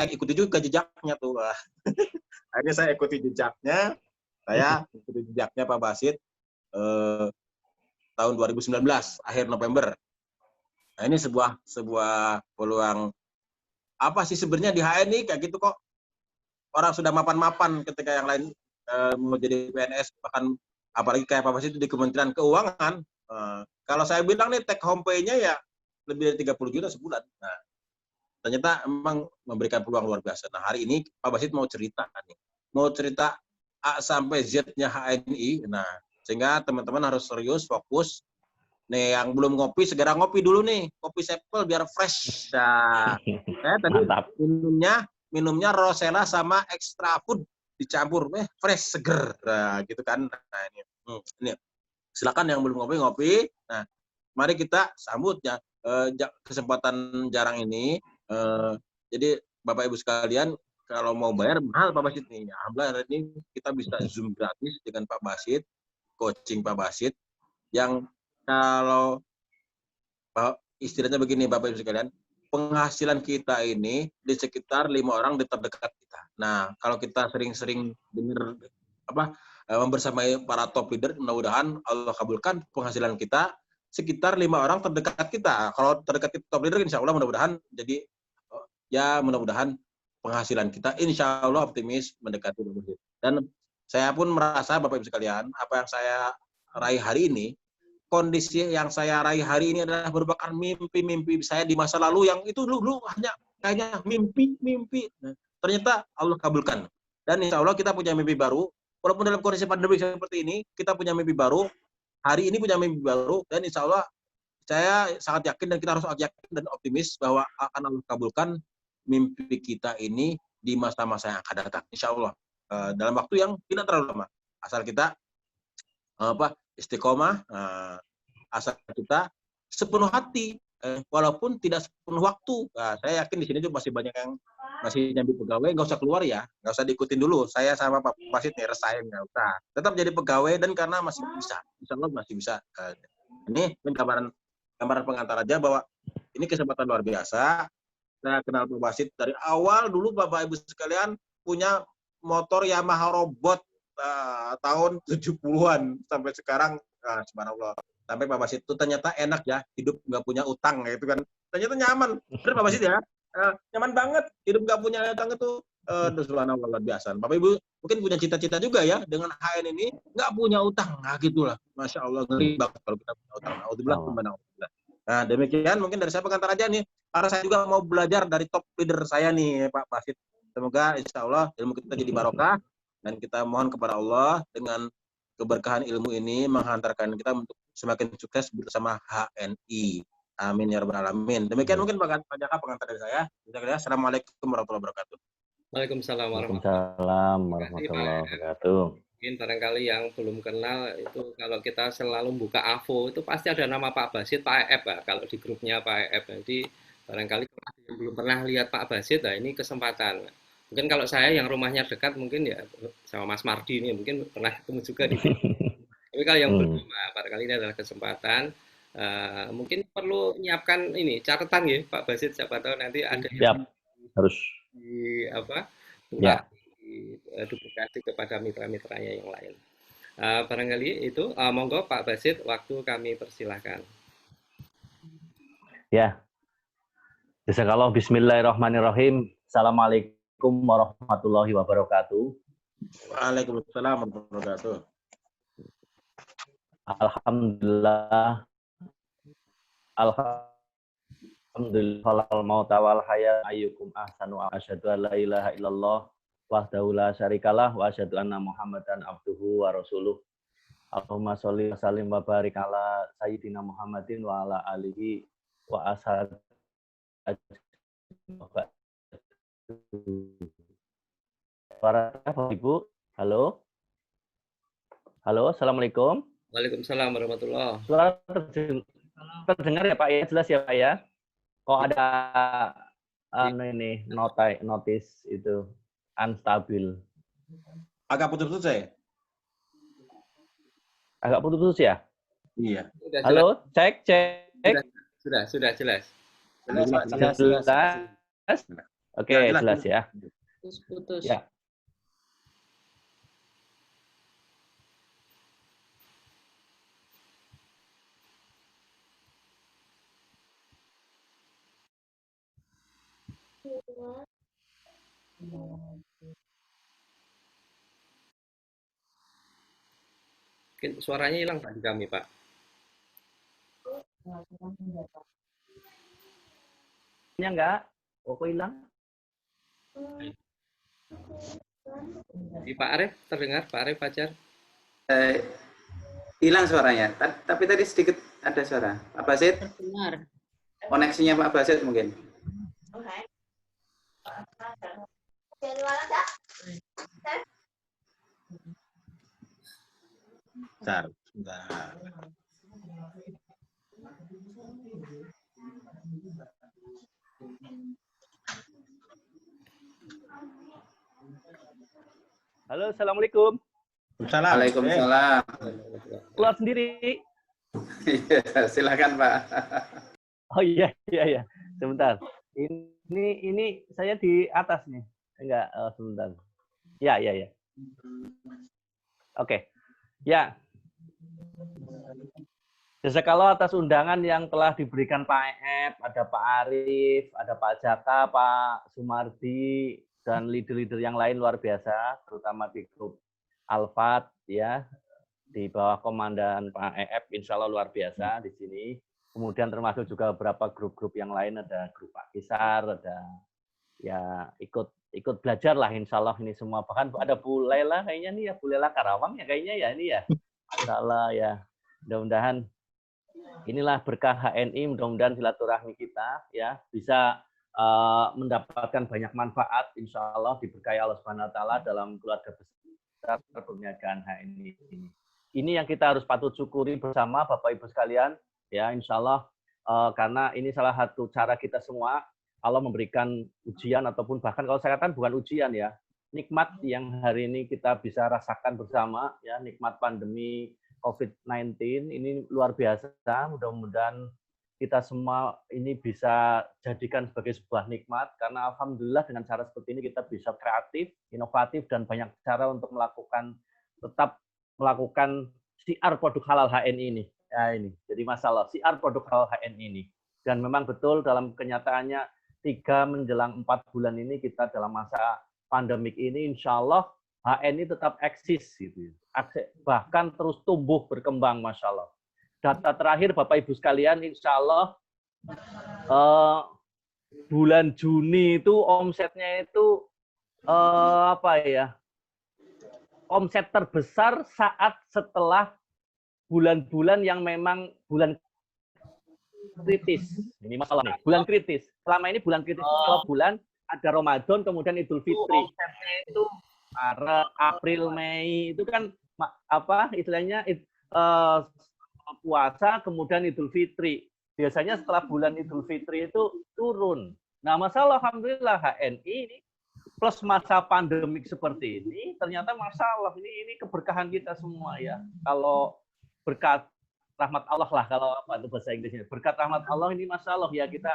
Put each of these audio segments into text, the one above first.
ikuti juga jejaknya tuh. Akhirnya saya ikuti jejaknya, Pak Basit tahun 2019 akhir November. Nah, ini sebuah peluang apa sih sebenarnya di HNI kayak gitu kok. Orang sudah mapan-mapan ketika yang lain mau jadi PNS, bahkan apalagi kayak Pak Basit di Kementerian Keuangan. Kalau saya bilang nih take home pay-nya ya lebih dari 30 juta sebulan. Nah, ternyata memang memberikan peluang luar biasa. Nah, hari ini Pak Basit mau cerita nih. Mau cerita A sampai Z-nya HNI. Nah, sehingga teman-teman harus serius, fokus. Nih, yang belum ngopi, segera ngopi dulu nih. Kopi Sepel biar fresh. Nah, saya tadi Mantap. minumnya Rosella sama extra food dicampur. Fresh, seger. Nah, gitu kan. Nah, ini. Silakan yang belum ngopi. Nah, mari kita sambut ya kesempatan jarang ini. Jadi Bapak Ibu sekalian, kalau mau bayar mahal Pak Basit nih. Alhamdulillah hari ini kita bisa Zoom gratis dengan Pak Basit, coaching Pak Basit, yang kalau istilahnya begini Bapak Ibu sekalian, penghasilan kita ini di sekitar 5 orang di terdekat kita. Nah, kalau kita sering-sering dengar membersamai para top leader, mudah-mudahan Allah kabulkan penghasilan kita sekitar 5 orang terdekat kita. Kalau terdekat top leader, insya Allah mudah-mudahan jadi ya mudah-mudahan penghasilan kita insya Allah optimis mendekati lebih. Dan saya pun merasa Bapak Ibu sekalian, apa yang saya raih hari ini, kondisi yang saya raih hari ini adalah merupakan mimpi-mimpi saya di masa lalu yang itu dulu hanya kayaknya mimpi. Nah, ternyata Allah kabulkan. Dan insya Allah kita punya mimpi baru. Walaupun dalam kondisi pandemi seperti ini, kita punya mimpi baru. Hari ini punya mimpi baru. Dan insya Allah saya sangat yakin dan kita harus yakin dan optimis bahwa akan Allah kabulkan mimpi kita ini di masa-masa yang akan datang. Insya Allah dalam waktu yang tidak terlalu lama. Asal kita istiqomah, asal kita sepenuh hati, walaupun tidak sepenuh waktu. Nah, saya yakin di sini juga masih banyak yang masih nyambi pegawai, nggak usah keluar ya, nggak usah diikutin dulu. Saya sama Pak Basit nih resign, nggak usah. Tetap jadi pegawai dan karena masih bisa, insya Allah masih bisa. Ini gambaran pengantar aja bahwa ini kesempatan luar biasa. Saya kenal Pak Basit dari awal dulu Bapak Ibu sekalian punya motor Yamaha Robot tahun 70-an sampai sekarang subhanallah. Sampai Pak Basit itu ternyata enak ya, hidup nggak punya utang gitu kan. Ternyata nyaman. Benar Pak Basit ya? Nyaman banget hidup nggak punya utang itu. Subhanallah luar biasa. Bapak Ibu mungkin punya cita-cita juga ya dengan HN ini nggak punya utang. Nah gitulah. Masya Allah ngeri banget kalau kita punya utang. Alhamdulillah. Nah demikian mungkin dari saya pengantar aja nih. Karena saya juga mau belajar dari top leader saya nih Pak Basit. Semoga insya Allah ilmu kita jadi barokah. Dan kita mohon kepada Allah dengan keberkahan ilmu ini menghantarkan kita untuk semakin sukses bersama HNI. Amin ya rabbal alamin. Demikian mungkin Pak Jaka pengantar dari saya. Assalamualaikum warahmatullahi wabarakatuh. Waalaikumsalam warahmatullahi wabarakatuh. Mungkin barangkali yang belum kenal itu kalau kita selalu buka AVO itu pasti ada nama Pak Basit, Pak EF ya, kalau di grupnya Pak EF. Jadi barangkali yang belum pernah lihat Pak Basit, nah ini kesempatan. Mungkin kalau saya yang rumahnya dekat mungkin ya sama Mas Mardi ini mungkin pernah ketemu juga di sini. Tapi kalau yang belum, barangkali ini adalah kesempatan. Mungkin perlu menyiapkan ini catatan ya Pak Basit, siapa tahu nanti ada yang harus duplikasi kepada mitra-mitranya yang lain. Barangkali itu monggo Pak Basit, waktu kami persilahkan. Ya. Jazakallah. Bismillahirrahmanirrahim. Assalamualaikum warahmatullahi wabarakatuh. Waalaikumsalam warahmatullahi wabarakatuh. Alhamdulillah mauta wal haya ayyukum ahsanu asyhadu an la ilaha illallah wahdahu la syarikalah wa asyhadu anna Muhammadan abduhu wa rasuluh. Allahumma sholli wa sallim wa barik ala sayyidina Muhammadin wa ala alihi wa ashabihi. Para Ibu, halo. Halo, assalamualaikum. Waalaikumsalam warahmatullahi. Suara terdengar ya Pak ya, jelas ya Pak ya. Kok ada ini notice itu unstabil. Agak putus-putus saya. Agak putus-putus ya? Iya. Halo, cek. Sudah jelas. Jelas. Oke, Ya, jelas ya. Putus-putus. Ya. Mungkin suaranya hilang Pak di kami, Pak. Nya enggak? Oh, kok hilang? Di Pak Arif terdengar, Pak Arif Fajar. Hilang suaranya. Tapi tadi sedikit ada suara. Pak Basit, Terdengar. koneksinya Pak Basit mungkin. Bentar, bentar. Halo, assalamualaikum. Salam. Waalaikumsalam. Keluar sendiri. Iya, silakan Pak. Oh iya, iya. Sebentar. Ini saya di atas nih. Enggak, sebentar. Ya. Oke. Ya. Jazakallah atas undangan yang telah diberikan Pak Ep, ada Pak Arif, ada Pak Jaka, Pak Sumardi, dan leader-leader yang lain luar biasa, terutama di grup Alfat, ya, di bawah komandan Pak Ep, insya Allah luar biasa di sini. Kemudian termasuk juga beberapa grup-grup yang lain, ada grup Pak Kisar, ada ya ikut belajar lah insya Allah ini semua. Bahkan ada Bu Lela kayaknya nih ya, Bu Lela Karawang ya kayaknya ya ini ya. Insya Allah ya, mudah-mudahan inilah berkah HNI, mudah-mudahan silaturahmi kita ya bisa mendapatkan banyak manfaat insya Allah diberkahi Allah Subhanahu wa taala dalam keluarga besar perniagaan HNI ini. Ini yang kita harus patut syukuri bersama Bapak Ibu sekalian ya insya Allah karena ini salah satu cara kita semua Allah memberikan ujian ataupun bahkan kalau saya katakan bukan ujian ya, nikmat yang hari ini kita bisa rasakan bersama ya, nikmat pandemi COVID-19 ini luar biasa. Mudah-mudahan kita semua ini bisa jadikan sebagai sebuah nikmat karena alhamdulillah dengan cara seperti ini kita bisa kreatif, inovatif dan banyak cara untuk tetap melakukan siar produk halal HNI ini. Ya ini. Jadi masalah siar produk halal HNI ini. Dan memang betul dalam kenyataannya 3 menjelang 4 bulan ini kita dalam masa pandemik ini insya Allah HNI tetap eksis gitu. Bahkan terus tumbuh berkembang Masya Allah. Data terakhir Bapak Ibu sekalian insya Allah bulan Juni itu omsetnya itu omset terbesar saat setelah bulan-bulan yang memang bulan kritis. Ini masalah nih, bulan kritis. Selama ini bulan kritis kalau bulan ada Ramadan kemudian Idul Fitri. Omsetnya itu Maret, April, Mei itu kan istilahnya puasa kemudian Idul Fitri. Biasanya setelah bulan Idul Fitri itu turun. Nah, masalah alhamdulillah HNI ini plus masa pandemik seperti ini ternyata masalah ini keberkahan kita semua ya. Kalau berkat rahmat Allah lah kalau itu bahasa Inggrisnya. Berkat rahmat Allah ini masalah ya kita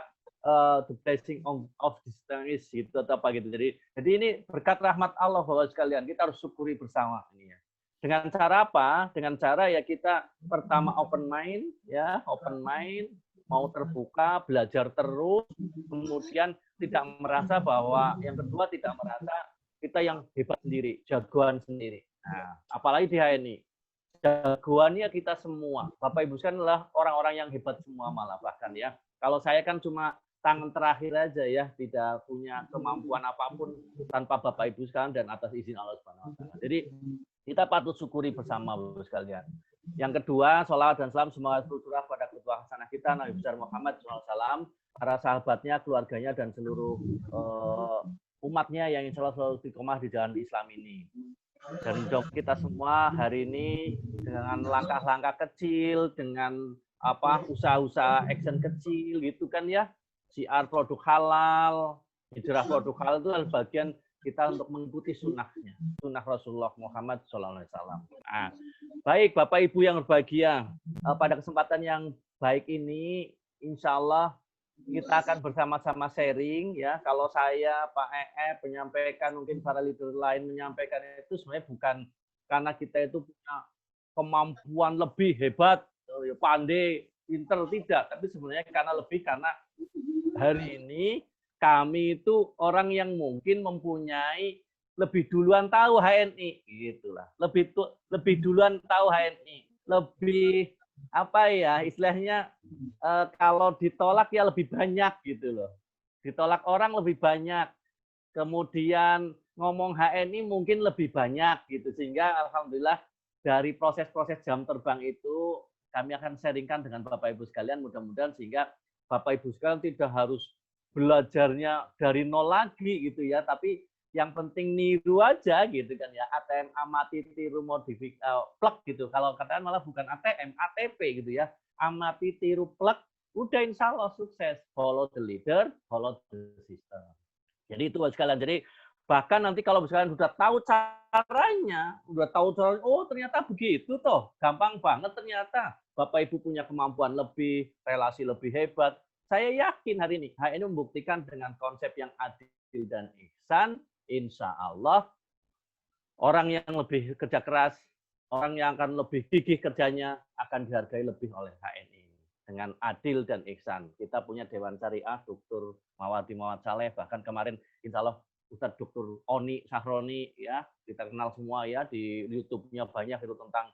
the blessing of this time is gitu atau apa gitu. Jadi ini berkat rahmat Allah Bapak sekalian kita harus syukuri bersama ini ya. Dengan cara apa? Dengan cara ya kita pertama open mind ya, open mind, mau terbuka, belajar terus, kemudian tidak merasa bahwa yang kedua tidak merasa kita yang hebat sendiri, jagoan sendiri. Nah, apalagi di HNI. Jagoannya kita semua. Bapak Ibu sekalian adalah orang-orang yang hebat semua malah bahkan ya. Kalau saya kan cuma tangan terakhir aja ya, tidak punya kemampuan apapun tanpa Bapak Ibu sekalian dan atas izin Allah Subhanahu wa taala. Jadi kita patut syukuri bersama Bapak sekalian. Yang kedua, sholawat dan salam semoga tercurah pada ketua hasanah kita Nabi besar Muhammad SAW, para sahabatnya, keluarganya dan seluruh umatnya yang insya Allah selalu istiqomah di jalan Islam ini. Dan kita semua hari ini dengan langkah-langkah kecil, dengan usaha-usaha action kecil gitu kan ya, siar produk halal, hijrah produk halal itu adalah bagian kita untuk mengikuti sunnahnya, sunnah Rasulullah Muhammad SAW. Nah, baik Bapak Ibu yang berbahagia, pada kesempatan yang baik ini, insya Allah kita akan bersama-sama sharing ya. Kalau saya, Pak menyampaikan, mungkin para leader lain menyampaikan itu sebenarnya bukan karena kita itu punya kemampuan lebih hebat, pandai, pinter, tidak. Tapi sebenarnya karena hari ini kami itu orang yang mungkin mempunyai lebih duluan tahu HNI, gitulah. Lebih duluan tahu HNI, lebih apa ya istilahnya kalau ditolak ya lebih banyak gitu loh. Ditolak orang lebih banyak. Kemudian ngomong HNI mungkin lebih banyak gitu. Sehingga alhamdulillah dari proses-proses jam terbang itu kami akan sharingkan dengan Bapak Ibu sekalian, mudah-mudahan sehingga Bapak Ibu sekalian tidak harus belajarnya dari nol lagi gitu ya, tapi yang penting niru aja gitu kan ya. ATM amati tiru modifikasi plug gitu. Kalau katakan malah bukan ATM, ATP gitu ya. Amati tiru plug, udah insya Allah sukses. Follow the leader, follow the system. Jadi itu sekalian. Jadi bahkan nanti kalau misalkan sudah tahu caranya, oh ternyata begitu toh, gampang banget ternyata. Bapak Ibu punya kemampuan lebih, relasi lebih hebat. Saya yakin hari ini HNI membuktikan dengan konsep yang adil dan ihsan, insya Allah orang yang lebih kerja keras, orang yang akan lebih gigih kerjanya akan dihargai lebih oleh HNI dengan adil dan ihsan. Kita punya Dewan Syariah, Dr. Mawardi Muhammad Saleh, bahkan kemarin insya Allah Ustadz Dr. Oni Sahroni ya, kita kenal semua ya, di YouTube-nya banyak itu tentang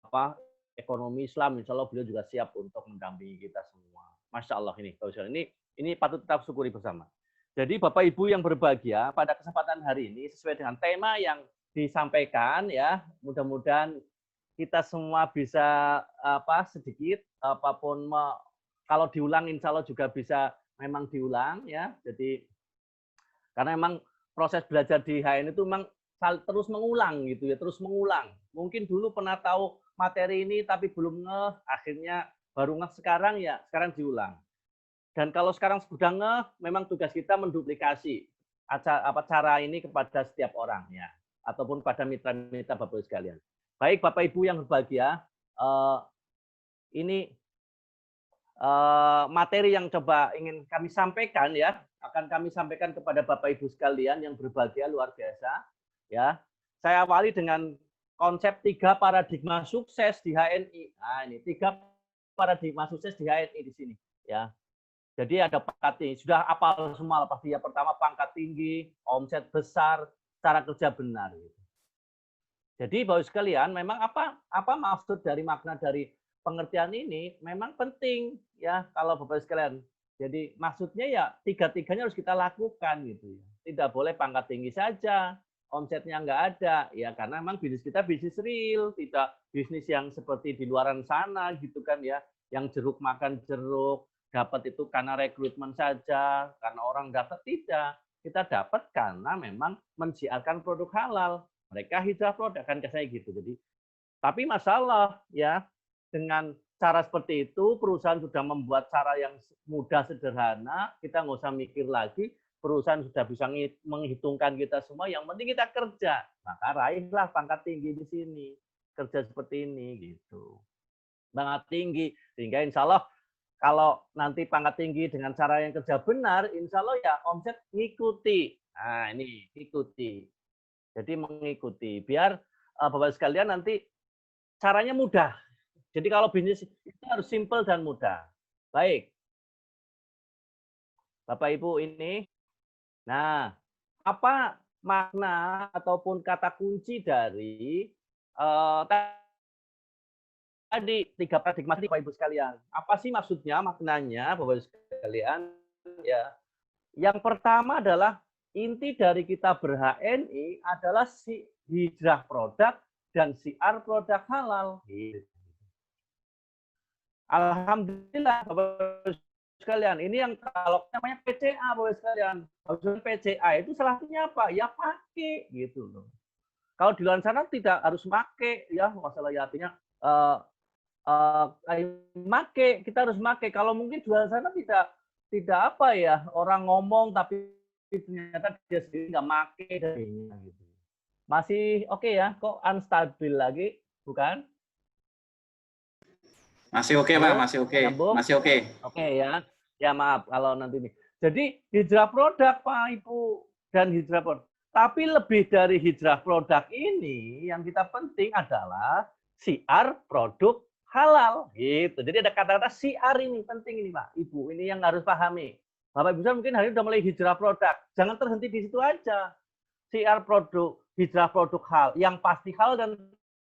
apa ekonomi Islam. Insya Allah beliau juga siap untuk mendampingi kita semua. Masya Allah ini patut kita syukuri bersama. Jadi Bapak Ibu yang berbahagia, pada kesempatan hari ini sesuai dengan tema yang disampaikan ya, mudah-mudahan kita semua bisa sedikit apapun kalau diulang insya Allah juga bisa memang diulang ya. Jadi karena memang proses belajar di HN itu memang terus mengulang gitu ya, terus mengulang. Mungkin dulu pernah tahu materi ini tapi belum ngeh, akhirnya baru ngeh sekarang ya, sekarang diulang. Dan kalau sekarang sudah ngeh, memang tugas kita menduplikasi cara ini kepada setiap orang ya, ataupun pada mitra-mitra Bapak Ibu sekalian. Baik Bapak Ibu yang berbahagia, ini materi yang coba ingin kami sampaikan ya, akan kami sampaikan kepada Bapak Ibu sekalian yang berbahagia luar biasa ya. Saya awali dengan konsep 3 paradigma sukses di HNI. Nah, ini 3 paradigma sukses di HNI di sini ya. Jadi ada pangkat tinggi, sudah apal semua pasti ya. Pertama pangkat tinggi, omset besar, cara kerja benar. Jadi Bapak sekalian, memang apa maksud dari makna dari pengertian ini? Memang penting ya kalau Bapak sekalian. Jadi maksudnya ya 3-tiganya harus kita lakukan gitu ya. Tidak boleh pangkat tinggi saja, omsetnya nggak ada ya, karena memang bisnis kita bisnis real, tidak bisnis yang seperti di luaran sana gitu kan ya, yang jeruk makan jeruk. Dapat itu karena rekrutmen saja, karena orang dapat, tidak. Kita dapat karena memang mensiarkan produk halal. Mereka hijrah produk, kan saya gitu. Jadi, tapi masalah ya dengan cara seperti itu, perusahaan sudah membuat cara yang mudah, sederhana, kita nggak usah mikir lagi, perusahaan sudah bisa menghitungkan kita semua, yang penting kita kerja. Maka raihlah pangkat tinggi di sini. Kerja seperti ini gitu. Pangkat tinggi, sehingga insya Allah kalau nanti pangkat tinggi dengan cara yang kerja benar, insya Allah ya omset ngikuti. Nah ini ikuti. Jadi mengikuti. Biar Bapak sekalian nanti caranya mudah. Jadi kalau bisnis itu harus simple dan mudah. Baik. Bapak Ibu ini. Nah, apa makna ataupun kata kunci dari tadi 3 paradigma tadi Bapak Ibu sekalian. Apa sih maksudnya, maknanya Bapak Ibu sekalian? Ya. Yang pertama adalah inti dari kita ber-HNI adalah si hijrah produk dan siar produk halal. Alhamdulillah Bapak Ibu sekalian, ini yang kalau namanya PCA Bapak Ibu sekalian. Maksudnya PCA itu salah satunya apa? Ya pakai gitu loh. Kalau di luar sana tidak harus pakai ya, masalah ya artinya kita harus make. Kalau mungkin di luar sana tidak apa ya, orang ngomong tapi ternyata dia sendiri nggak make dan gitu. Masih oke ya, kok unstabil lagi, bukan? Masih oke Pak, masih oke. Masih oke. Oke ya. Ya maaf kalau nanti ini. Jadi hijrah produk Pak Ibu dan hijrah produk. Tapi lebih dari hijrah produk ini yang kita penting adalah syiar produk halal gitu. Jadi ada kata-kata syiar ini penting ini Pak Ibu. Ini yang harus pahami. Bapak Ibu mungkin hari ini sudah mulai hijrah produk. Jangan terhenti di situ aja. Syiar produk, hijrah produk hal yang pasti halal dan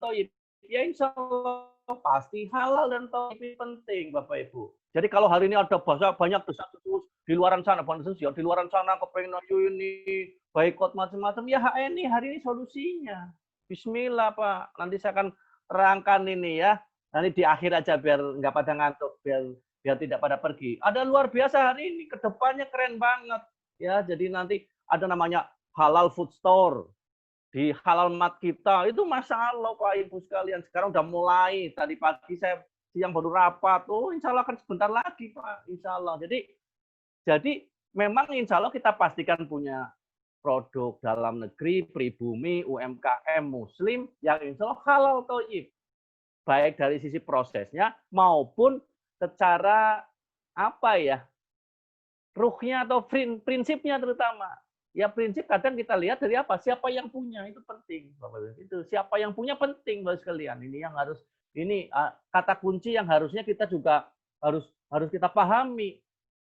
thayyib. Ya insya Allah pasti halal dan thayyib ini penting Bapak Ibu. Jadi kalau hari ini ada banyak desas-desus di luar sana, di luar sana kepengen ini boikot macam-macam, ya HNI hari ini solusinya. Bismillah Pak, nanti saya akan terangkan ini ya. Nanti di akhir aja biar nggak pada ngantuk, biar tidak pada pergi. Ada luar biasa hari ini, kedepannya keren banget ya. Jadi nanti ada namanya halal food store di halal mat kita itu masya Allah Pak Ibu sekalian. Sekarang udah mulai. Tadi pagi saya siang baru rapat. Oh insya Allah akan sebentar lagi Pak. Insya Allah. Jadi memang insya Allah kita pastikan punya produk dalam negeri, pribumi, UMKM, Muslim yang insya Allah halal thayyib. Baik dari sisi prosesnya maupun secara apa ya, ruhnya atau prinsipnya terutama. Ya prinsip kadang kita lihat dari apa? Siapa yang punya itu penting. Itu siapa yang punya penting Bapak sekalian. Ini yang harus kata kunci yang harusnya kita juga harus kita pahami.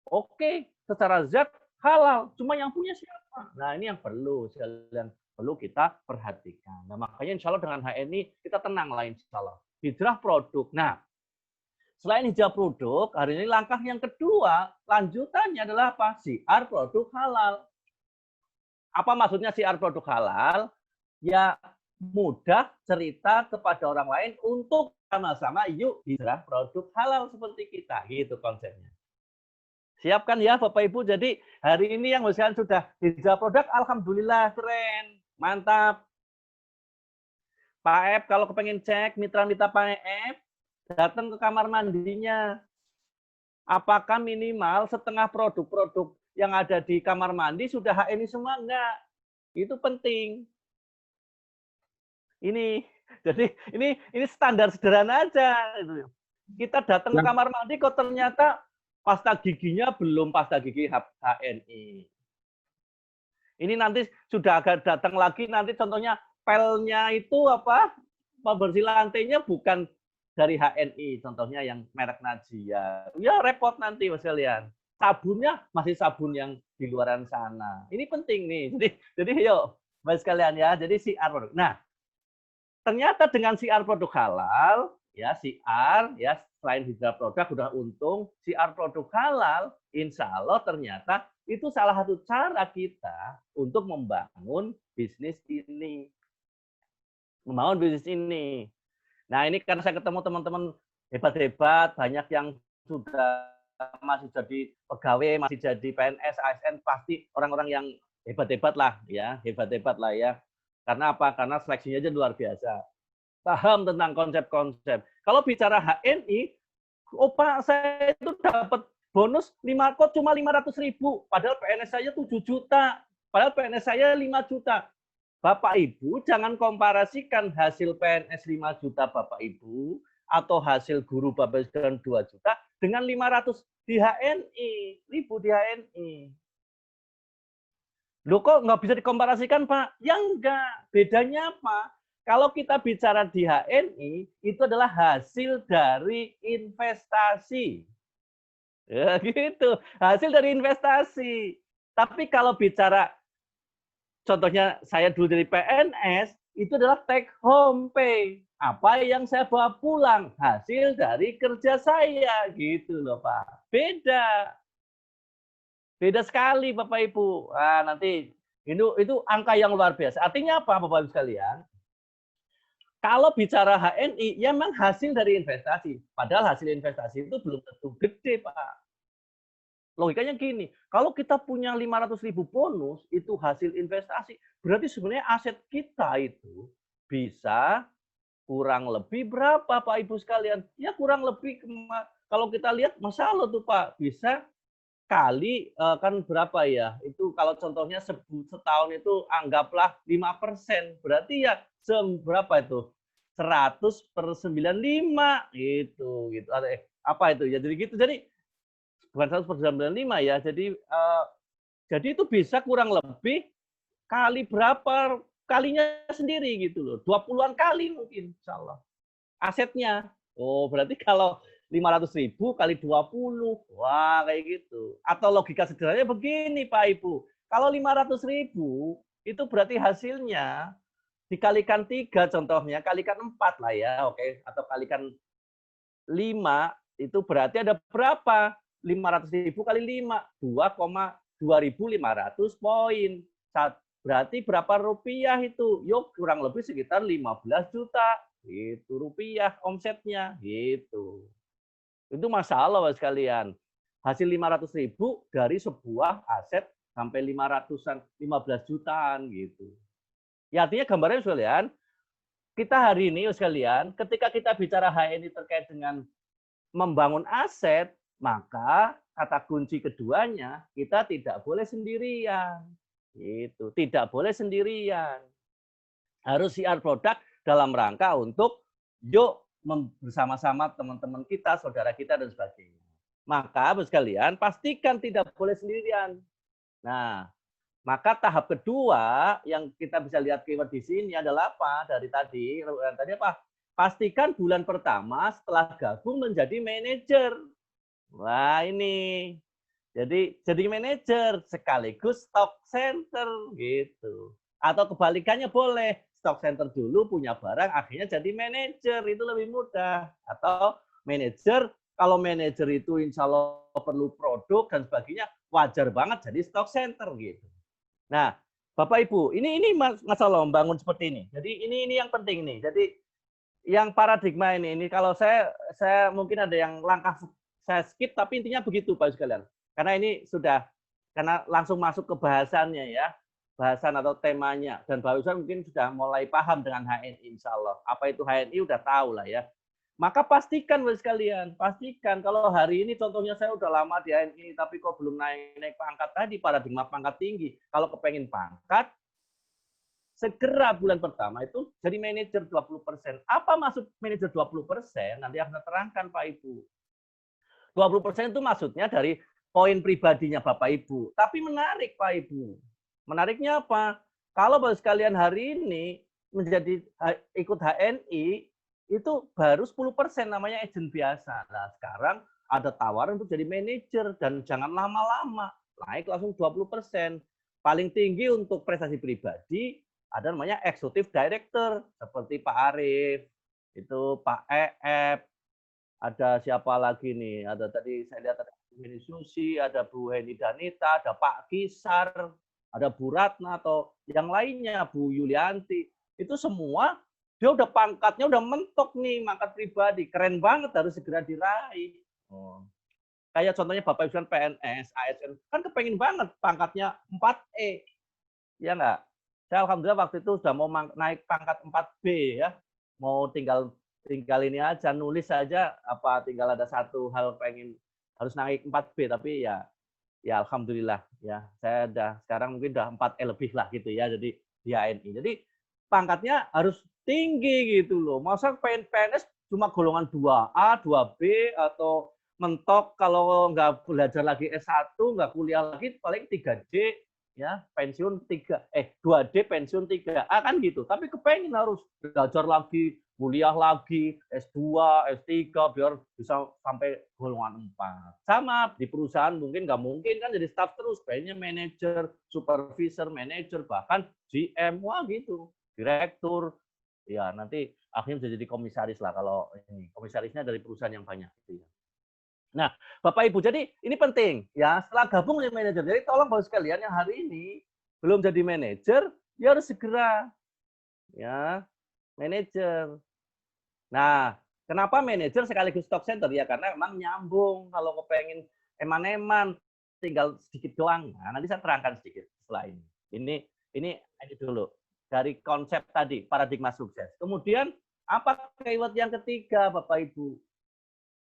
Oke, secara zat halal, cuma yang punya siapa? Nah, ini yang perlu sekalian perlu kita perhatikan. Nah, makanya insya Allah dengan HNI kita tenang lah insya Allah. Hijrah produk. Nah, selain hijrah produk, hari ini langkah yang kedua, lanjutannya adalah apa? Syiar produk halal. Apa maksudnya syiar produk halal? Ya mudah cerita kepada orang lain untuk sama-sama yuk hijrah produk halal seperti kita. Gitu konsepnya. Siapkan ya Bapak Ibu. Jadi hari ini yang misalnya sudah hijrah produk, alhamdulillah keren, mantap. Pak Ep kalau kepengen cek mitra-mitra Pak Ep, datang ke kamar mandinya. Apakah minimal setengah produk-produk yang ada di kamar mandi sudah HNI semua? Enggak. Itu penting. Jadi ini standar sederhana aja. Kita datang ke kamar mandi kok ternyata pasta giginya belum pasta gigi HNI. Ini nanti sudah agak datang lagi, nanti contohnya pelnya itu apa? Pembersih lantainya bukan dari HNI, contohnya yang merek Najia. Ya repot nanti Mas kalian. Sabunnya masih sabun yang di luaran sana. Ini penting nih. Jadi yuk Mas kalian ya. Jadi syiar produk. Nah, ternyata dengan syiar produk halal, ya syiar ya selain hijrah produk udah untung, syiar produk halal, insya Allah ternyata itu salah satu cara kita untuk membangun bisnis ini. Membangun bisnis ini. Nah ini karena saya ketemu teman-teman hebat-hebat, banyak yang sudah masih jadi pegawai, masih jadi PNS, ASN, pasti orang-orang yang hebat-hebat lah ya, Karena apa? Karena seleksinya aja luar biasa. Paham tentang konsep-konsep. Kalau bicara HNI, Pak saya itu dapat bonus 5 kok cuma 500.000, padahal PNS saya 7 juta, padahal PNS saya 5 juta. Bapak Ibu jangan komparasikan hasil PNS 5 juta Bapak Ibu atau hasil guru Bapak Ibu 2 juta dengan 500 di HNI, 1.000 di HNI. Loh kok nggak bisa dikomparasikan Pak? Ya enggak. Bedanya apa? Kalau kita bicara di HNI, itu adalah hasil dari investasi. Ya gitu, hasil dari investasi. Tapi kalau bicara, contohnya saya dulu dari PNS, itu adalah take home pay. Apa yang saya bawa pulang? Hasil dari kerja saya. Gitu loh Pak. Beda. Beda sekali Bapak Ibu. Nah, nanti itu angka yang luar biasa. Artinya apa Bapak Ibu sekalian? Kalau bicara HNI, ya memang hasil dari investasi. Padahal hasil investasi itu belum tentu gede, Pak. Logikanya gini, kalau kita punya 500.000 bonus, itu hasil investasi. Berarti sebenarnya aset kita itu bisa kurang lebih berapa, Pak Ibu sekalian? Ya kurang lebih, kalau kita lihat, Masya Allah tuh Pak, bisa kali kan berapa ya? Itu kalau contohnya setahun itu anggaplah 5%. Berarti ya berapa itu? 100/95 gitu. Apa itu ya? Jadi gitu. Jadi bukan 100/95 ya. Jadi itu bisa kurang lebih kali berapa kalinya sendiri gitu loh. 20-an kali mungkin insyaallah. Asetnya. Oh, berarti kalau 500.000 kali 20. Wah, kayak gitu. Atau logika sederhananya begini, Pak Ibu. Kalau 500.000 itu berarti hasilnya dikalikan 3 contohnya, kalikan 4 lah ya, oke. Atau kalikan 5, itu berarti ada berapa? 500.000 kali 5, 2,2500 poin. Berarti berapa rupiah itu? Yuk, kurang lebih sekitar 15 juta. Itu rupiah omsetnya. Gitu. Itu masalah, Pak sekalian. Hasil 500.000 dari sebuah aset sampai 500-an, 15 jutaan gitu. Ya artinya gambarnya sekalian, kita hari ini sekalian, ketika kita bicara HNI terkait dengan membangun aset, maka kata kunci keduanya kita tidak boleh sendirian. Gitu. Tidak boleh sendirian. Harus siar produk dalam rangka untuk yuk bersama-sama teman-teman kita, saudara kita dan sebagainya. Maka Bapak sekalian, pastikan tidak boleh sendirian. Nah, maka tahap kedua yang kita bisa lihat keyword di sini adalah apa? Dari tadi apa? Pastikan bulan pertama setelah gabung menjadi manajer. Wah, ini. Jadi manajer sekaligus stock center gitu. Atau kebalikannya boleh. Stock center dulu punya barang, akhirnya jadi manajer. Itu lebih mudah. Atau manajer, kalau manajer itu insya Allah perlu produk dan sebagainya, wajar banget jadi stock center gitu. Nah, Bapak Ibu, ini masalah membangun seperti ini. Jadi ini yang penting nih. Jadi yang paradigma ini kalau saya mungkin ada yang langkah saya skip, tapi intinya begitu Pak sekalian. Karena ini sudah karena langsung masuk ke bahasannya ya, bahasan atau temanya. Dan Bapak Ibu mungkin sudah mulai paham dengan HNI insya Allah. Apa itu HNI udah tahu lah ya. Maka pastikan Bapak sekalian, pastikan kalau hari ini contohnya saya udah lama di HNI tapi kok belum naik pangkat tadi, paradigma pangkat tinggi. Kalau kepengen pangkat, segera bulan pertama itu jadi manajer 20%. Apa maksud manajer 20%? Nanti akan terangkan Pak Ibu. 20% itu maksudnya dari poin pribadinya Bapak Ibu. Tapi menarik Pak Ibu. Menariknya apa? Kalau Bapak sekalian hari ini menjadi ikut HNI, itu baru 10% namanya agent biasa. Nah, sekarang ada tawaran untuk jadi manajer dan jangan lama-lama. Naik langsung 20%. Paling tinggi untuk prestasi pribadi ada namanya executive director seperti Pak Arif, itu Pak EF, ada siapa lagi nih? Ada tadi saya lihat ada Bu Heni Susi, ada Bu Heni Danita, ada Pak Kisar, ada Bu Ratna atau yang lainnya, Bu Yulianti. Itu semua dia udah pangkatnya udah mentok nih, pangkat pribadi. Keren banget, harus segera diraih. Oh. Kayak contohnya Bapak Ibu PNS, ASN, kan kepengin banget pangkatnya 4E. Ya enggak? Saya alhamdulillah waktu itu sudah mau naik pangkat 4B ya. Mau tinggal ini aja, nulis saja apa tinggal ada satu hal pengen harus naik 4B, tapi ya alhamdulillah ya. Saya udah sekarang mungkin udah 4E lebih lah gitu ya, jadi di ANI. Jadi pangkatnya harus tinggi gitu loh. Masa PNS cuma golongan 2A, 2B, atau mentok kalau nggak belajar lagi S1, nggak kuliah lagi, paling 3D, ya pensiun 2D, pensiun 3A kan gitu. Tapi kepengen harus belajar lagi, kuliah lagi, S2, S3, biar bisa sampai golongan 4. Sama di perusahaan mungkin nggak mungkin kan jadi staff terus, pengennya manajer, supervisor, manajer, bahkan GM, wah gitu. Direktur, ya nanti akhirnya bisa jadi komisaris lah kalau ini. Komisarisnya dari perusahaan yang banyak. Gitu ya. Nah, Bapak Ibu, jadi ini penting ya setelah gabung jadi manajer. Jadi tolong Bapak sekalian yang hari ini belum jadi manajer, ya harus segera ya manajer. Nah, kenapa manajer sekaligus stock center ya? Karena memang nyambung kalau kepengen eman-eman tinggal sedikit doang. Nah, nanti saya terangkan sedikit setelah ini. Ini dulu. Dari konsep tadi, paradigma sukses. Kemudian, apa keyword yang ketiga, Bapak Ibu?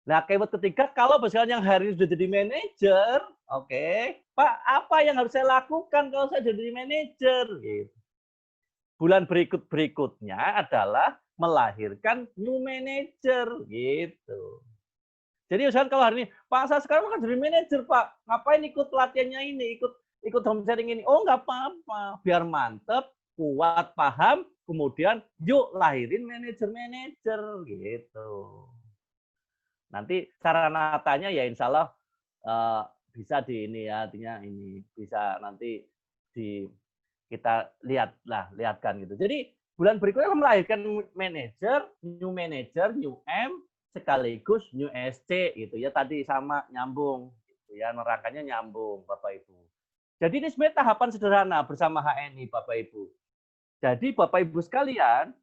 Nah, keyword ketiga, kalau misalnya yang hari ini sudah jadi manajer, oke, Pak, apa yang harus saya lakukan kalau saya jadi manajer? Gitu. Bulan berikutnya adalah melahirkan new manager, gitu. Jadi misalkan kalau hari ini, Pak saya sekarang kan jadi manajer Pak, ngapain ikut latihannya ini, ikut home sharing ini? Oh nggak apa-apa, biar mantep, kuat, paham, kemudian yuk lahirin manajer-manajer gitu. Nanti cara natanya ya insya Allah bisa di ini ya, artinya ini bisa nanti di kita lihatkan gitu. Jadi bulan berikutnya melahirkan manajer, new M, sekaligus new SC gitu ya, tadi sama nyambung gitu ya, nerangkannya nyambung Bapak Ibu. Jadi ini sebenarnya tahapan sederhana bersama HNI Bapak Ibu. Jadi Bapak Ibu sekalian,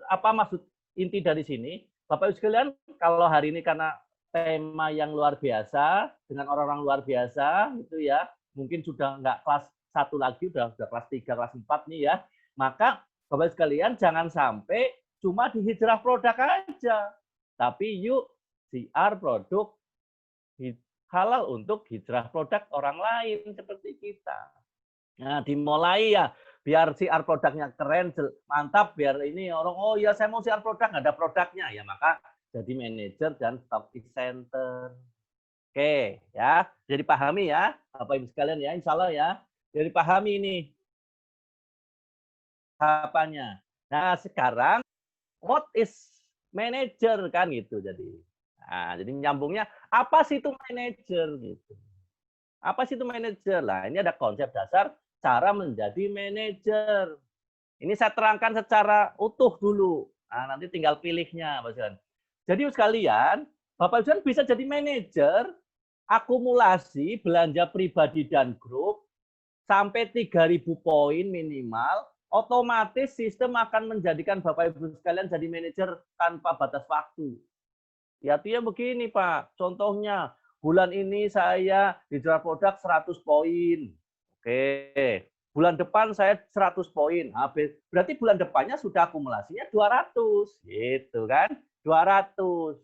apa maksud inti dari sini? Bapak Ibu sekalian, kalau hari ini karena tema yang luar biasa dengan orang-orang luar biasa gitu ya, mungkin sudah nggak kelas 1 lagi, udah kelas 3, kelas 4 nih ya. Maka Bapak Ibu sekalian jangan sampai cuma di hijrah produk aja. Tapi yuk siar produk halal untuk hijrah produk orang lain seperti kita. Nah, dimulai ya biar siar produknya keren, mantap, biar ini orang, oh ya saya mau siar produk, nggak ada produknya. Ya maka jadi manajer dan stock center. Oke, ya. Jadi pahami ya, Bapak Ibu sekalian ya, insya Allah ya. Jadi pahami ini tahapannya. Nah, sekarang what is manager kan gitu jadi. Nah, jadi nyambungnya apa sih itu manajer gitu. Apa sih itu manajer? Lah, ini ada konsep dasar cara menjadi manajer. Ini saya terangkan secara utuh dulu. Nah, nanti tinggal pilihnya, Bapak sekalian. Jadi sekalian, Bapak sekalian bisa jadi manajer akumulasi belanja pribadi dan grup sampai 3.000 poin minimal, otomatis sistem akan menjadikan Bapak Ibu sekalian jadi manajer tanpa batas waktu. Ya, artinya begini, Pak. Contohnya, bulan ini saya hijrah produk 100 poin. Oke. Bulan depan saya 100 poin. Habis. Berarti bulan depannya sudah akumulasinya 200. Gitu kan? 200.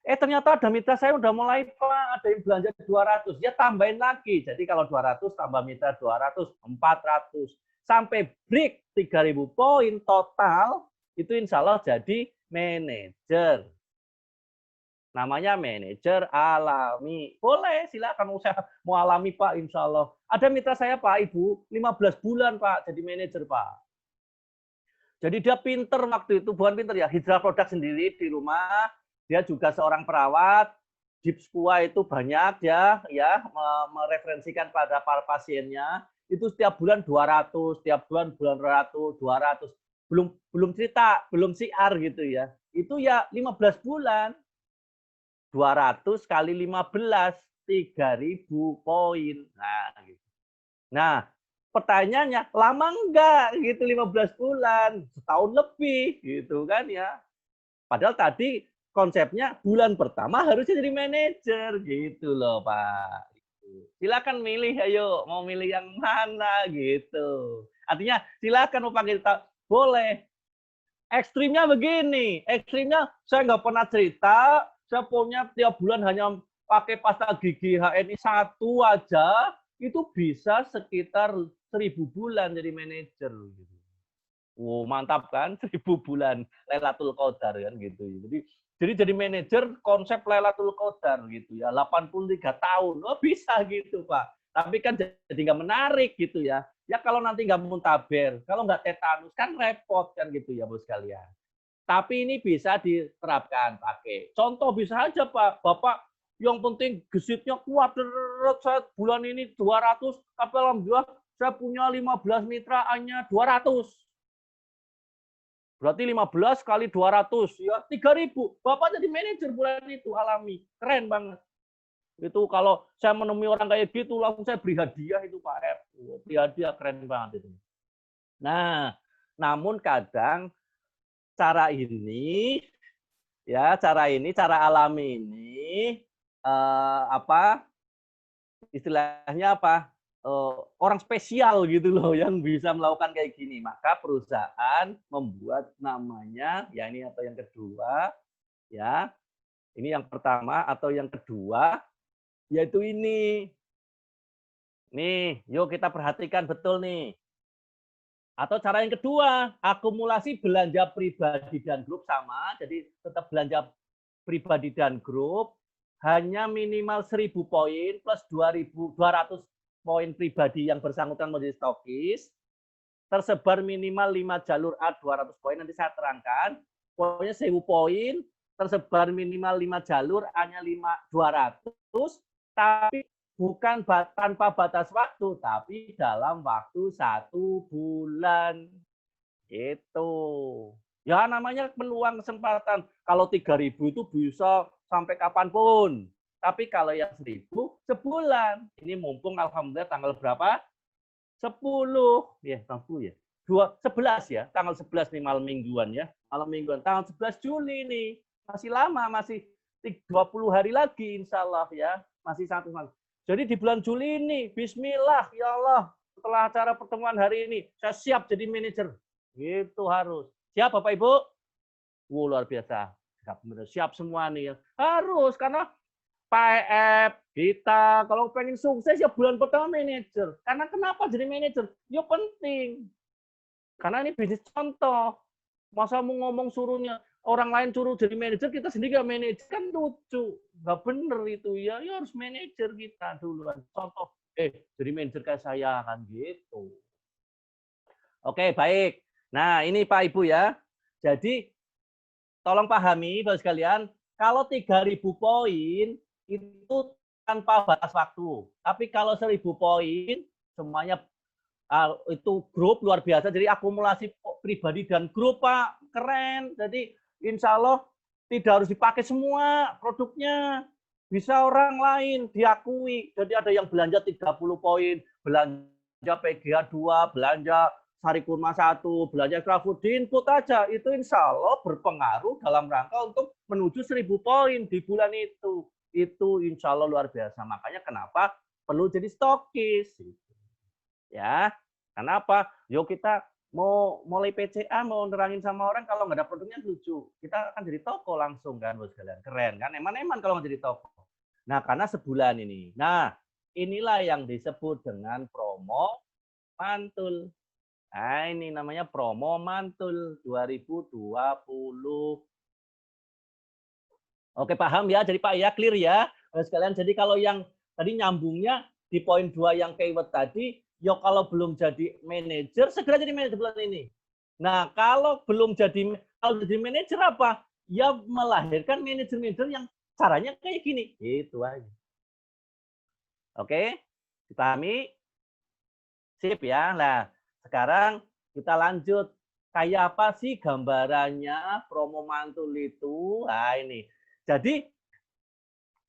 Ternyata ada mitra saya udah mulai, Pak, ada yang belanja 200. Ya tambahin lagi. Jadi kalau 200 tambah mitra 200, 400. Sampai break 3.000 poin total, itu insya Allah jadi manajer. Namanya manajer alami. Boleh, silakan. Saya mau alami, Pak, insya Allah. Ada mitra saya, Pak, Ibu, 15 bulan, Pak, jadi manajer, Pak. Jadi dia pinter waktu itu, bukan pinter ya, hijrah produk sendiri di rumah. Dia juga seorang perawat. Dipskua itu banyak ya, mereferensikan pada para pasiennya. Itu setiap bulan 200, setiap bulan 200, 200. Belum cerita, belum siar gitu ya. Itu ya 15 bulan. 200 kali 15, 3.000 poin. Nah, pertanyaannya, lama enggak gitu 15 bulan? Setahun lebih gitu kan ya. Padahal tadi konsepnya bulan pertama harusnya jadi manajer gitu loh, Pak. Silakan milih, ayo mau milih yang mana gitu. Artinya silakan mau panggil, boleh. Ekstrimnya begini, ekstrimnya saya nggak pernah cerita, saya punya tiap bulan hanya pakai pasta gigi HNI 1 aja, itu bisa sekitar 1.000 bulan jadi manajer. Gitu. Wow, mantap kan? 1.000 bulan Lailatul Qadar kan gitu. Jadi manajer konsep Lailatul Qadar gitu ya, 83 tahun. Oh, bisa gitu, Pak. Tapi kan jadi nggak menarik gitu ya. Ya kalau nanti nggak muntaber, kalau nggak tetanus kan repot kan gitu ya, Bos sekalian. Tapi ini bisa diterapkan pakai. Contoh bisa aja, Pak. Bapak yang penting gesitnya kuat. Saya bulan ini 200, tapi alhamdulillah saya punya 15 mitra hanya 200. Berarti 15 kali 200, ya 3.000. Bapak jadi manajer bulan itu, alami. Keren banget. Itu kalau saya menemui orang kayak gitu, langsung saya beri hadiah itu, Pak R. Beri hadiah, keren banget itu. Nah, namun kadang cara alami ini istilahnya apa? Orang spesial gitu loh yang bisa melakukan kayak gini. Maka perusahaan membuat namanya, ya ini atau yang kedua, ya ini yang pertama atau yang kedua, yaitu ini. Nih, yuk kita perhatikan betul nih. Atau cara yang kedua, akumulasi belanja pribadi dan grup sama, jadi tetap belanja pribadi dan grup hanya minimal 1.000 poin plus 2.200 poin pribadi yang bersangkutan menjadi stokis, tersebar minimal 5 jalur A 200 poin, nanti saya terangkan. Pokoknya 1.000 poin, tersebar minimal 5 jalur, A-nya 200, tapi bukan tanpa batas waktu, tapi dalam waktu 1 bulan. Itu. Ya namanya peluang kesempatan. Kalau 3.000 itu bisa sampai kapanpun. Tapi kalau yang 1.000, sebulan. Ini mumpung alhamdulillah tanggal berapa? 10. Ya, 10 ya. 11 ya. Tanggal 11 nih malam mingguan ya. Malam mingguan. Tanggal 11 Juli nih. Masih lama, masih 20 hari lagi insya Allah ya. Masih 1 malam. Jadi di bulan Juli ini, bismillah, ya Allah. Setelah acara pertemuan hari ini, saya siap jadi manajer. Gitu harus. Siap Bapak Ibu? Luar biasa. Siap semua nih ya. Harus, karena Pak kita kalau pengen sukses ya bulan pertama manajer. Karena kenapa jadi manajer? Ya penting. Karena ini bisnis contoh. Masa mau ngomong suruhnya orang lain suruh jadi manajer, kita sendiri nggak manajer kan lucu. Nggak bener itu ya. Ya harus manajer kita duluan. Contoh, jadi manajer kayak saya kan gitu. Oke, baik. Nah, ini Pak Ibu ya. Jadi tolong pahami Bapak sekalian, kalau 3.000 poin itu tanpa batas waktu. Tapi kalau 1.000 poin semuanya itu grup luar biasa. Jadi akumulasi pribadi dan grup Pak, keren. Jadi insya Allah tidak harus dipakai semua produknya. Bisa orang lain diakui. Jadi ada yang belanja 30 poin, belanja PGA 2, belanja Sari Kurma 1, belanja Extrafood, di input aja. Itu insya Allah berpengaruh dalam rangka untuk menuju 1.000 poin di bulan itu. Itu insya Allah luar biasa. Makanya kenapa perlu jadi stokis. Ya, kenapa? Yuk kita mau mulai PCA, mau nerangin sama orang, kalau nggak ada produknya lucu. Kita akan jadi toko langsung kan, bos kalian. Keren kan? Eman-eman kalau nggak jadi toko. Nah, karena sebulan ini. Nah, inilah yang disebut dengan promo mantul. Nah, ini namanya promo mantul 2020. Oke, paham ya? Jadi Pak ya, clear ya. Sekalian, jadi kalau yang tadi nyambungnya di poin 2 yang keyword tadi, ya kalau belum jadi manajer, segera jadi manajer bulan ini. Nah, kalau belum jadi manajer apa? Ya melahirkan manajer-manajer yang caranya kayak gini. Itu aja. Oke, dipahami? Sip ya. Nah, sekarang kita lanjut. Kayak apa sih gambarannya promo mantul itu? Nah, ini. Jadi,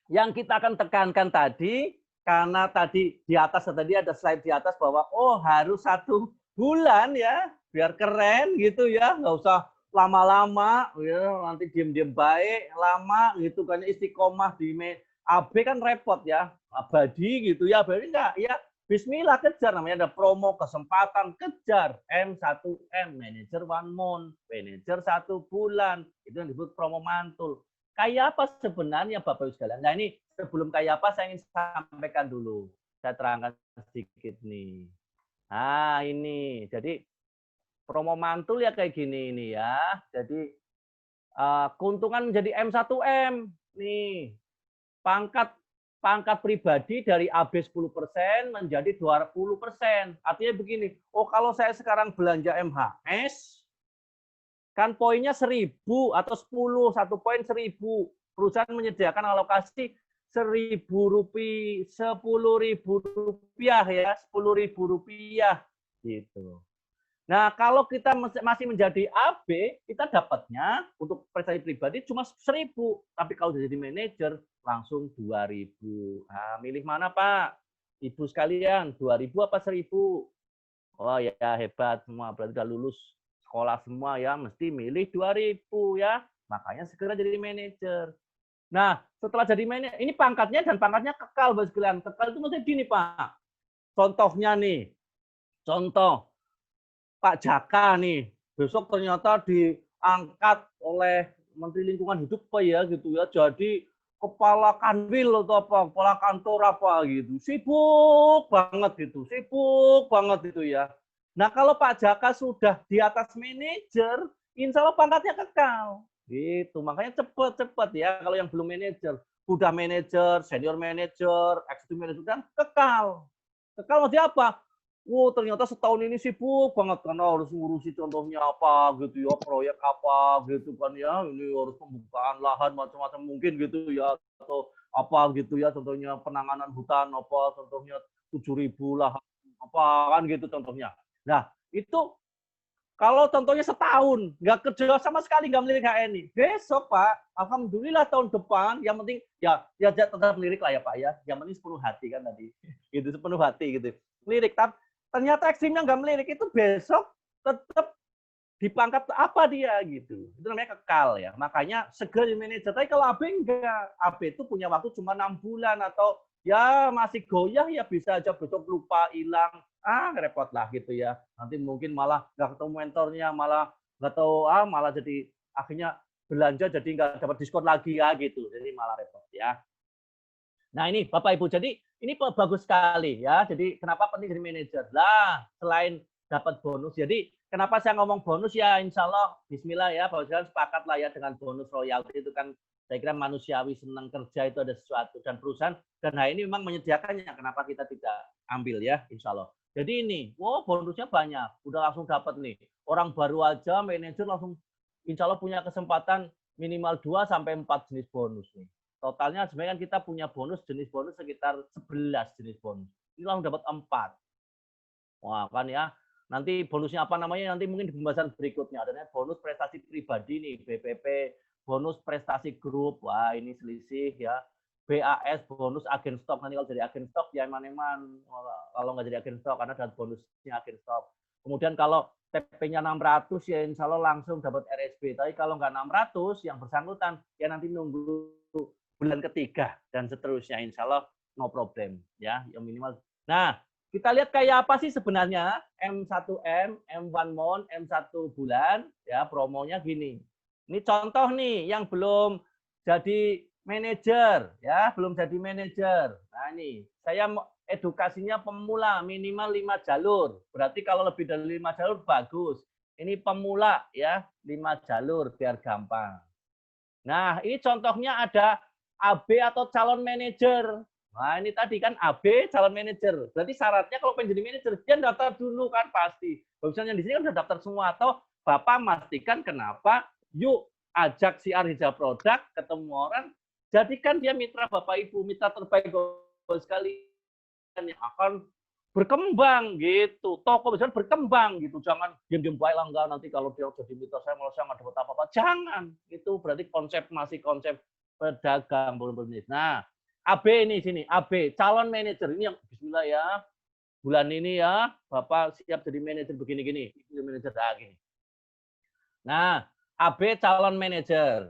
yang kita akan tekankan tadi, karena tadi di atas tadi ada slide di atas bahwa harus 1 bulan ya, biar keren gitu ya, nggak usah lama-lama, ya nanti diem-diem baik, lama gitu kan, istiqomah di AB kan repot ya, abadi gitu ya, berarti enggak ya. Bismillah, kejar, namanya ada promo kesempatan, kejar M1M, manager 1 month, manager 1 bulan, itu yang disebut promo mantul. Kayak apa sebenarnya Bapak Ibu sekalian? Nah ini sebelum kayak apa saya ingin sampaikan dulu, saya terangkan sedikit nih. Nah ini, jadi promo mantul ya kayak gini ini ya. Jadi keuntungan menjadi M1M nih, pangkat pribadi dari AB 10% menjadi 20%. Artinya begini, kalau saya sekarang belanja MHS, kan poinnya 1.000 atau 10, 1 poin 1.000. Perusahaan menyediakan alokasi 1.000 rupiah, 10.000 rupiah ya, 10.000 rupiah gitu. Nah, kalau kita masih menjadi AB, kita dapatnya untuk prestasi pribadi cuma 1.000. Tapi kalau jadi manajer, langsung 2.000. Nah, milih mana, Pak? Ibu sekalian, 2.000 apa 1.000? Oh ya, hebat semua. Berarti udah lulus sekolah semua ya, mesti milih 2.000 ya. Makanya segera jadi manajer. Nah, setelah jadi manajer, ini pangkatnya dan pangkatnya kekal, Bapak sekalian. Kekal itu maksudnya gini, Pak. Contohnya nih. Contoh. Pak Jaka nih, besok ternyata diangkat oleh Menteri Lingkungan Hidup Pak ya gitu ya, jadi kepala kanwil atau apa, kepala kantor apa gitu, sibuk banget gitu ya. Nah kalau Pak Jaka sudah di atas manajer, insya Allah pangkatnya kekal. Gitu. Makanya cepet ya kalau yang belum manajer. Udah manajer, senior manajer, executive manager kan kekal. Kekal maksudnya apa? Ternyata setahun ini sibuk banget karena harus ngurusi contohnya apa gitu ya, proyek apa gitu kan ya, ini harus pembukaan lahan macam-macam mungkin gitu ya, atau apa gitu ya, contohnya penanganan hutan apa, contohnya 7.000 lahan apa kan gitu contohnya. Nah itu kalau contohnya setahun nggak kerja sama sekali, nggak melirik HNI, besok Pak, alhamdulillah tahun depan, yang penting ya tetap melirik lah ya Pak ya, yang penting sepenuh hati kan tadi, gitu sepenuh hati gitu, melirik. Tapi ternyata ekstrimnya nggak melirik, itu besok tetap dipangkat apa dia gitu, itu namanya kekal ya. Makanya segera di manajer. Tapi kalau AB enggak, AB itu punya waktu cuma 6 bulan atau ya masih goyah ya bisa aja besok lupa, hilang, repot lah gitu ya. Nanti mungkin malah nggak ketemu mentornya, malah nggak tahu, malah jadi akhirnya belanja jadi nggak dapat diskon lagi ya gitu. Jadi malah repot ya. Nah ini Bapak Ibu, jadi ini bagus sekali ya. Jadi kenapa penting jadi manajer? Lah selain dapat bonus, jadi kenapa saya ngomong bonus ya, insya Allah Bismillah ya, Bapak Ibu sepakat lah ya dengan bonus royalti itu kan saya kira manusiawi, senang kerja itu ada sesuatu, dan perusahaan dan ini memang menyediakannya, kenapa kita tidak ambil ya, insya Allah. Jadi ini, bonusnya banyak, udah langsung dapat nih. Orang baru aja manajer langsung insya Allah punya kesempatan minimal 2 sampai 4 jenis bonus nih. Totalnya sebenarnya kan kita punya jenis bonus sekitar 11 jenis bonus. Ini langsung dapat 4. Wah kan ya, nanti bonusnya apa namanya, nanti mungkin di pembahasan berikutnya. Ada bonus prestasi pribadi nih, BPP, bonus prestasi grup, wah ini selisih ya. BAS, bonus agen stok, nanti kalau jadi agen stok ya eman-eman. Kalau nggak jadi agen stok, karena ada bonusnya agen stok. Kemudian kalau TP-nya 600 ya insya Allah langsung dapat RSB. Tapi kalau nggak 600, yang bersangkutan ya nanti nunggu bulan ketiga dan seterusnya, insya Allah no problem ya, yang minimal. Nah kita lihat kayak apa sih sebenarnya M1M, M1 month, M1 bulan ya, promonya gini. Ini contoh nih yang belum jadi manajer ya, belum jadi manajer. Nah ini saya edukasinya pemula minimal 5 jalur. Berarti kalau lebih dari 5 jalur bagus. Ini pemula ya, 5 jalur biar gampang. Nah ini contohnya ada AB atau calon manajer. Nah ini tadi kan AB calon manajer. Berarti syaratnya kalau pengen jadi manajer dia daftar dulu kan pasti. Misalnya di sini kan sudah daftar semua, atau Bapak pastikan kenapa, yuk ajak si Arhija Produk ketemu orang, jadikan dia mitra Bapak Ibu, mitra terbaik sekali yang akan berkembang gitu. Toko misalnya berkembang gitu. Jangan diam-diam baik lah, enggak, nanti kalau dia jadi mitra saya malah saya nggak dapat apa-apa. Jangan. Itu berarti masih konsep pedagang belum bisnis. Nah, AB ini sini, AB calon manajer ini yang bismillah ya. Bulan ini ya, Bapak siap jadi manajer begini-gini. Ini manajer gini. Nah, AB calon manajer.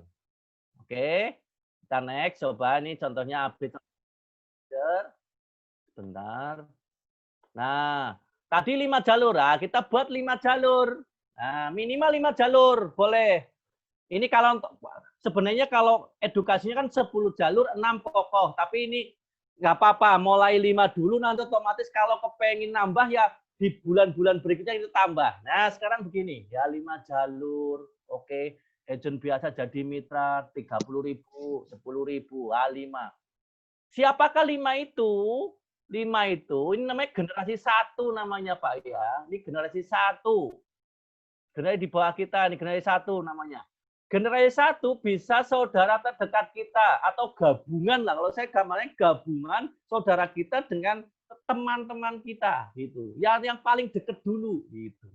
Oke. Kita next, coba ini contohnya AB calon manajer. Sebentar. Nah, tadi 5 jalur. Nah, kita buat 5 jalur. Nah, minimal 5 jalur, boleh. Ini kalau sebenarnya kalau edukasinya kan 10 jalur, 6 pokok. Tapi ini nggak apa-apa, mulai 5 dulu, nanti otomatis kalau kepengen nambah ya di bulan-bulan berikutnya itu tambah. Nah, sekarang begini, ya 5 jalur. Oke, agent biasa jadi mitra 30.000, 10.000, 5. Siapakah 5 itu? 5 itu, ini namanya generasi 1 namanya Pak ya. Ini generasi 1. Generasi di bawah kita, ini generasi 1 namanya. Generasi 1 bisa saudara terdekat kita atau gabungan lah. Kalau saya gambarnya gabungan saudara kita dengan teman-teman kita gitu. Yang paling dekat dulu gitu.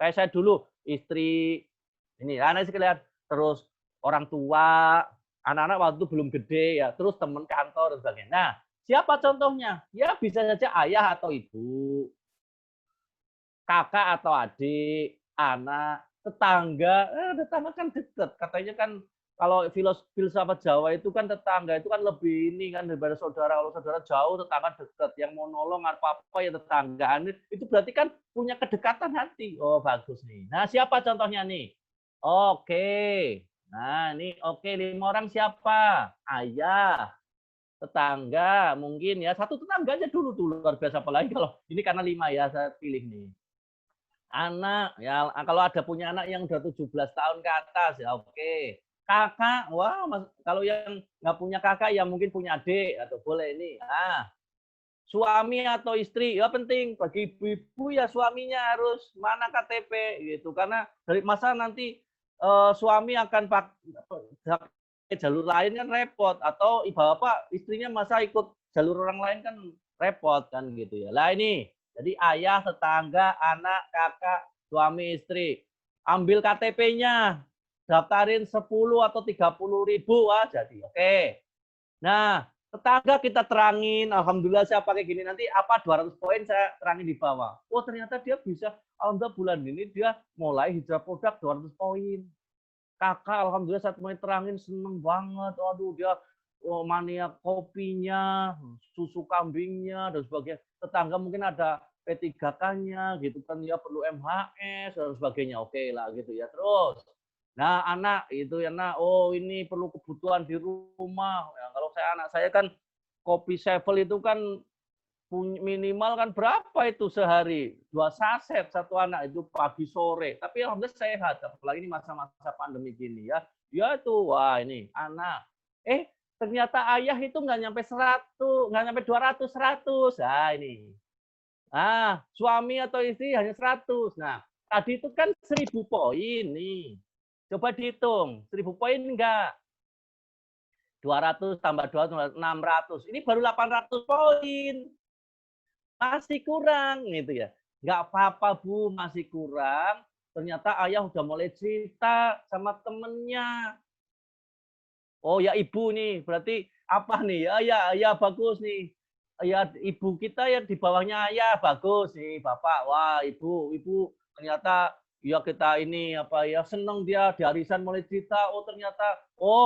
Kayak saya dulu istri ini anak sekalian, terus orang tua, anak-anak waktu itu belum gede ya, terus teman kantor dan sebagainya. Nah, siapa contohnya? Ya bisa saja ayah atau ibu, kakak atau adik, anak, tetangga. Tetangga kan dekat. Katanya kan kalau filsafat Jawa itu kan tetangga itu kan lebih ini kan daripada saudara. Kalau saudara jauh, tetangga dekat. Yang mau nolong apa-apa ya tetanggaan. Itu berarti kan punya kedekatan hati. Oh, bagus nih. Nah, siapa contohnya nih? Oke. Nah, ini oke, 5 orang siapa? Ayah, tetangga, mungkin ya. 1 tetangga aja dulu tuh, luar biasa. Apalagi kalau ini karena 5 ya, saya pilih nih. Anak, ya kalau ada punya anak yang udah 17 tahun ke atas, ya oke. Kakak, wah, kalau yang nggak punya kakak, yang mungkin punya adik atau boleh ini. Suami atau istri, ya penting bagi ibu-ibu ya suaminya harus mana KTP gitu, karena dari masa nanti suami akan pakai jalur lain kan repot, atau bapak istrinya masa ikut jalur orang lain kan repot kan gitu ya. Lah ini, jadi ayah, tetangga, anak, kakak, suami, istri, ambil KTP-nya, daftarin 10 atau 30.000 jadi. Oke. Nah, tetangga kita terangin, alhamdulillah saya pakai gini, nanti apa 200 poin saya terangin di bawah. Oh ternyata dia bisa, alhamdulillah bulan ini dia mulai hijrah produk 200 poin. Kakak alhamdulillah saat mulai terangin seneng banget, waduh dia mania kopinya, susu kambingnya, dan sebagainya. Tetangga mungkin ada P3K-nya gitu kan, ya perlu MHS dan sebagainya, oke lah gitu ya. Terus nah, anak itu ya, nak, oh ini perlu kebutuhan di rumah. Ya, kalau anak saya kan kopi Sevel itu kan minimal kan berapa itu sehari? 2 saset satu anak itu pagi sore. Tapi alhamdulillah sehat, apalagi ini masa-masa pandemi gini ya. Ya itu, wah ini anak. Ternyata ayah itu nggak nyampe 100, nggak nyampe 200, 100. Nah ini. Suami atau istri hanya 100. Nah, tadi itu kan 1.000 poin nih. Coba dihitung, 1.000 poin enggak? 200 tambah 200, 600. Ini baru 800 poin. Masih kurang gitu ya. Enggak apa-apa, Bu, masih kurang. Ternyata ayah udah mulai cerita sama temennya. Oh ya ibu nih, berarti apa nih? Ya bagus nih. Ya ibu kita ya di bawahnya ayah, bagus nih, Bapak. Wah, ibu ternyata ya kita ini apa ya seneng dia di arisan mulai cerita, oh ternyata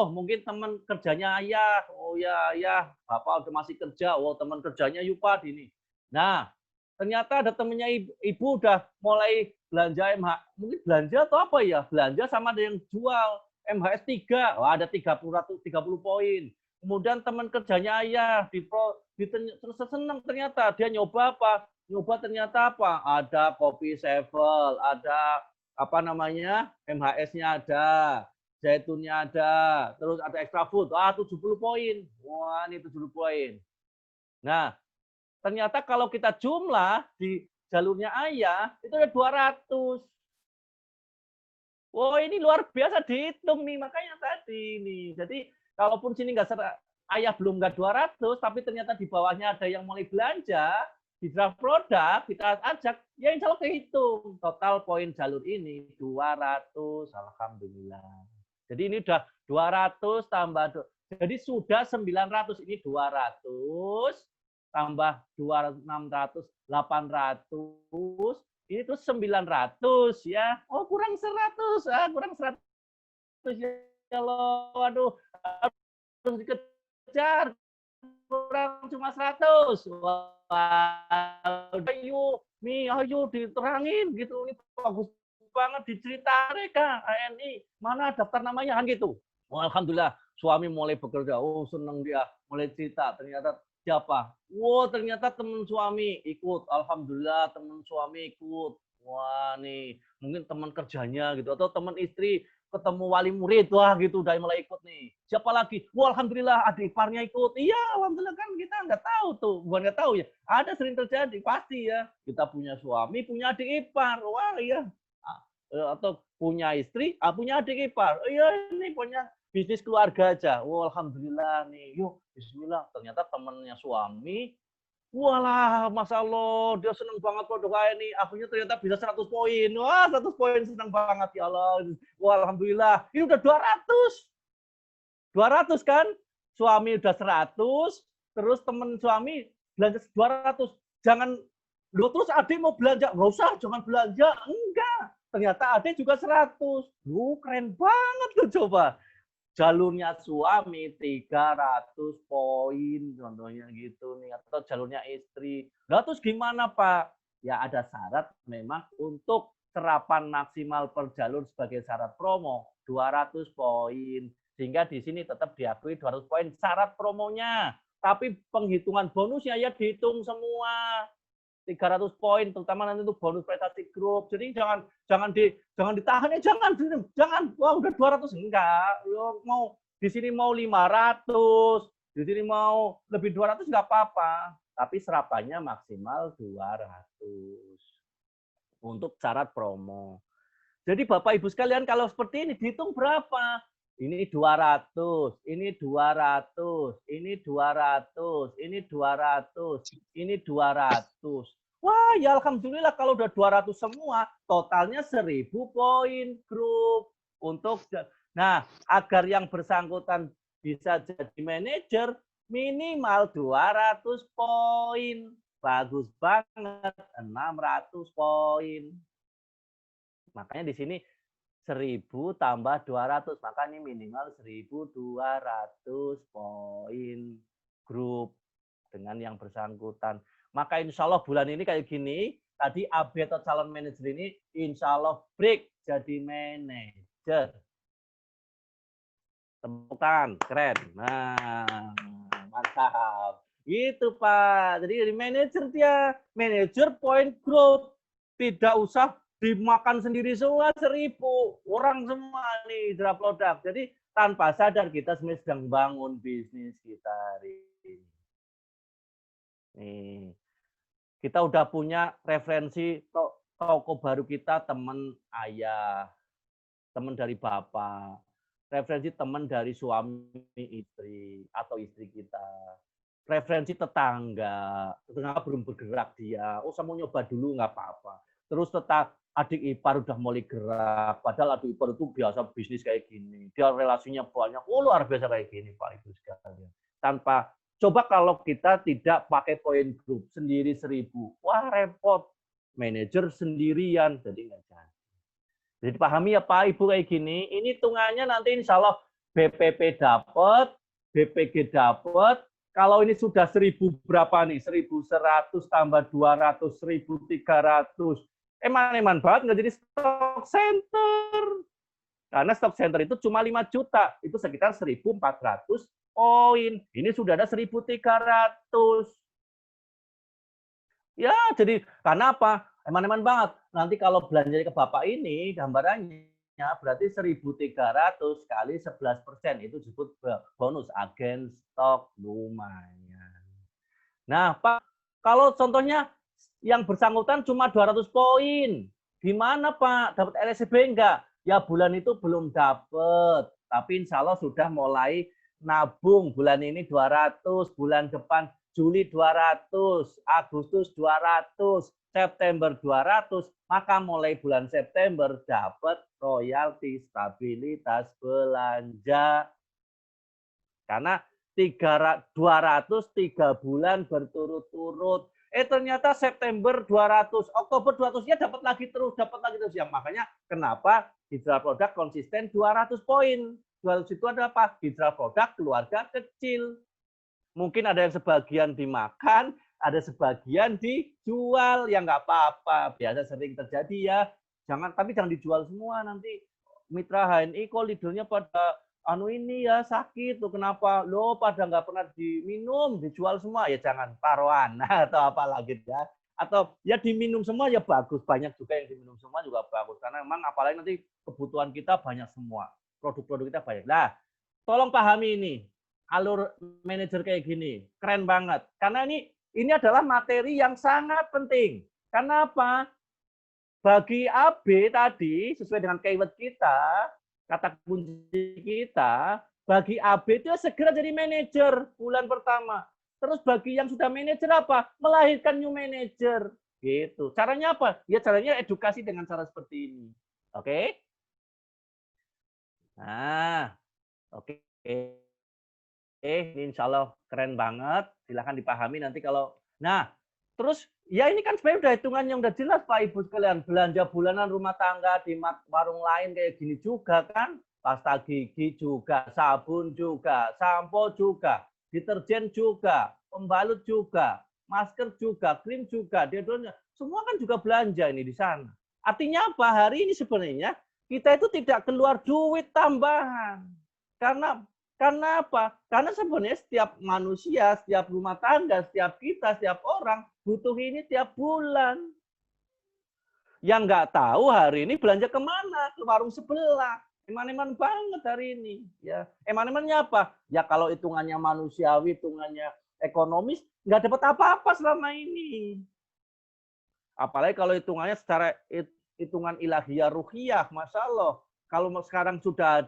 mungkin teman kerjanya ayah, oh ya ayah bapak udah masih kerja, teman kerjanya Yupad ini. Nah ternyata ada temennya ibu udah mulai belanja mungkin belanja atau apa ya, belanja sama ada yang jual MHS 3, ada 30 poin. Kemudian teman kerjanya ayah terus seneng ternyata dia nyoba apa? Nyoba ternyata apa? Ada kopi Sevel, ada apa namanya? MHS-nya ada, zaitunnya ada, terus ada extra food. 70 poin. Wah, ini 70 poin. Nah, ternyata kalau kita jumlah di jalurnya ayah itu ada 200. Wah, ini luar biasa dihitung nih, makanya tadi nih. Jadi, kalaupun sini ayah belum nggak 200, tapi ternyata di bawahnya ada yang mulai belanja, di draft produk, kita ajak, ya insya Allah kehitung. Total poin jalur ini 200, alhamdulillah. Jadi ini udah 200 tambah, jadi sudah 900, ini 200, tambah 200, 600, 800, ini terus 900 ya. Oh kurang 100, kurang 100 ya Allah, aduh, harus dikejar. Kurang cuma 100. Wah, ayo diterangin gitu. Ini bagus banget dicerita mereka ANI. Mana daftar namanya kan gitu. Wah, alhamdulillah suami mulai bekerja. Oh, senang dia mulai cerita. Ternyata siapa? Wah, ternyata teman suami ikut. Alhamdulillah teman suami ikut. Wah, nih mungkin teman kerjanya gitu atau teman istri ketemu wali murid, wah gitu udah mulai ikut nih. Siapa lagi? Wah alhamdulillah adik iparnya ikut. Iya alhamdulillah kan kita nggak tahu tuh, bukan nggak tahu ya. Ada sering terjadi pasti ya. Kita punya suami, punya adik ipar, wah iya. Atau punya istri, punya adik ipar. Iya ini punya bisnis keluarga aja. Wah alhamdulillah nih. Yuk Bismillah. Ternyata temannya suami. Walah, Masya Allah, dia senang banget produk kayak ini. Akhirnya ternyata bisa 100 poin. Wah, 100 poin senang banget, ya Allah. Wah, alhamdulillah. Ini udah 200. 200 kan? Suami udah 100, terus teman suami belanja 200. Jangan, terus adik mau belanja. Nggak usah, jangan belanja. Enggak. Ternyata adik juga 100. Keren banget tuh coba. Jalurnya suami 300 poin contohnya gitu nih, atau jalurnya istri. Nah terus gimana Pak? Ya ada syarat memang untuk serapan maksimal per jalur sebagai syarat promo 200 poin. Sehingga di sini tetap diakui 200 poin syarat promonya. Tapi penghitungan bonusnya ya dihitung semua. 300 poin, terutama nanti untuk bonus prestasi grup. Jadi jangan ditahan ya, jangan. Wah, udah 200 enggak. Lo mau di sini mau 500, di sini mau lebih 200 enggak apa-apa. Tapi serapannya maksimal 200 untuk syarat promo. Jadi Bapak Ibu sekalian kalau seperti ini dihitung berapa? Ini 200, ini 200, ini 200, ini 200, ini 200. Wah, ya alhamdulillah kalau udah 200 semua, totalnya 1000 poin grup untuk. Nah, agar yang bersangkutan bisa jadi manajer minimal 200 poin. Bagus banget, 600 poin. Makanya di sini 1000 tambah 200, maka ini minimal 1200 poin grup dengan yang bersangkutan. Maka insya Allah bulan ini kayak gini, tadi AB atau calon manajer ini insya Allah break jadi manajer. Temukan, keren. Nah, mantap. Gitu Pak. Jadi manajer dia, manajer point growth. Tidak usah dimakan sendiri semua 1000 orang semua nih draft produk. Jadi tanpa sadar kita sebenarnya sedang bangun bisnis kita hari ini. Nih, kita udah punya referensi toko baru kita, teman ayah, teman dari bapak, referensi teman dari suami istri atau istri kita, referensi tetangga belum bergerak dia, oh saya mau nyoba dulu nggak apa-apa. Terus tetap adik ipar udah mulai gerak, padahal adik ipar itu biasa bisnis kayak gini, dia relasinya banyak, oh luar biasa kayak gini Pak Ibu sekalian. Tanpa coba kalau kita tidak pakai poin grup sendiri 1000, wah repot, manajer sendirian jadi nggak jadi. Jadi pahami ya Pak Ibu kayak gini, ini hitungannya nanti insya Allah BPP dapat, BPG dapat. Kalau ini sudah 1000 berapa nih? 1100 tambah 200, 1300. Eman banget nggak jadi stock center. Karena stock center itu cuma 5 juta. Itu sekitar 1400 poin. Ini sudah ada 1300. Ya, jadi karena apa? Eman banget. Nanti kalau belanja ke Bapak ini, gambarannya berarti 1300 kali 11%. Itu disebut bonus agen stok, lumayan. Nah, Pak, kalau contohnya yang bersangkutan cuma 200 poin. Gimana Pak? Dapat LSB enggak? Ya bulan itu belum dapat. Tapi insya Allah sudah mulai nabung. Bulan ini 200, bulan depan Juli 200, Agustus 200, September 200. Maka mulai bulan September dapat royalti stabilitas belanja. Karena 200 3 bulan berturut-turut. Ternyata September 200, Oktober 200, ya dapat lagi terus. Yang makanya kenapa hijrah produk konsisten 200 poin. 200 itu adalah apa? Hijrah produk keluarga kecil. Mungkin ada yang sebagian dimakan, ada sebagian dijual, ya nggak apa-apa. Biasa sering terjadi ya. Tapi jangan dijual semua nanti. Mitra HNI kok leadernya pada ini ya sakit tuh, kenapa lo pada nggak pernah diminum, dijual semua, ya jangan taruhan atau apa lagi ya, atau ya diminum semua ya bagus, banyak juga yang diminum semua juga bagus, karena memang apalagi nanti kebutuhan kita banyak semua, produk-produk kita banyak. Nah, tolong pahami ini alur manajer kayak gini, keren banget, karena ini adalah materi yang sangat penting. Karena apa? Bagi AB tadi sesuai dengan keyword kita, kata kunci kita, bagi AB itu segera jadi manajer bulan pertama. Terus bagi yang sudah manajer apa? Melahirkan new manager. Gitu. Caranya apa? Ya caranya edukasi dengan cara seperti ini. Oke? Nah, oke. Ini insya Allah keren banget. Silahkan dipahami nanti kalau. Nah, terus ya ini kan sebenarnya udah hitungan yang udah jelas Pak Ibu sekalian. Belanja bulanan rumah tangga di warung lain kayak gini juga kan. Pasta gigi juga, sabun juga, sampo juga, deterjen juga, pembalut juga, masker juga, krim juga, deodorant. Semua kan juga belanja ini di sana. Artinya apa? Hari ini sebenarnya kita itu tidak keluar duit tambahan. Karena apa? Karena sebenarnya setiap manusia, setiap rumah tangga, setiap kita, setiap orang butuh ini tiap bulan. Yang nggak tahu hari ini belanja kemana? Ke warung sebelah. Eman-eman banget hari ini. Ya, eman-emannya apa? Ya kalau hitungannya manusiawi, hitungannya ekonomis, nggak dapat apa-apa selama ini. Apalagi kalau hitungannya secara hitungan ilahiyah ruhiyah, masya Allah. Kalau sekarang sudah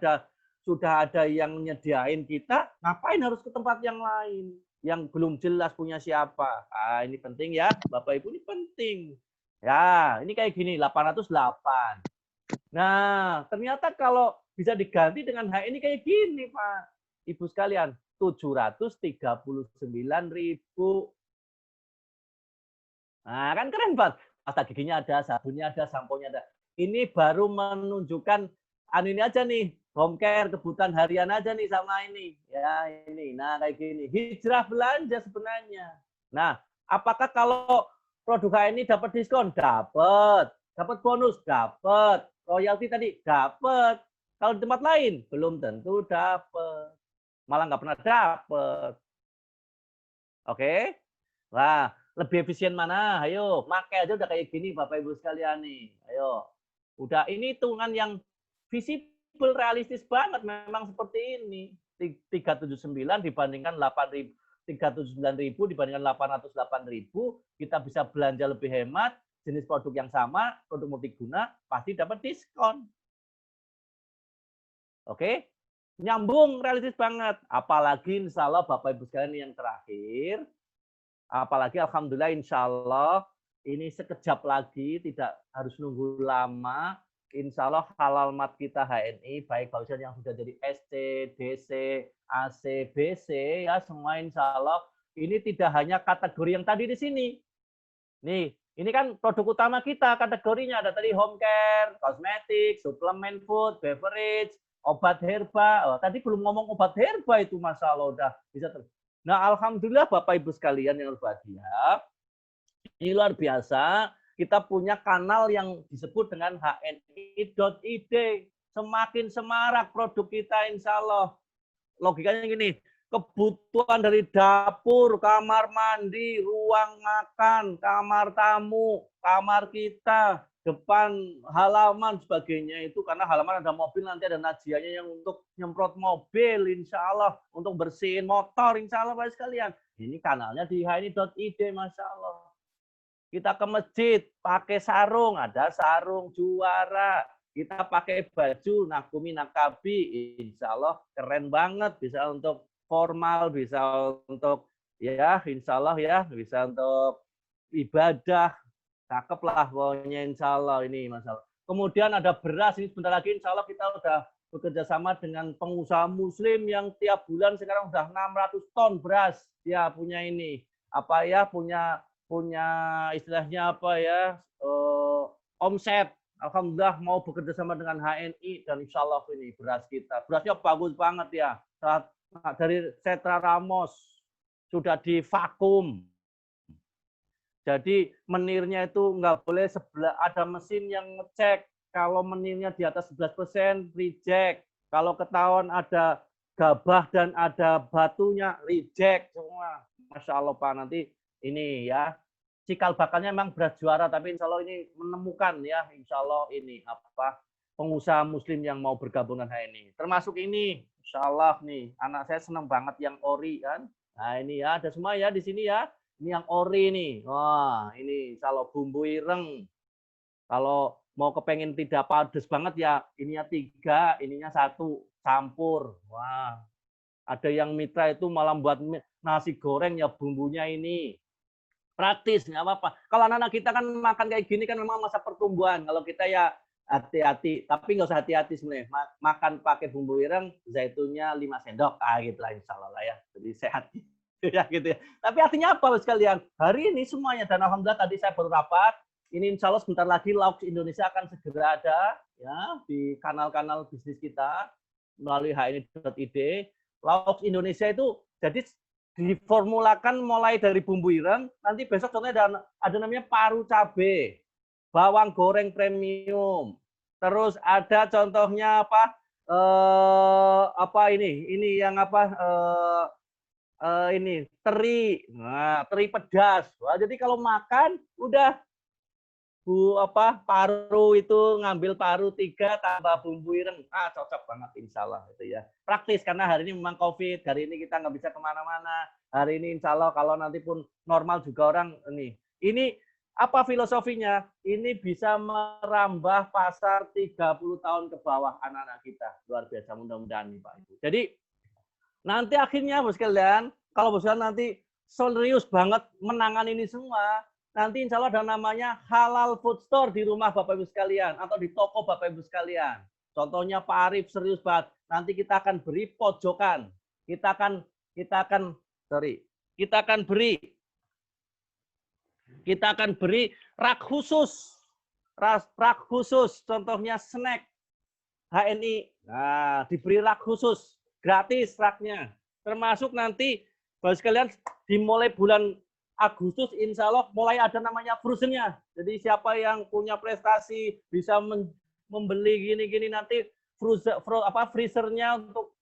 ada yang nyediain kita, ngapain harus ke tempat yang lain? Yang belum jelas punya siapa. Ah, ini penting ya, Bapak Ibu, ini penting. Ya, ini kayak gini, 808. Nah, ternyata kalau bisa diganti dengan H ini kayak gini, Pak. Ibu sekalian, 739.000. Nah, kan keren banget. Pasta giginya ada, sabunnya ada, samponya ada. Ini baru menunjukkan ini aja nih, home care, kebutuhan harian aja nih sama ini. Ya, ini. Nah, kayak gini. Hijrah belanja sebenarnya. Nah, apakah kalau produk ini dapat diskon? Dapat. Dapat bonus? Dapat. Royalti tadi? Dapat. Kalau di tempat lain? Belum tentu dapat. Malah nggak pernah dapat. Oke? Nah, lebih efisien mana? Ayo, pakai aja udah kayak gini Bapak Ibu sekalian nih. Ayo. Udah ini hitungan yang visible, realistis banget memang seperti ini. 379 dibandingkan 8.000, 379.000 dibandingkan 808.000, kita bisa belanja lebih hemat, jenis produk yang sama, produk multiguna, pasti dapat diskon. Oke? Nyambung, realistis banget. Apalagi insya Allah Bapak Ibu sekalian yang terakhir, apalagi alhamdulillah insya Allah ini sekejap lagi, tidak harus nunggu lama. Insya Allah halal mat kita HNI, baik barusan yang sudah jadi SC, DC, AC, BC, ya semua insya Allah ini tidak hanya kategori yang tadi di sini. Nih, ini kan produk utama kita, kategorinya ada tadi home care, kosmetik, suplemen food, beverage, obat herba. Oh, tadi belum ngomong obat herba itu, masya Allah udah bisa. Nah, alhamdulillah Bapak Ibu sekalian yang berbahagia, ini luar biasa. Kita punya kanal yang disebut dengan hni.id. Semakin semarak produk kita, insya Allah. Logikanya gini, kebutuhan dari dapur, kamar mandi, ruang makan, kamar tamu, kamar kita, depan halaman, sebagainya itu. Karena halaman ada mobil, nanti ada najianya yang untuk nyemprot mobil, insya Allah. Untuk bersihin motor, insya Allah, Bapak sekalian. Ini kanalnya di hni.id, masya Allah. Kita ke masjid, pakai sarung, ada sarung juara. Kita pakai baju nakumi nakabi, insya Allah keren banget. Bisa untuk formal, bisa untuk ya, insya Allah ya, bisa untuk ibadah. Cakep lah pokoknya insya Allah ini masalah. Kemudian ada beras, ini sebentar lagi insya Allah kita udah bekerja sama dengan pengusaha muslim yang tiap bulan sekarang udah 600 ton beras. Ya punya ini, apa ya, punya istilahnya apa ya, omset. Alhamdulillah mau bekerja sama dengan HNI dan insya Allah ini beras kita. Berasnya bagus banget ya. Dari Setra Ramos sudah divakum. Jadi menirnya itu nggak boleh sebelah, ada mesin yang ngecek. Kalau menirnya di atas 11% reject. Kalau ketahuan ada gabah dan ada batunya reject semua. Masya Allah Pak, nanti ini ya. Cikal bakalnya memang beras juara, tapi insya Allah ini menemukan ya, insya Allah ini apa pengusaha muslim yang mau bergabung dengan HNI. Termasuk ini, insya Allah nih, anak saya senang banget yang ori kan. Nah ini ya, ada semua ya di sini ya. Ini yang ori nih. Wah ini insya Allah bumbu ireng. Kalau mau kepengen tidak pedes banget ya, ininya 3, ininya 1, campur. Wah, ada yang mitra itu malah buat nasi goreng ya bumbunya ini. Praktis, nggak apa-apa. Kalau anak-anak kita kan makan kayak gini kan memang masa pertumbuhan. Kalau kita ya hati-hati, tapi nggak usah hati-hati sebenarnya. Makan pakai bumbu ireng, zaitunnya 5 sendok, gitu lah insya Allah lah ya. Jadi sehat ya gitu ya. Tapi artinya apa sekalian? Hari ini semuanya, dan alhamdulillah tadi saya baru rapat, ini insya Allah sebentar lagi Laux Indonesia akan segera ada ya di kanal-kanal bisnis kita melalui hni.id. Laux Indonesia itu jadi diformulakan mulai dari bumbu ireng, nanti besok contohnya ada namanya paru cabe, bawang goreng premium, terus ada contohnya apa ini yang apa ini teri. Nah, teri pedas. Wah, jadi kalau makan udah paru itu ngambil paru 3 tambah bumbu ireng. Cocok banget insya Allah itu ya. Praktis karena hari ini memang COVID, hari ini kita nggak bisa kemana-mana. Hari ini insya Allah kalau nanti pun normal juga orang ini apa filosofinya? Ini bisa merambah pasar 30 tahun ke bawah anak-anak kita. Luar biasa, mudah-mudahan nih Pak Ibu. Jadi nanti akhirnya bos sekalian, kalau bos sekalian nanti serius banget menangani ini semua, nanti insya Allah ada namanya halal food store di rumah Bapak Ibu sekalian atau di toko Bapak Ibu sekalian. Contohnya Pak Arif serius banget. Nanti kita akan beri pojokan. Kita akan beri rak khusus. Rak khusus. Contohnya snack HNI. Nah, diberi rak khusus. Gratis raknya. Termasuk nanti Bapak sekalian dimulai bulan Agustus insya Allah mulai ada namanya frozen-nya. Jadi siapa yang punya prestasi bisa membeli gini-gini nanti freezer-nya untuk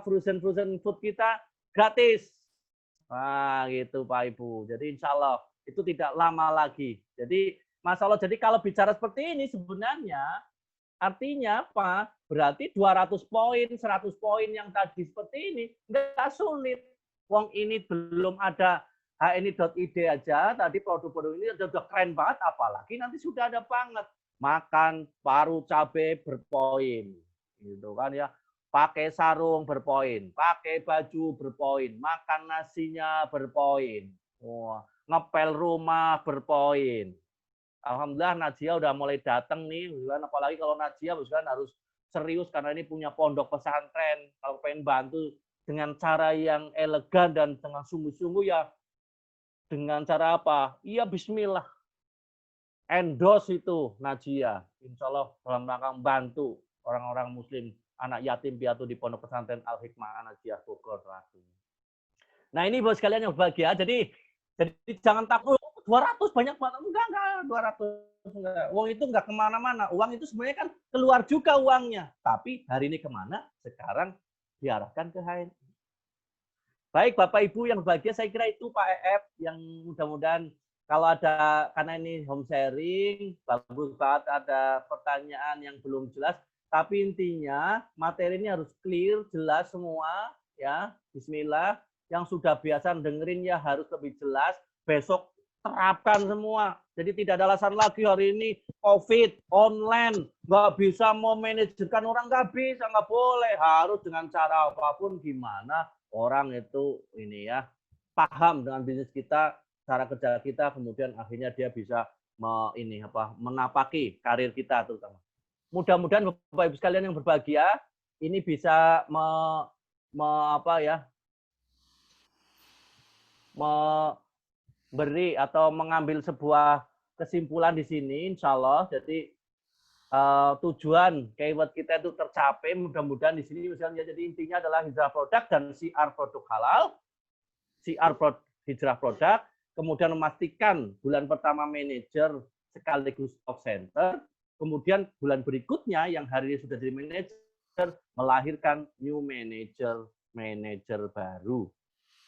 frozen food kita gratis. Nah, gitu Pak Ibu. Jadi insya Allah itu tidak lama lagi. Jadi masalah jadi kalau bicara seperti ini sebenarnya artinya apa? Berarti 200 poin, 100 poin yang tadi seperti ini enggak sulit. Wong ini belum ada hni.id aja, tadi produk-produk ini sudah keren banget, apalagi nanti sudah ada banget. Makan paru cabai berpoin, gitu kan ya. Pakai sarung berpoin, pakai baju berpoin, makan nasinya berpoin. Wah, ngepel rumah berpoin. Alhamdulillah Najia udah mulai datang nih, apalagi kalau Najia harus serius karena ini punya pondok pesantren, kalau pengen bantu dengan cara yang elegan dan dengan sungguh-sungguh ya dengan cara apa? Iya bismillah. Endorse itu Najia. Insya Allah dalam rangka membantu orang-orang muslim, anak yatim piatu di Pondok Pesantren Al-Hikmah Najia Bogor. Nah ini bos kalian yang berbahagia. Jadi jangan takut 200 banyak banget. Enggak 200. Enggak. Uang itu enggak kemana-mana. Uang itu sebenarnya kan keluar juga uangnya. Tapi hari ini kemana? Sekarang diarahkan ke HNI. Baik Bapak Ibu yang berbahagia, saya kira itu Pak EF yang mudah-mudahan kalau ada, karena ini home sharing, bagus banget ada pertanyaan yang belum jelas, tapi intinya materi ini harus clear, jelas semua, ya, bismillah. Yang sudah biasa dengerin ya harus lebih jelas, besok terapkan semua. Jadi tidak ada alasan lagi hari ini COVID, online, nggak bisa mau manajerkan orang, nggak bisa, nggak boleh. Harus dengan cara apapun gimana orang itu ini ya paham dengan bisnis kita, cara kerja kita, kemudian akhirnya dia bisa menapaki karir kita terutama. Mudah-mudahan Bapak Ibu sekalian yang berbahagia ini bisa memberi atau mengambil sebuah kesimpulan di sini, insya Allah. Jadi tujuan keyword kita itu tercapai, mudah-mudahan di sini misalnya jadi intinya adalah hijrah produk dan siar produk halal, hijrah produk, kemudian memastikan bulan pertama manajer sekaligus stock center, kemudian bulan berikutnya yang hari ini sudah jadi manajer melahirkan new manajer baru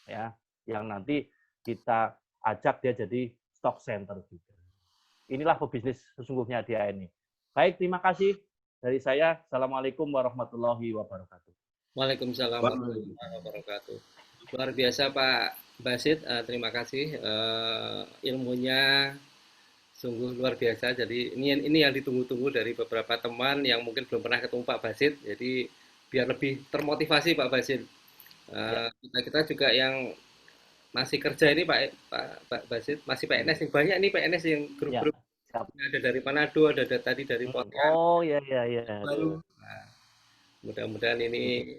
ya, yang nanti kita ajak dia jadi stock center juga. Inilah pebisnis sesungguhnya dia ini. Baik, terima kasih dari saya. Assalamualaikum warahmatullahi wabarakatuh. Waalaikumsalam warahmatullahi wabarakatuh. Luar biasa Pak Basit, terima kasih. Ilmunya sungguh luar biasa. Jadi ini yang ditunggu-tunggu dari beberapa teman yang mungkin belum pernah ketemu Pak Basit. Jadi biar lebih termotivasi Pak Basit. Kita juga yang masih kerja ini Pak Basit, masih PNS yang banyak nih PNS yang grup-grup. Ada dari Manado, ada tadi dari Pontianak. Oh iya. Baru. Nah, mudah-mudahan ini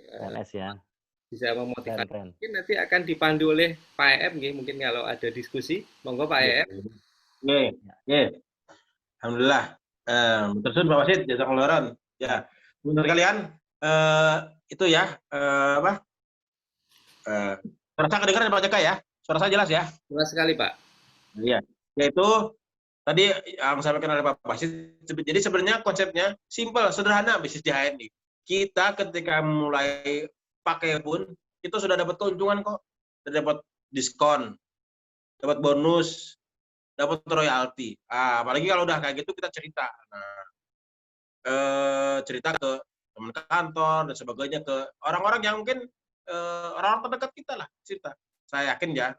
bisa memotivasi. Mungkin nanti akan dipandu oleh Pak EF, mungkin kalau ada diskusi, monggo Pak EF. Alhamdulillah. Terus Pak Wasid, jazakallahu khairan. Ya, benar kalian itu ya suara saya kedengaran Pak Jaka ya? Suara saya jelas ya? Jelas sekali Pak. Iya. Yaitu tadi yang disampaikan oleh Pak Basit, jadi sebenarnya konsepnya simpel, sederhana bisnis di HNI. Kita ketika mulai pakai pun kita sudah dapat keuntungan kok, sudah dapat diskon, dapat bonus, dapat royalti. Apalagi kalau udah kayak gitu kita cerita. Nah, cerita ke teman kantor dan sebagainya, ke orang-orang yang mungkin orang-orang terdekat kita lah cerita. Saya yakin ya,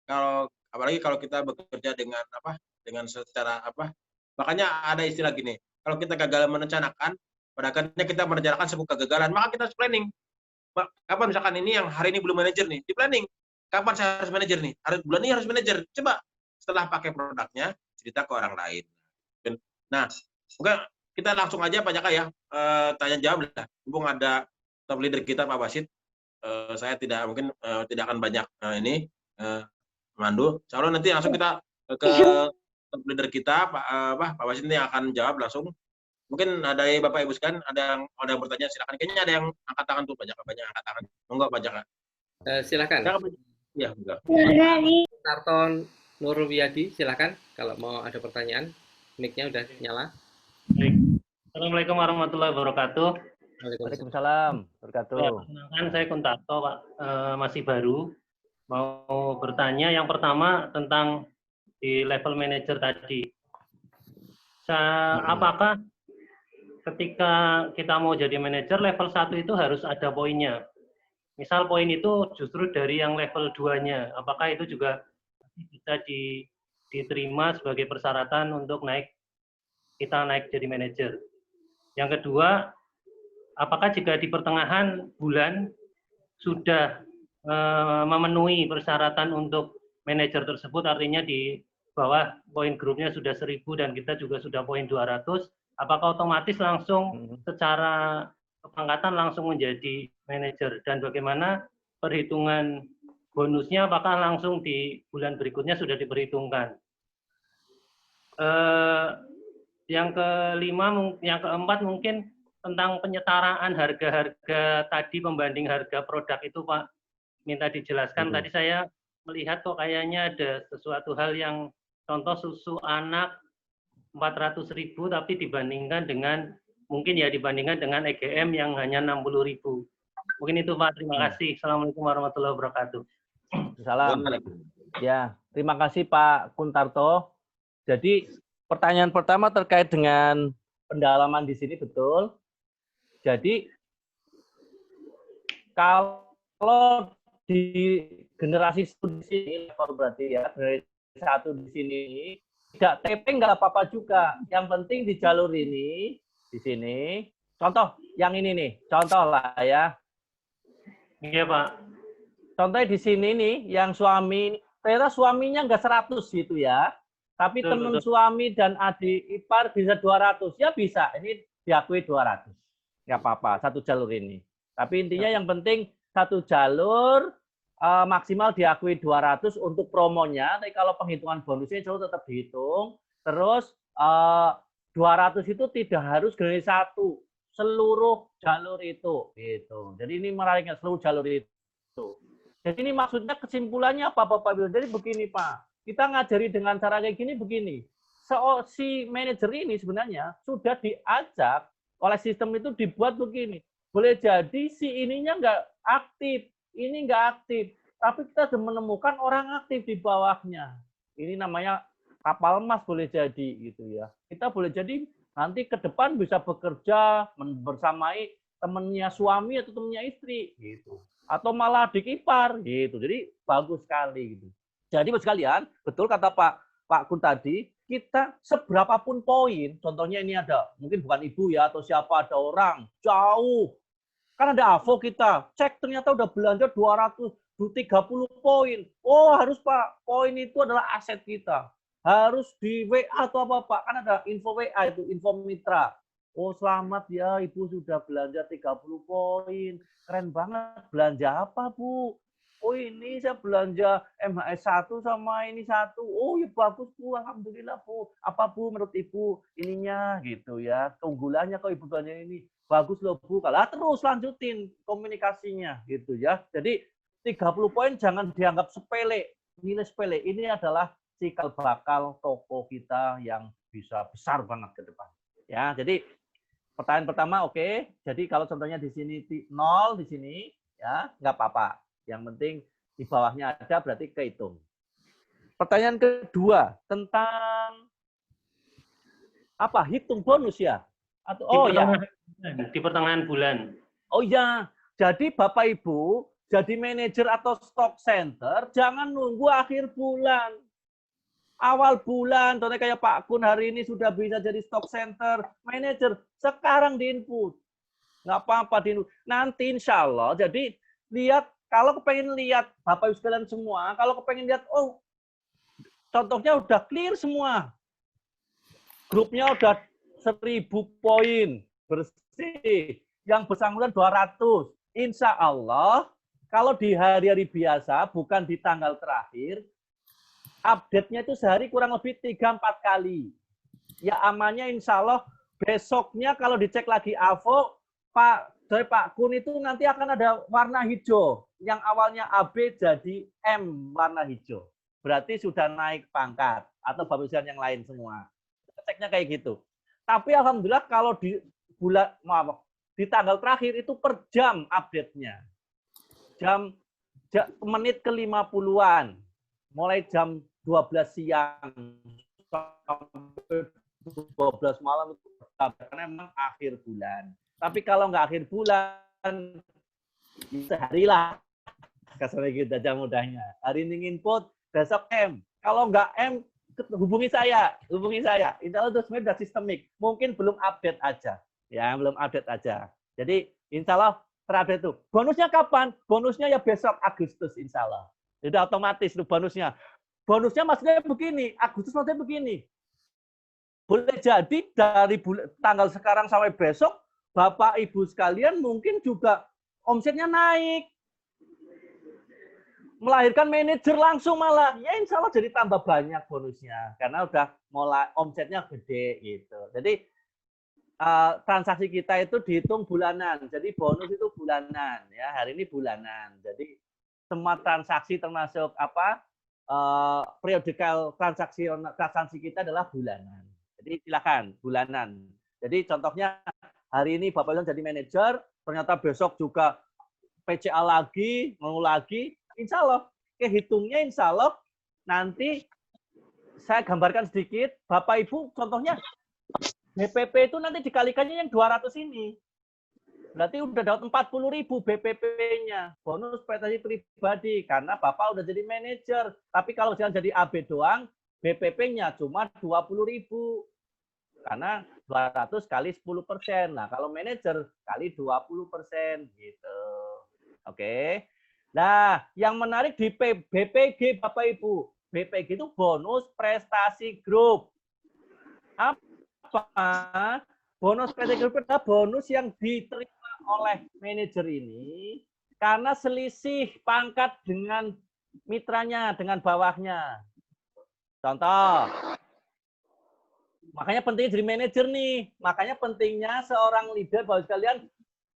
kalau apalagi kalau kita bekerja dengan dengan secara makanya ada istilah gini, kalau kita gagal merencanakan, pada akhirnya kita merencanakan sebuah kegagalan, maka kita harus planning. Kapan misalkan ini yang hari ini belum manajer nih, di planning. Kapan saya harus manajer nih? Bulan ini harus manajer. Coba setelah pakai produknya, cerita ke orang lain. Nah, mungkin kita langsung aja Pak Jaka ya, tanya jawab lah. Mumpung ada top leader kita Pak Basit, saya tidak akan banyak memandu. Insya Allah nanti langsung kita ke top leader kita Pak Basit ini akan jawab langsung. Mungkin ada Bapak Ibu sekalian ada yang bertanya, silakan. Kayaknya ada yang angkat tangan tuh Pak Jaka, banyak angkat tangan. Monggo Pak Jaka. Silakan. Iya, enggak. Tarton Nurwiyadi, silakan kalau mau ada pertanyaan. Mic-nya udah nyala. Baik. Assalamualaikum warahmatullahi wabarakatuh. Waalaikumsalam wabarakatuh. Perkenalkan, saya Kuntarto, Pak. Masih baru. Mau bertanya yang pertama tentang di level manager tadi. Apakah ketika kita mau jadi manajer, level 1 itu harus ada poinnya? Misal poin itu justru dari yang level 2-nya. Apakah itu juga bisa diterima sebagai persyaratan untuk kita naik jadi manajer? Yang kedua, apakah jika di pertengahan bulan sudah memenuhi persyaratan untuk manajer tersebut, artinya di bawah poin grupnya sudah 1000 dan kita juga sudah poin 200, apakah otomatis langsung secara kepangkatan langsung menjadi manajer, dan bagaimana perhitungan bonusnya, apakah langsung di bulan berikutnya sudah diperhitungkan? Yang keempat mungkin tentang penyetaraan harga-harga tadi, pembanding harga produk itu Pak, minta dijelaskan. Tadi saya melihat kok kayaknya ada sesuatu hal yang, contoh susu anak 400.000 tapi dibandingkan dengan EGM yang hanya 60.000. Mungkin itu Pak, terima kasih. Assalamualaikum warahmatullahi wabarakatuh. Salam. Ya, terima kasih Pak Kuntarto. Jadi pertanyaan pertama terkait dengan pendalaman di sini, betul. Jadi kalau di generasi di sini, berarti ya generasi 1 di sini tidak TP nggak apa-apa juga. Yang penting di jalur ini, di sini, contoh yang ini nih, contoh lah ya. Iya Pak. Contohnya di sini nih, yang suami, ternyata suaminya nggak 100 gitu ya. Tapi teman suami dan adik ipar bisa 200, ya bisa. Ini diakui 200. Nggak apa-apa, satu jalur ini. Tapi intinya yang penting satu jalur, maksimal diakui 200 untuk promonya, tapi kalau penghitungan bonusnya selalu tetap dihitung. Terus 200 itu tidak harus generasi 1, seluruh jalur itu gitu. Jadi ini menariknya seluruh jalur itu. Jadi ini maksudnya kesimpulannya apa Bapak Ibu? Jadi begini Pak, kita ngajari dengan cara kayak gini begini. Si manajer ini sebenarnya sudah diajak oleh sistem itu dibuat begini. Boleh jadi si ininya nggak aktif, ini nggak aktif, tapi kita sudah menemukan orang aktif di bawahnya. Ini namanya kapal emas boleh jadi gitu ya. Kita boleh jadi nanti ke depan bisa bekerja bersamai temannya suami atau temannya istri gitu. Atau malah adik ipar gitu. Jadi bagus sekali gitu. Jadi Mas sekalian, betul kata Pak Kun tadi, kita seberapapun poin, contohnya ini ada, mungkin bukan ibu ya atau siapa, ada orang jauh. Kan ada AVO kita, cek ternyata udah belanja 230 poin. Oh harus Pak, poin itu adalah aset kita. Harus di WA atau apa Pak, kan ada info WA itu, info mitra. Oh selamat ya Ibu sudah belanja 30 poin. Keren banget, belanja apa Bu? Oh ini saya belanja MHS 1 sama ini 1. Oh ya bagus Bu, alhamdulillah Bu. Apa Bu menurut Ibu ininya gitu ya. Keunggulannya kok Ibu belanja ini. Bagus loh Bu. Kalau terus lanjutin komunikasinya gitu ya. Jadi 30 poin jangan dianggap sepele, nilai sepele. Ini adalah cikal bakal toko kita yang bisa besar banget ke depan. Ya, jadi Pertanyaan pertama oke. Jadi kalau contohnya di sini 0 di sini ya nggak apa-apa. Yang penting di bawahnya ada berarti kehitung. Pertanyaan kedua tentang apa? Hitung bonus ya? Atau Di pertengahan bulan. Oh ya. Jadi Bapak Ibu jadi manajer atau stock center jangan nunggu akhir bulan. Awal bulan, contohnya kayak Pak Kun hari ini sudah bisa jadi stock center manager. Sekarang di input. Nggak apa-apa di input. Nanti insya Allah, jadi lihat, kalau kepengen lihat, Bapak Ibu sekalian semua, kalau kepengen lihat, oh, contohnya udah clear semua. Grupnya udah 1000 poin bersih. Yang bersangkutan 200. Insya Allah, kalau di hari-hari biasa, bukan di tanggal terakhir, update-nya itu sehari kurang lebih 3-4 kali. Ya amannya insya Allah besoknya kalau dicek lagi AVO, Pak Kun itu nanti akan ada warna hijau. Yang awalnya AB jadi M warna hijau. Berarti sudah naik pangkat. Atau babusan yang lain semua. Ceknya kayak gitu. Tapi alhamdulillah kalau di di tanggal terakhir itu per jam update-nya. Menit ke 50-an. Mulai jam 12 siang sampai 12 malam itu karena memang akhir bulan. Tapi kalau nggak akhir bulan, sehari lah. Kasarnya gitu aja mudahnya. Hari ini input, besok M. Kalau nggak M, hubungi saya. Insya Allah itu sebenarnya sudah sistemik. Mungkin belum update aja. Ya, belum update aja. Jadi insya Allah terupdate itu. Bonusnya kapan? Bonusnya ya besok Agustus insya Allah. Jadi otomatis itu bonusnya. Bonusnya maksudnya begini, Agustus maksudnya begini. Boleh jadi dari tanggal sekarang sampai besok, Bapak Ibu sekalian mungkin juga omsetnya naik. Melahirkan manajer langsung malah. Ya insya Allah jadi tambah banyak bonusnya. Karena udah mulai omsetnya gede gitu. Jadi transaksi kita itu dihitung bulanan. Jadi bonus itu bulanan. Ya, hari ini bulanan. Jadi semua transaksi termasuk apa? Periodikal transaksi kita adalah bulanan. Jadi silakan bulanan. Jadi contohnya hari ini Bapak Ibu jadi manajer, ternyata besok juga PCA lagi, mau lagi, insya Allah kehitungnya insya Allah nanti saya gambarkan sedikit. Bapak Ibu contohnya BPP itu nanti dikalikannya yang 200 ini. Berarti udah dapat 40.000 BPP-nya. Bonus prestasi pribadi. Karena Bapak udah jadi manajer. Tapi kalau jangan jadi AB doang, BPP-nya cuma 20.000. Karena 200 kali 10%. Nah, kalau manajer kali 20%. Gitu. Oke. Nah, yang menarik di BPG, Bapak Ibu. BPG itu bonus prestasi grup. Apa? Bonus prestasi grup adalah bonus yang diterima oleh manajer ini karena selisih pangkat dengan mitranya, dengan bawahnya. Contoh, makanya pentingnya jadi manajer nih. Makanya pentingnya seorang leader, Bapak sekalian,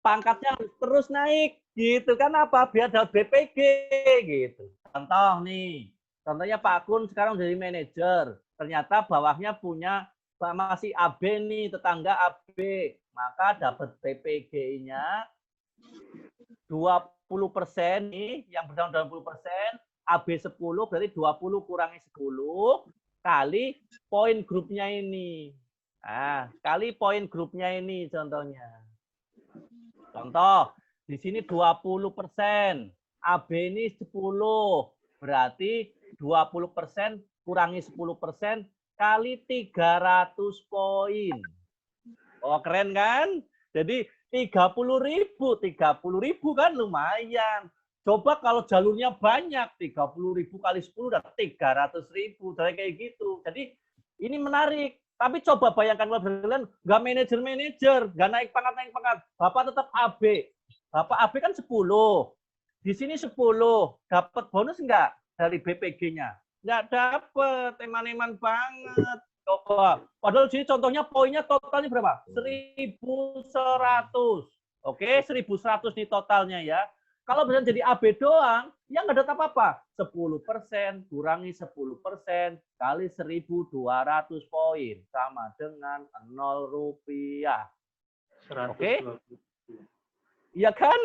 pangkatnya harus terus naik. Gitu kan apa? Biar dapat BPG. Gitu. Contoh nih, contohnya Pak Kun sekarang jadi manajer. Ternyata bawahnya punya masih AB nih, tetangga AB. Maka dapat PPG-nya 20% nih, yang berdasarkan 20%, AB 10, berarti 20 kurangi 10, kali poin grupnya ini. Nah, kali poin grupnya ini contohnya. Contoh, di sini 20%, AB ini 10, berarti 20% kurangi 10%, kali 300 poin. Oh, keren kan? Jadi 30.000 kan lumayan. Coba kalau jalurnya banyak, 30.000 kali 10 udah 300.000. Jadi kayak gitu. Jadi ini menarik. Tapi coba bayangkan kalau kalian nggak manajer, nggak naik pangkat. Bapak tetap AB. Bapak AB kan 10. Di sini 10. Dapat bonus nggak dari BPG-nya? Nggak dapat, eman-eman banget. Coba. Padahal sini contohnya poinnya totalnya berapa? 1.100. Oke, 1.100 di totalnya ya. Kalau bisa jadi AB doang, ya nggak dapat apa-apa. 10% kurangi 10% kali 1.200 poin. Sama dengan 0 rupiah. Oke? 120. Iya kan?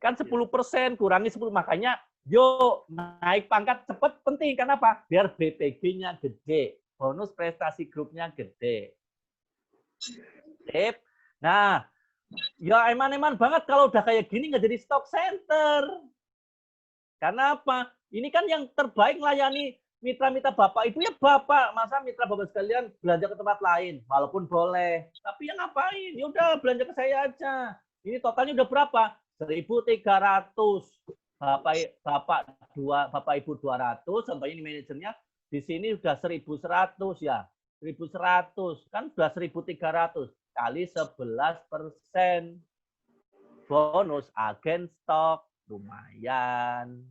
Kan 10% kurangi 10. Makanya yuk naik pangkat cepat penting. Kenapa? Biar BPG-nya gede. Bonus prestasi grupnya gede. Sip. Nah, ya eman-eman banget kalau udah kayak gini nggak jadi stock center. Karena apa? Ini kan yang terbaik melayani mitra-mitra Bapak Ibu ya Bapak. Masa mitra Bapak sekalian belanja ke tempat lain? Walaupun boleh. Tapi yang ngapain? Ya udah belanja ke saya aja. Ini totalnya udah berapa? 1.300. Bapak Ibu 200, contohnya ini manajernya. Di sini udah 1.100 ya. 1.100. Kan sudah 1.300. Kali 11%. Bonus agen stok. Lumayan.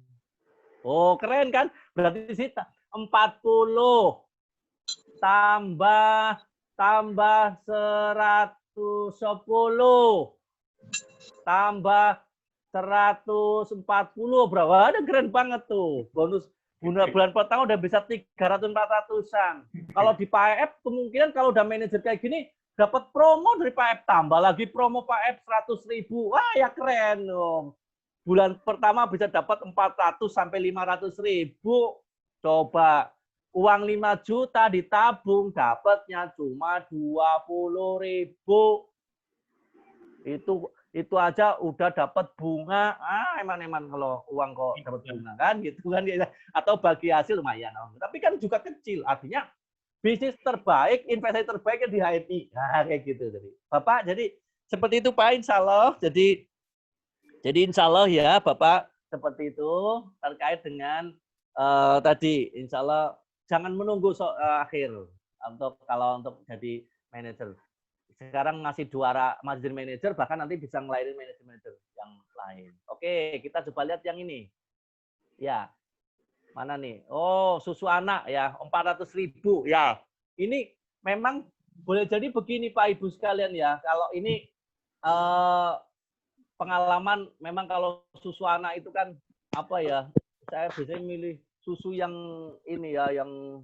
Oh, keren kan? Berarti di sini 40 tambah 110 tambah 140 berapa? Ada keren banget tuh. Bonus bulan pertama udah bisa 300-400-an. Kalau di PAEP kemungkinan kalau udah manajer kayak gini dapat promo dari PAEP, tambah lagi promo PAEP 100.000. Wah, ya keren dong. Bulan pertama bisa dapat 400 sampai 500.000. Coba uang 5 juta ditabung dapatnya cuma 20.000. Itu aja udah dapat bunga. Eman-eman kalau uang kok dapat bunga kan gitu kan, atau bagi hasil lumayan. Tapi kan juga kecil. Artinya bisnis terbaik, investasi terbaik di HMI. Nah, kayak gitu tadi. Bapak, jadi seperti itu Pak, insya Allah. Jadi insya Allah ya Bapak seperti itu terkait dengan tadi. Insya Allah jangan menunggu akhir untuk jadi manajer. Sekarang masih jadi manajer, bahkan nanti bisa ngelainin manajer yang lain. Oke, kita coba lihat yang ini. Ya. Mana nih? Oh, susu anak ya, 400.000 ya. Ini memang boleh jadi begini Pak Ibu sekalian ya. Kalau ini pengalaman memang kalau susu anak itu kan apa ya? Saya biasanya milih susu yang ini ya, yang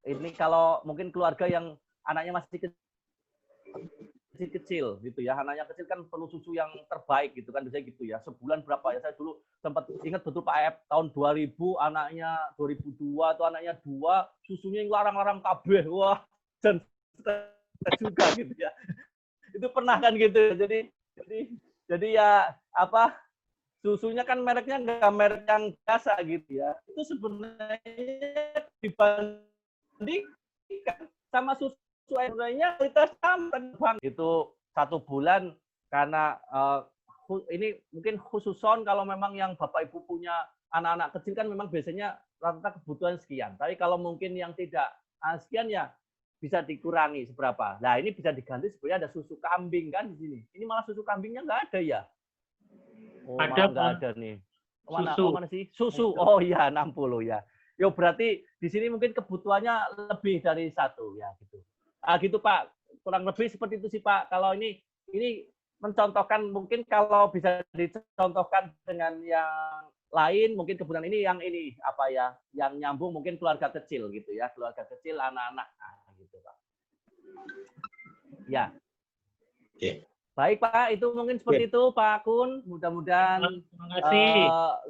ini kalau mungkin keluarga yang anaknya masih kecil gitu ya, anaknya kecil kan perlu susu yang terbaik gitu kan, biasanya gitu ya. Sebulan berapa ya, saya dulu sempat ingat betul Pak F, tahun 2000 anaknya 2002 atau anaknya 2, susunya yang larang-larang kabeh. Wah, dan juga gitu ya. Itu pernah kan gitu. Jadi ya apa, susunya kan mereknya nggak merek yang biasa gitu ya. Itu sebenarnya dibandingkan sama susu sebenarnya kualitas sama itu 1 bulan karena ini mungkin khususon kalau memang yang Bapak Ibu punya anak-anak kecil kan memang biasanya rata-rata kebutuhan sekian. Tapi kalau mungkin yang tidak sekian ya bisa dikurangi seberapa. Nah ini bisa diganti sebenarnya ada susu kambing kan di sini. Ini malah susu kambingnya nggak ada ya. Oh, ada nggak ada nih. Mana sih? Susu. Ada. Oh iya 60 ya. Yo berarti di sini mungkin kebutuhannya lebih dari 1 ya gitu. Gitu Pak, kurang lebih seperti itu sih Pak. Kalau ini mencontohkan, mungkin kalau bisa dicontohkan dengan yang lain, mungkin kebetulan ini yang ini apa ya, yang nyambung mungkin keluarga kecil gitu ya, keluarga kecil anak-anak gitu Pak. Ya. Oke. Baik Pak, itu mungkin seperti itu Pak Kun. Mudah-mudahan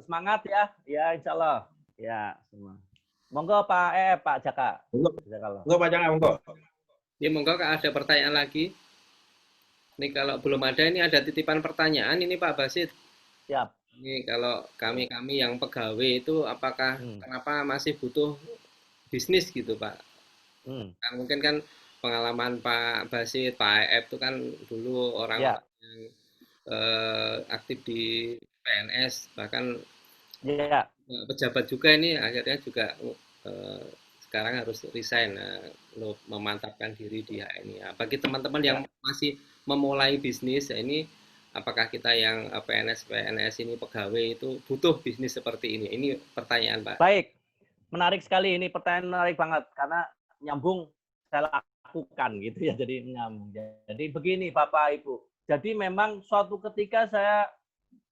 semangat ya, ya Insya Allah. Ya semua. Monggo Pak Jaka. Monggo Pak Jaka, monggo. Ya, monggo Kak, ada pertanyaan lagi. Ini kalau belum ada, ini ada titipan pertanyaan ini Pak Basit. Siap. Ini kalau kami yang pegawai itu apakah kenapa masih butuh bisnis gitu Pak? Kan mungkin kan pengalaman Pak Basit, Pak EF itu kan dulu orang yang aktif di PNS, bahkan pejabat juga ini akhirnya juga sekarang harus resign, memantapkan diri di HMI. Bagi teman-teman yang masih memulai bisnis, ya ini apakah kita yang PNS ini pegawai itu butuh bisnis seperti ini? Ini pertanyaan Pak. Baik, menarik sekali ini, pertanyaan menarik banget karena nyambung saya lakukan gitu ya, jadi nyambung. Jadi begini Bapak Ibu, jadi memang suatu ketika saya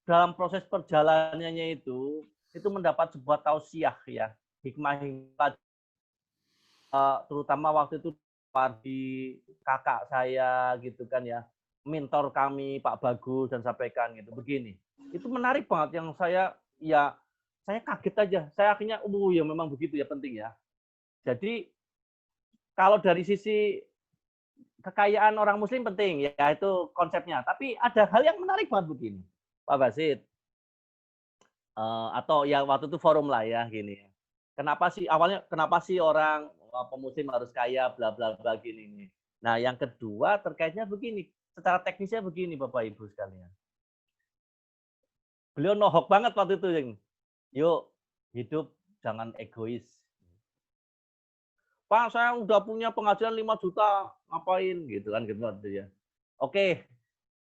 dalam proses perjalanannya itu mendapat sebuah tausiah ya, hikmah terutama waktu itu di kakak saya gitu kan ya. mentor kami Pak Bagus dan sampaikan gitu begini. Itu menarik banget yang saya kaget aja. Saya akhirnya ya memang begitu ya, penting ya. Jadi kalau dari sisi kekayaan orang muslim penting ya, itu konsepnya. Tapi ada hal yang menarik banget begini, Pak Basit. Atau ya waktu itu forum lah ya gini. Kenapa sih orang pemuslim harus kaya bla bla bla gini. Nah, yang kedua terkaitnya begini, secara teknisnya begini Bapak Ibu sekalian. Beliau nohok banget waktu itu, yuk hidup jangan egois. Pak, saya udah punya penghasilan 5 juta, ngapain gitu kan gitu ya. Oke,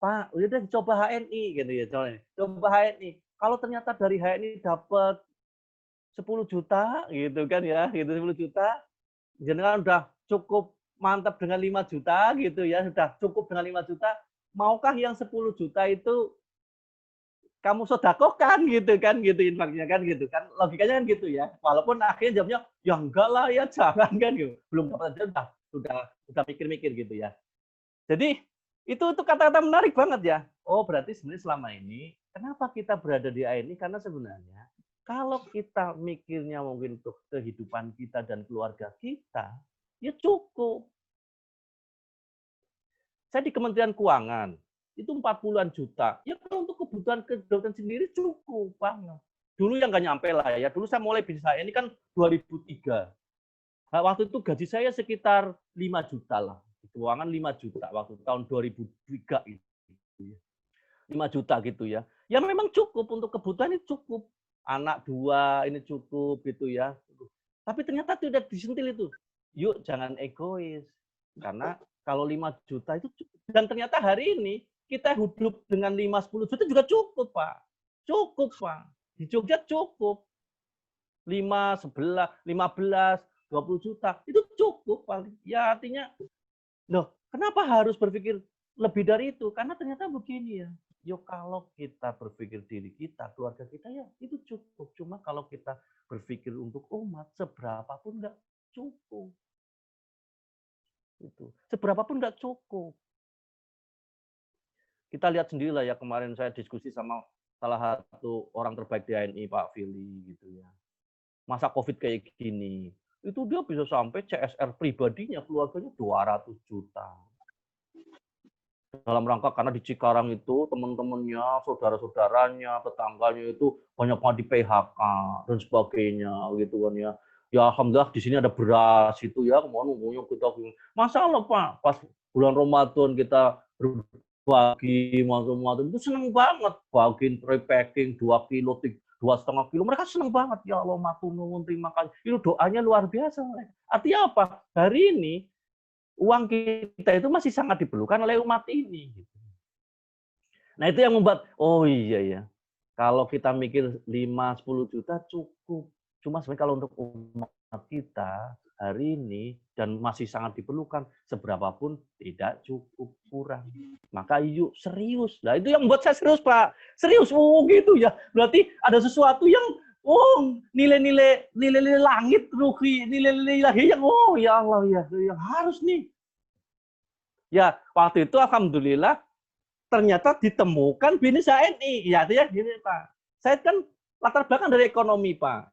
Pak, udah coba HNI gitu ya, coba HNI. Kalau ternyata dari HNI dapat 10 juta gitu kan ya, gitu 10 juta, jenengan udah cukup mantap dengan 5 juta gitu ya, sudah cukup dengan 5 juta, maukah yang 10 juta itu kamu sedekahkan gitu kan, gitu infaknya kan gitu kan, logikanya kan gitu ya. Walaupun akhirnya jawabnya ya enggak lah ya, jangan kan gitu. Belum dapat aja udah mikir-mikir gitu ya. Jadi itu kata-kata menarik banget ya. Oh, berarti sebenarnya selama ini kenapa kita berada di ini, karena sebenarnya kalau kita mikirnya mungkin untuk kehidupan kita dan keluarga kita, ya cukup. Saya di Kementerian Keuangan, itu 40-an juta. Ya kalau untuk kebutuhan kedaulatan sendiri cukup banget. Dulu yang nggak nyampe lah ya. Dulu saya mulai bisnis saya ini kan 2003. Nah, waktu itu gaji saya sekitar 5 juta lah. Di keuangan 5 juta waktu tahun 2003 itu. 5 juta gitu ya. Ya memang cukup untuk kebutuhan, ini cukup. Anak 2 ini cukup gitu ya. Tapi ternyata tidak disentil itu. Yuk jangan egois. Karena kalau 5 juta itu cukup. Dan ternyata hari ini kita hidup dengan 5-10 juta juga cukup, Pak. Cukup, Pak. Di Jogja cukup. 5, 11, 15, 20 juta. Itu cukup, Pak. Ya artinya, loh, kenapa harus berpikir lebih dari itu? Karena ternyata begini ya. Yuk kalau kita berpikir diri kita, keluarga kita, ya itu cukup. Cuma kalau kita berpikir untuk umat, seberapa pun nggak cukup. Itu. Seberapa pun nggak cukup. Kita lihat sendiri lah ya, kemarin saya diskusi sama salah satu orang terbaik di ANI, Pak Fili gitu ya. Masa COVID kayak gini, itu dia bisa sampai CSR pribadinya keluarganya 200 juta. Dalam rangka karena di Cikarang itu teman-temannya, saudara-saudaranya, tetangganya itu banyak banget di PHK dan sebagainya gitu kan ya. Ya alhamdulillah di sini ada beras itu ya, kemana kita masalah Pak, pas bulan Ramadan kita berbagi macam-macam itu seneng banget, bagiin repacking 2 kilo, 2,5 kilo, mereka seneng banget. Ya Allah, matur nuwun, terima kasih. Itu doanya luar biasa. Artinya apa? Hari ini uang kita itu masih sangat diperlukan oleh umat ini. Nah itu yang membuat, oh iya ya, kalau kita mikir 5-10 juta cukup. Cuma sebenarnya kalau untuk umat kita hari ini dan masih sangat diperlukan, seberapapun tidak cukup, kurang. Maka yuk serius. Nah itu yang membuat saya serius, Pak. Serius, gitu ya. Berarti ada sesuatu yang, nilai-nilai langit, ruhi, nilai-nilai ilahi yang, ya Allah ya, yang harus nih. Ya waktu itu alhamdulillah ternyata ditemukan bisnis ANI. Ya artinya gini Pak. Saya kan latar belakang dari ekonomi Pak.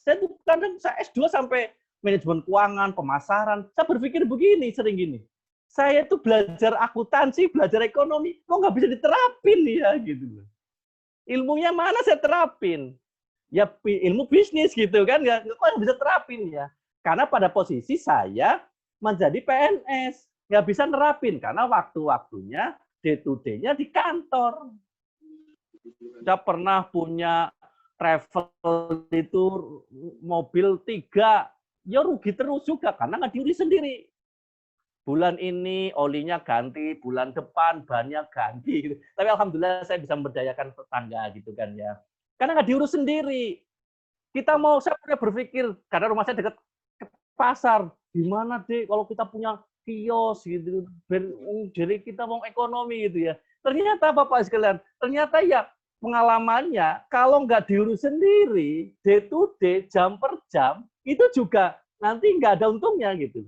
Saya bukan, saya S2 sampai manajemen keuangan, pemasaran. Saya berpikir begini, sering gini. Saya itu belajar akuntansi, belajar ekonomi, kok nggak bisa diterapin ya gitu. Ilmunya mana saya terapin? Ya ilmu bisnis gitu kan, nggak bisa terapin ya. Karena pada posisi saya menjadi PNS, nggak bisa nerapin karena waktu-waktunya day to day-nya di kantor. Saya pernah punya travel itu mobil 3, ya rugi terus juga karena nggak diurus sendiri. Bulan ini olinya ganti, bulan depan bannya ganti. Tapi alhamdulillah saya bisa memberdayakan tetangga gitu kan ya. Karena nggak diurus sendiri. Saya pernah berpikir, karena rumah saya dekat ke pasar, gimana deh kalau kita punya kios gitu, jadi kita mau ekonomi gitu ya. Ternyata Bapak sekalian, ternyata ya pengalamannya kalau nggak diurus sendiri, day to day, jam per jam, itu juga nanti nggak ada untungnya gitu.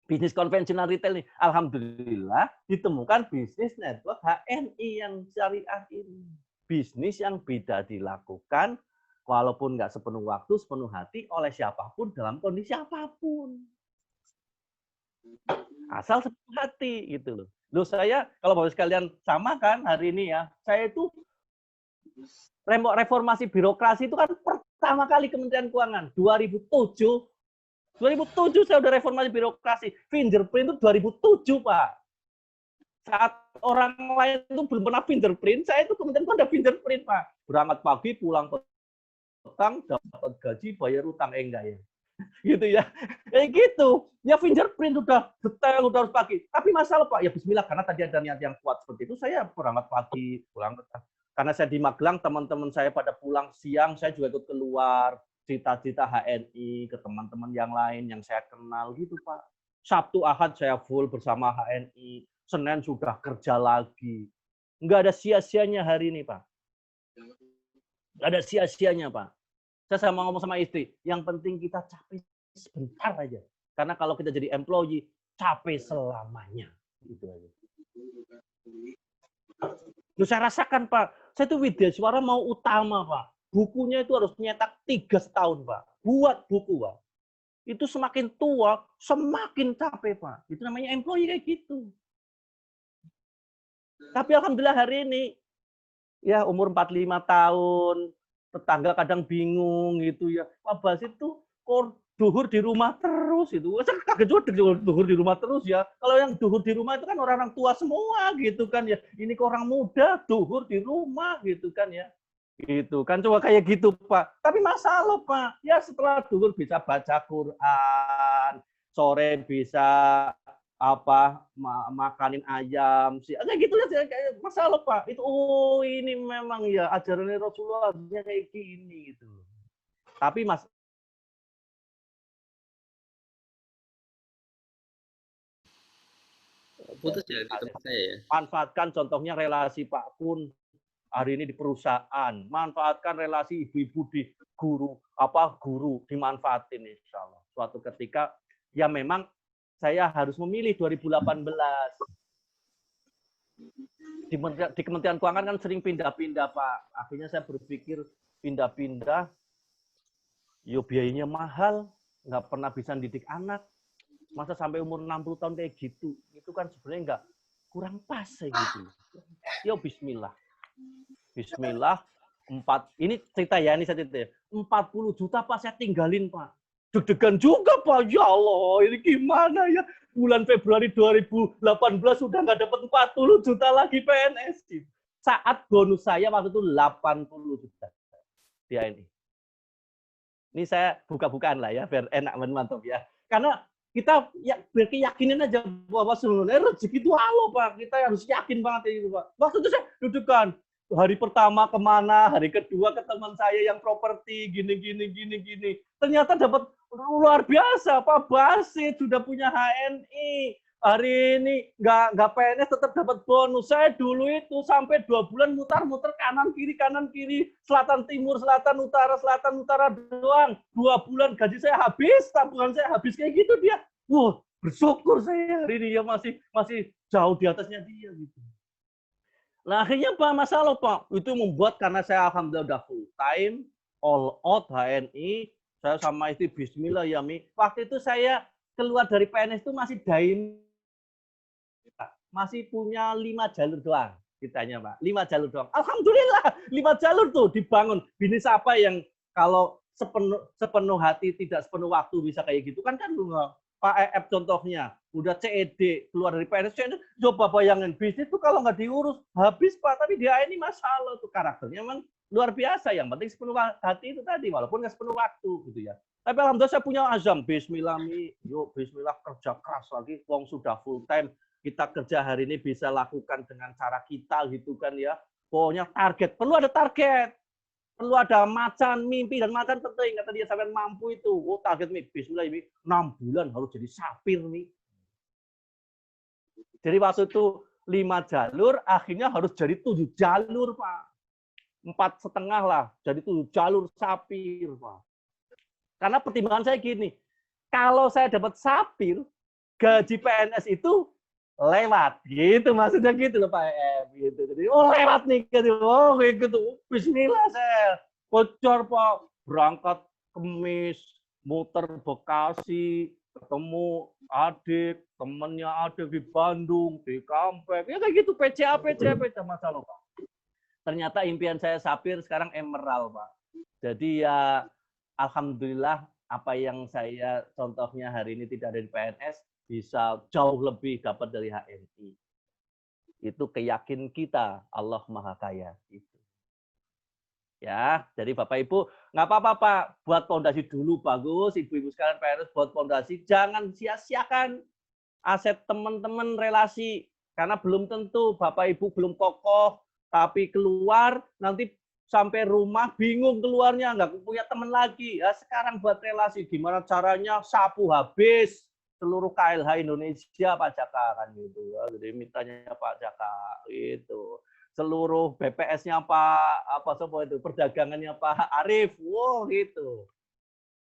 bisnis konvensional retail nih. Alhamdulillah ditemukan bisnis network HNI yang syariah ini. Bisnis yang beda dilakukan, walaupun nggak sepenuh waktu, sepenuh hati, oleh siapapun, dalam kondisi apapun. Asal sepenuh hati, gitu loh. Loh saya, kalau Bapak sekalian sama kan hari ini ya, saya itu reformasi birokrasi itu kan pertama kali Kementerian Keuangan, 2007 saya udah reformasi birokrasi. Fingerprint itu 2007, Pak. Saat orang lain itu belum pernah fingerprint, saya itu kemudian ada fingerprint, Pak. Berangkat pagi, pulang petang, dapat gaji, bayar utang, enggak ya? Gitu ya. Gitu. Ya fingerprint udah detail, udah harus pagi. Tapi masalah, Pak, ya bismillah, karena tadi ada niat yang kuat seperti itu, saya berangkat pagi, pulang petang. Karena saya di Magelang, teman-teman saya pada pulang siang, saya juga ikut keluar. Cita-cita HNI ke teman-teman yang lain yang saya kenal gitu, Pak. Sabtu Ahad saya full bersama HNI. Senin sudah kerja lagi. Nggak ada sia-sianya hari ini, Pak. Nggak ada sia-sianya, Pak. Saya sama ngomong sama istri, yang penting kita capek sebentar aja. Karena kalau kita jadi employee, capek selamanya. Itu aja. Loh, saya rasakan, Pak. Saya tuh Widya Suara mau utama, Pak. Bukunya itu harus nyetak 3 setahun, Pak. Buat buku, Pak. Itu semakin tua, semakin capek, Pak. Itu namanya employee kayak gitu. Tapi alhamdulillah hari ini, ya umur 45 tahun, tetangga kadang bingung gitu ya. Pak Basit tuh kok duhur di rumah terus itu. Saya kaget juga duhur di rumah terus ya. Kalau yang duhur di rumah itu kan orang-orang tua semua gitu kan ya. Ini kok orang muda duhur di rumah gitu kan ya. Gitu kan, coba kayak gitu, Pak. Tapi masalah, Pak. Ya setelah duhur bisa baca Quran, sore bisa makanin ayam sih. Kayak gitu ya, kayak masalah, Pak. Itu ini memang ya ajaran Rasulullah kayak gini gitu. Tapi Mas putus ya di tempat saya ya. manfaatkan contohnya relasi Pak Kun hari ini di perusahaan, manfaatkan relasi ibu-ibu di guru dimanfaatin insya Allah. Suatu ketika ya memang saya harus memilih 2018. Di Kementerian Keuangan kan sering pindah-pindah, Pak. Akhirnya saya berpikir pindah-pindah, yo biayanya mahal, nggak pernah bisa didik anak. Masa sampai umur 60 tahun kayak gitu, itu kan sebenarnya nggak kurang pas kayak gitu. Yo bismillah. Bismillah, ini cerita ya, ini saya cerita ya. 40 juta Pak saya tinggalin, Pak. Deg-degan juga, Pak. Ya Allah, ini gimana ya? Bulan Februari 2018 sudah nggak dapat 40 juta lagi PNS. Saat bonus saya waktu itu 80 juta. Dia ini. Ini saya buka-bukaan lah ya, biar enak mantap ya. Karena kita ya berkeyakinan aja bahwa sebenarnya rezeki itu Allah, Pak. Kita harus yakin banget itu, Pak. Waktu itu saya dudukkan. Hari pertama kemana, hari kedua ke teman saya yang properti, gini. Ternyata dapat luar biasa, Pak Basit sudah punya HNI. Hari ini nggak PNS tetap dapat bonus. Saya dulu itu sampai 2 bulan mutar-muter kanan kiri, selatan timur, selatan utara doang. 2 bulan gaji saya habis, tabungan saya habis kayak gitu dia. Wah, bersyukur saya hari ini ya masih jauh di atasnya dia gitu. Nah, akhirnya Pak masalah, Pak. Itu membuat karena saya alhamdulillah udah full time, all out HNI, saya sama istri bismillah ya Mi. Waktu itu saya keluar dari PNS itu masih masih punya 5 jalur doang. Ditanya, Pak. 5 jalur doang. Alhamdulillah, 5 jalur tuh dibangun. Bisnis apa yang kalau sepenuh hati, tidak sepenuh waktu bisa kayak gitu kan Pak EF contohnya, udah CED, keluar dari PNS, coba bayangin, bisnis tuh kalau nggak diurus, habis Pak, tapi dia ini masalah tuh karakternya memang luar biasa, yang penting sepenuh hati itu tadi, walaupun nggak sepenuh waktu, gitu ya. Tapi alhamdulillah saya punya azam, bismillah, yuk bismillah kerja keras lagi, wong sudah full time, kita kerja hari ini bisa lakukan dengan cara kita, gitu kan ya. Pokoknya target, perlu ada target. Perlu ada macan, mimpi dan macan penting. Kata dia sampai mampu itu. Oh target nih, bismillah ini 6 bulan harus jadi sapir nih. Jadi waktu itu 5 jalur, akhirnya harus jadi 7 jalur, Pak. 4,5 lah, jadi 7 jalur sapir, Pak. Karena pertimbangan saya gini, kalau saya dapat sapir, gaji PNS itu lewat gitu, maksudnya gitu loh Pak EM gitu. Jadi lewat nih gitu. Gitu. Bismillah saya bocor Pak, berangkat Kemis, muter Bekasi, ketemu adik, temennya adik di Bandung, di Kampek, ya kayak gitu PCA Masa loh Pak. Ternyata impian saya Sapir, sekarang Emerald Pak. Jadi ya alhamdulillah apa yang saya contohnya hari ini tidak ada di PNS bisa jauh lebih dapat dari HNI. Itu keyakinan kita Allah Maha Kaya. Itu. Ya, jadi Bapak Ibu nggak apa-apa Pak, buat fondasi dulu bagus, Ibu-ibu sekalian PNS buat fondasi, jangan sia-siakan aset teman-teman relasi karena belum tentu Bapak Ibu belum kokoh, tapi keluar nanti sampai rumah bingung keluarnya, nggak punya teman lagi. Ya, sekarang buat relasi gimana caranya sapu habis seluruh KLH Indonesia Pak Jaka kan gitu ya. Jadi mintanya Pak Jaka itu. Seluruh BPS-nya Pak perdagangannya Pak Arif. Wow gitu.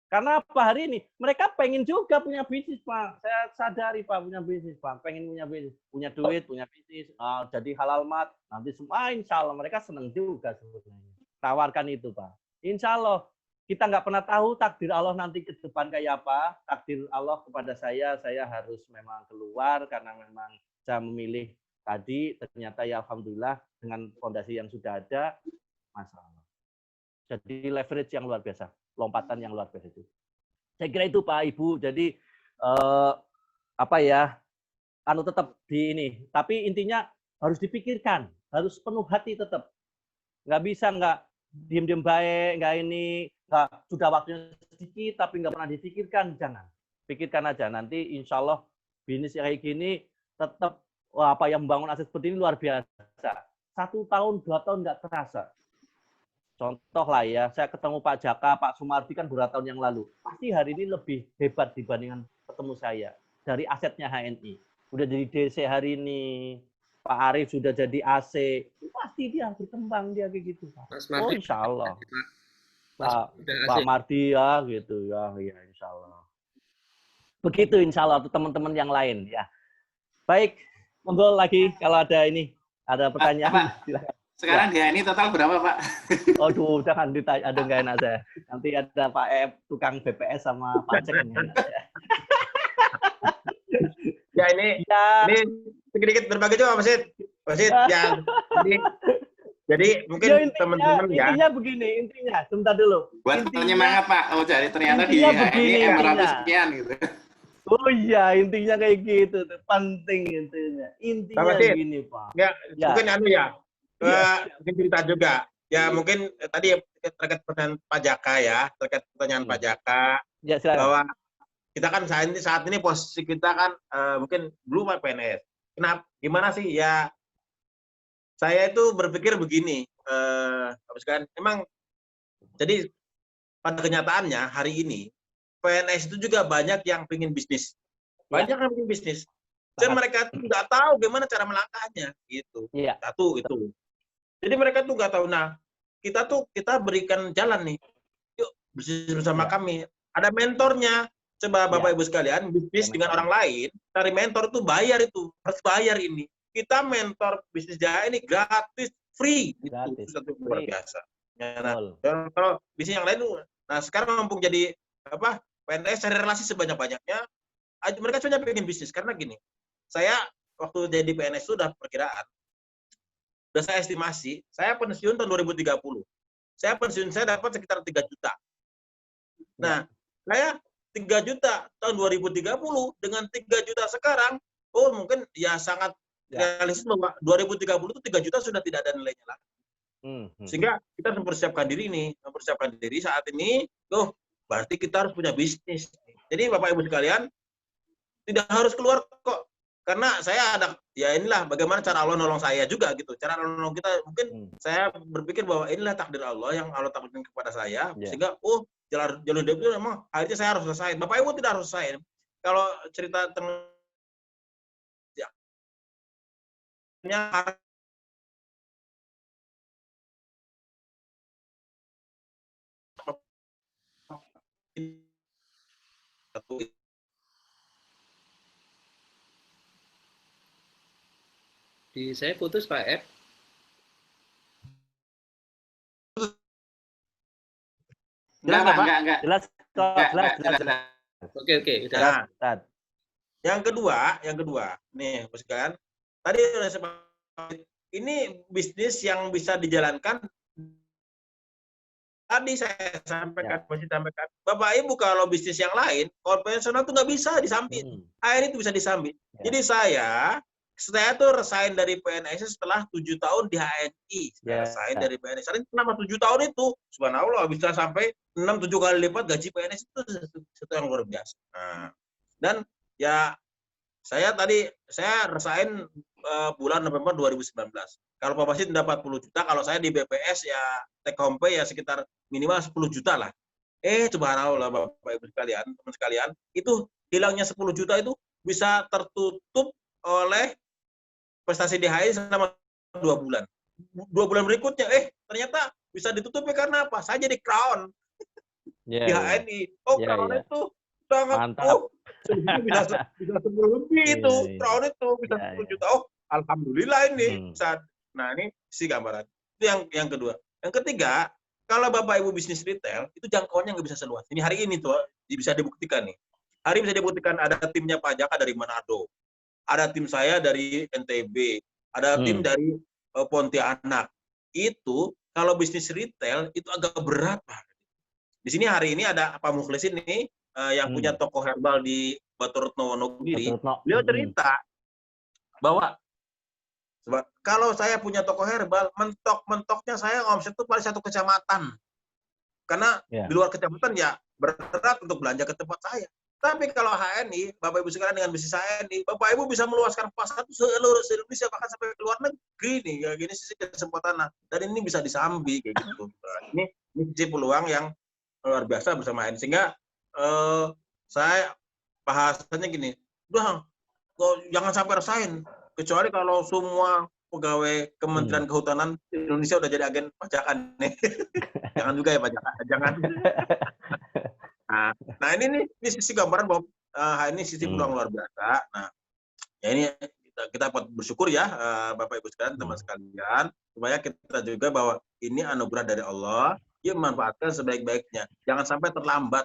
Karena apa hari ini mereka pengen juga punya bisnis Pak. Saya sadari Pak punya bisnis Pak, pengen punya bisnis, punya duit, punya bisnis, jadi halal mat. Nanti semua insya Allah mereka senang juga sebenarnya. Tawarkan itu Pak. Insya Allah kita nggak pernah tahu takdir Allah nanti ke depan kayak apa. Takdir Allah kepada saya harus memang keluar karena memang saya memilih tadi. Ternyata ya alhamdulillah dengan fondasi yang sudah ada, masalah. Jadi leverage yang luar biasa. Lompatan yang luar biasa itu. Saya kira itu Pak Ibu. Jadi tetap di ini. Tapi intinya harus dipikirkan, harus penuh hati tetap. Nggak bisa nggak diem-diem baik, nggak ini, nggak sudah waktunya sedikit tapi nggak pernah dipikirkan, jangan. Pikirkan aja. Nanti insya Allah bisnis kayak gini tetap yang membangun aset seperti ini luar biasa. 1 tahun, 2 tahun nggak terasa. Contoh lah ya, saya ketemu Pak Jaka, Pak Sumardi kan beberapa tahun yang lalu. Pasti hari ini lebih hebat dibandingkan ketemu saya. Dari asetnya HNI. Udah jadi DC hari ini. Pak Arief sudah jadi AC. Pasti dia berkembang dia kayak gitu. Pak. Oh insya Allah. Pak Mardi ya gitu ya insya Allah. Begitu insya Allah untuk teman-teman yang lain ya. Baik, monggo lagi kalau ada ini. Ada pertanyaan. Silakan. Sekarang ya. Ini total berapa, Pak? Aduh, jangan ditanya, ada nggak enak saya. Nanti ada Pak F, tukang BPS sama pajak yang enak saya. Ya ini sedikit berbagi juga Mas Sid. Ya, jadi mungkin teman-teman ya. Intinya begini, sebentar dulu. Buat penyemangat Pak. Oh jadi ternyata di ini 500 sekian gitu. Oh iya, intinya kayak gitu, penting intinya. Intinya begini Pak. Ya, mungkin mungkin cerita juga. Ya mungkin tadi terkait pertanyaan Pak Jaka ya, Pak Jaka ya, bahwa kita kan saat ini posisi kita kan mungkin belum PNS. Gimana sih ya? Saya itu berpikir begini, memang jadi pada kenyataannya hari ini PNS itu juga banyak yang pengen bisnis, banyak yang pengen bisnis. Dan mereka tuh nggak tahu gimana cara melangkahnya, gitu. Satu itu. Jadi mereka tuh nggak tahu. Nah, kita berikan jalan nih. Yuk bisnis bersama kami. Ada mentornya. Coba Bapak Ibu sekalian bisnis dengan orang lain, cari mentor tuh bayar itu, harus bayar ini. Kita mentor bisnis dia ini gratis, free, itu satu luar biasa. Ya, nah, kalau bisnis yang lain, nah sekarang mumpung jadi PNS cari relasi sebanyak-banyaknya, mereka sebenarnya pengen bisnis karena gini. Saya waktu jadi PNS sudah perkiraan. Sudah saya estimasi, saya pensiun tahun 2030. Saya dapat sekitar 3 juta. Nah, saya 3 juta tahun 2030 dengan 3 juta sekarang, mungkin ya sangat realistis bahwa 2030 itu 3 juta sudah tidak ada nilainya lagi. Sehingga kita harus mempersiapkan diri saat ini, berarti kita harus punya bisnis. Jadi Bapak Ibu sekalian, tidak harus keluar kok. Karena saya ada, ya inilah bagaimana cara Allah nolong saya juga gitu. Cara Allah nolong kita, mungkin saya berpikir bahwa inilah takdir Allah yang Allah takdirkan kepada saya. Sehingga, jalan hidup itu memang akhirnya saya harus selesai. Bapak Ibu tidak harus selesai. Kalau cerita tentang Di saya putus Pak Ep. Jelas nggak, Pak? Enggak. Jelas kok, jelas. Oke, udah. Nah, Ustaz. yang kedua, nih, Mas kan, tadi udah sepakat, ini bisnis yang bisa dijalankan. Tadi saya sampaikan, masih sampaikan, Bapak Ibu kalau bisnis yang lain, konvensional tuh nggak bisa disambit. HN itu bisa disambit. Ya. Jadi saya tuh resign dari PNS setelah 7 tahun di HNI. Saya resign dari PNS. Selama 7 tahun itu, subhanallah, bisa sampai 6-7 kali lipat gaji PNS itu sesuatu yang luar biasa. Nah, dan ya saya resign bulan November 2019. Kalau Pak Basit dapat 40 juta, kalau saya di BPS ya take home pay ya sekitar minimal 10 juta lah. Subhanallah Bapak Ibu sekalian, teman sekalian, itu hilangnya 10 juta itu bisa tertutup oleh prestasi DHI selama 2 bulan. 2 bulan berikutnya, ternyata bisa ditutupi karena apa? Saya jadi crown di HNI. Crown itu sangat bisa 10 lebih itu. Crown itu bisa 10 juta. Alhamdulillah ini. Nah, ini sih gambaran. Itu yang kedua. Yang ketiga, kalau Bapak Ibu bisnis retail, itu jangkauannya nggak bisa seluas. Ini hari ini tuh bisa dibuktikan nih. Hari bisa dibuktikan ada timnya Pak Jaka dari Manado. Ada tim saya dari NTB. Ada tim dari Pontianak. Itu kalau bisnis retail itu agak berat, Pak. Di sini hari ini ada Pak Mukhlis ini yang punya toko herbal di Baturutno Wonogiri. Beliau cerita bahwa kalau saya punya toko herbal, mentok-mentoknya saya omset itu paling 1 kecamatan. Karena di luar kecamatan ya berat untuk belanja ke tempat saya. Tapi kalau HNI, Bapak Ibu sekalian dengan bisnis HNI, Bapak Ibu bisa meluaskan pasar itu seluruh Indonesia, bahkan sampai ke luar negeri nih. Ya, gini sih kesempatan. Dan ini bisa disambi kayak gitu. Ini sisi peluang yang luar biasa bersama HNI. Sehingga saya bahasanya gini, udah jangan sampai resign. Kecuali kalau semua pegawai Kementerian Kehutanan Indonesia udah jadi agen pajakan nih. Jangan juga ya pajakan, jangan. Nah ini sisi gambaran bahwa ini sisi peluang luar biasa. Nah, ya ini kita bersyukur ya Bapak Ibu sekalian, teman sekalian, supaya kita juga bahwa ini anugerah dari Allah, dia memanfaatkan sebaik-baiknya. Jangan sampai terlambat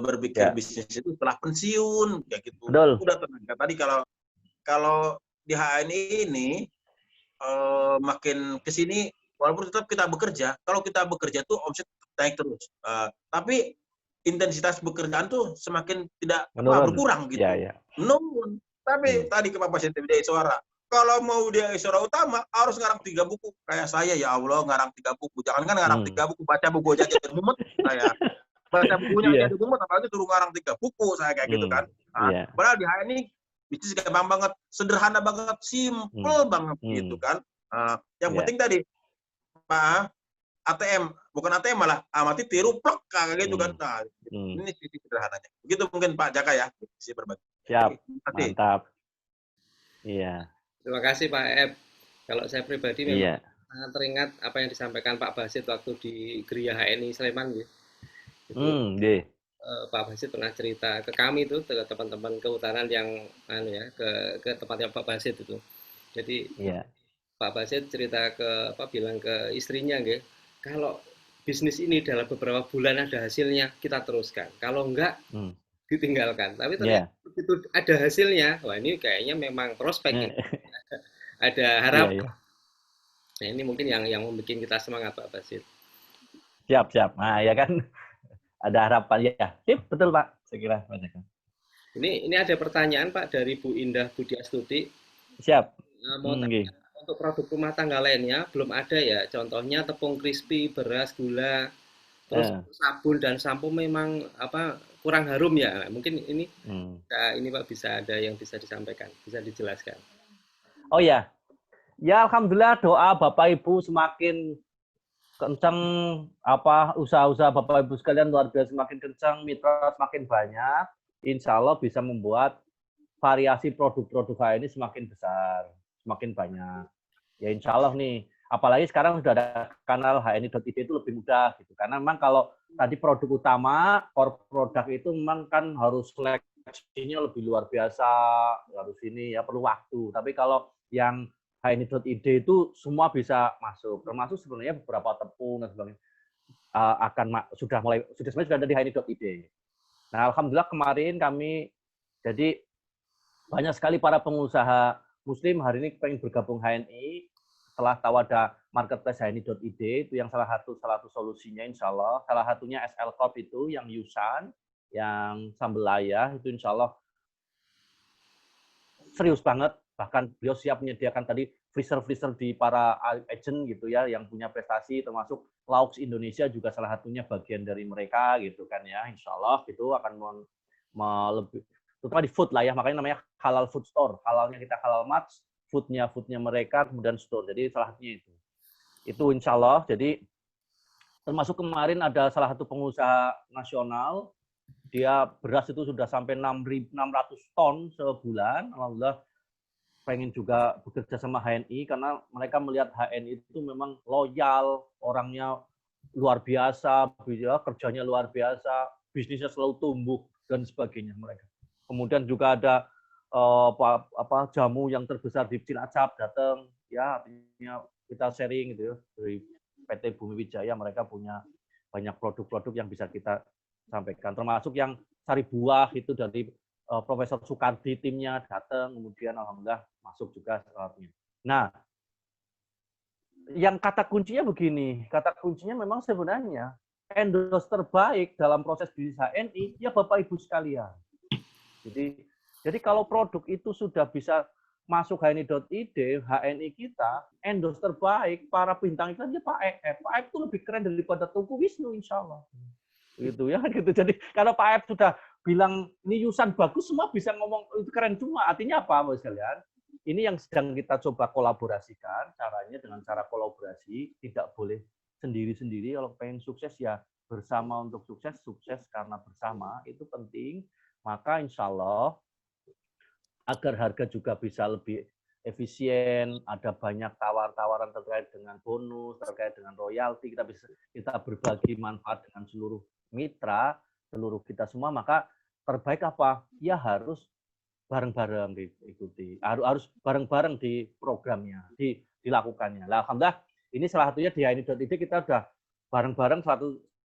berpikir bisnis itu setelah pensiun kayak gitu. Udah tenaga. Tadi kalau di HNI ini makin kesini, walaupun tetap kita bekerja, kalau kita bekerja tuh omset naik terus. Tapi intensitas pekerjaan tuh semakin tidak berkurang gitu. Menurun. Tapi tadi ke Pak Basit dia suara. Kalau mau dia suara utama harus ngarang 3 buku. Kayak saya ya Allah ngarang 3 buku. Jangan kan ngarang 3 buku, baca buku aja jadi mumet saya. Baca bukunya jadi mumet, apalagi suruh ngarang 3 buku saya kayak gitu kan. Padahal di HNI bisnis gampang banget, sederhana banget, simple banget gitu kan. Yang penting tadi Pak ATM, bukan ATM malah amati tiru plek kayak gitu kan. Nah, ini sisi sederhananya. Begitu mungkin Pak Jaka ya, sisi berbagi. Siap, mantap. Iya. Terima kasih Pak Ep. Kalau saya pribadi memang sangat teringat apa yang disampaikan Pak Basit waktu di Geria HNI Sleman gitu. Pak Basit pernah cerita ke kami itu, ke teman-teman kehutanan yang ke tempatnya Pak Basit itu. Jadi Pak Basit cerita bilang ke istrinya gitu, kalau bisnis ini dalam beberapa bulan ada hasilnya, kita teruskan. Kalau enggak, ditinggalkan. Tapi ternyata begitu ada hasilnya, wah ini kayaknya memang prospek, ada harapan. Nah ini mungkin yang membuat kita semangat Pak Basit. Siap. Nah ya kan. Ada harapan ya. Sip, betul Pak. Saya kira Pak Jaka. Ini ada pertanyaan Pak dari Bu Indah Budiastuti. Siap. Mau tanya, untuk produk rumah tangga lainnya belum ada ya. Contohnya tepung crispy, beras, gula, terus sabun dan sampo memang kurang harum ya. Nah, mungkin ini ini Pak bisa ada yang bisa disampaikan, bisa dijelaskan. Oh ya. Ya alhamdulillah doa Bapak Ibu semakin kencang, usaha-usaha Bapak Ibu sekalian luar biasa semakin kencang, mitra semakin banyak, insya Allah bisa membuat variasi produk-produk ini semakin besar, semakin banyak. Ya insya Allah nih, apalagi sekarang sudah ada kanal hni.id itu lebih mudah gitu. Karena memang kalau tadi produk utama, core produk itu memang kan harus seleksinya lebih luar biasa, harus ini ya perlu waktu. Tapi kalau yang HNI.id itu semua bisa masuk, termasuk sebenarnya beberapa tepung dan sebagainya sudah sebenarnya sudah ada di HNI.id. Nah, alhamdulillah kemarin kami jadi banyak sekali para pengusaha Muslim hari ini pengen bergabung HNI setelah tahu ada marketplace HNI.id itu yang salah satu solusinya insya Allah. Salah satunya SL Corp itu yang Yusan, yang Sambelaya itu insya Allah serius banget. Bahkan beliau siap menyediakan tadi freezer di para agent gitu ya yang punya prestasi, termasuk Laux Indonesia juga salah satunya bagian dari mereka gitu kan ya. Insya Allah itu akan lebih terutama di food lah ya, makanya namanya halal food store. Halalnya kita halal mats, foodnya mereka, kemudian store. Jadi salah satunya itu insya Allah. Jadi termasuk kemarin ada salah satu pengusaha nasional, dia beras itu sudah sampai 600 ton sebulan. Alhamdulillah pengen juga bekerja sama HNI karena mereka melihat HNI itu memang loyal, orangnya luar biasa, kerjanya luar biasa, bisnisnya selalu tumbuh dan sebagainya mereka. Kemudian juga ada jamu yang terbesar di Cilacap datang, ya artinya kita sharing gitu ya, dari PT Bumi Wijaya mereka punya banyak produk-produk yang bisa kita sampaikan, termasuk yang sari buah itu dari Profesor Soekardi timnya datang, kemudian alhamdulillah masuk juga salatnya. Nah, yang kata kuncinya begini, kata kuncinya memang sebenarnya endorse terbaik dalam proses bisnis HNI ya Bapak Ibu sekalian. Jadi kalau produk itu sudah bisa masuk HNI.id, HNI kita, endorse terbaik, para bintang iklan ya Pak EF. Pak EF itu lebih keren daripada Tungku Wisnu, insya Allah. Gitu ya, gitu. Jadi kalau Pak EF sudah bilang ini Yusan bagus, semua bisa ngomong itu keren semua. Artinya apa, Bapak sekalian? Ini yang sedang kita coba kolaborasikan, caranya dengan cara kolaborasi, tidak boleh sendiri-sendiri. Kalau pengen sukses ya bersama untuk sukses, sukses karena bersama, itu penting. Maka insya Allah agar harga juga bisa lebih efisien, ada banyak tawar-tawaran terkait dengan bonus, terkait dengan royalti, kita berbagi manfaat dengan seluruh mitra, seluruh kita semua, maka terbaik apa? Ya harus bareng-bareng diikuti, harus bareng-bareng di programnya, dilakukannya. Nah, alhamdulillah ini salah satunya di HNI.id kita udah bareng-bareng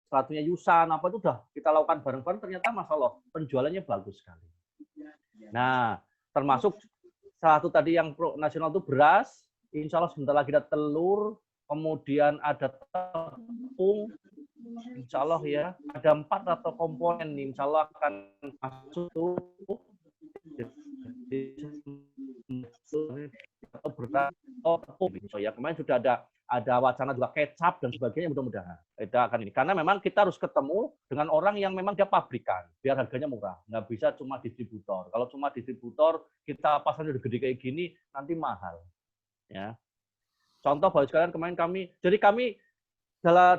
satunya Yusan apa itu udah kita lakukan bareng-bareng, ternyata Masya Allah penjualannya bagus sekali. Nah, termasuk salah satu tadi yang nasional itu beras, insya Allah sebentar lagi ada telur, kemudian ada tepung, insya Allah ya, ada 4 atau komponen nih, insya Allah akan masuk tuh. Atau beras, tepung, ya kemarin sudah ada wacana juga kecap dan sebagainya, mudah-mudahan kita akan ini. Karena memang kita harus ketemu dengan orang yang memang dia pabrikan, biar harganya murah. Nggak bisa cuma distributor. Kalau cuma distributor, kita pasarnya udah gede kayak gini, nanti mahal. Ya. Contoh Bapak sekalian kemarin kami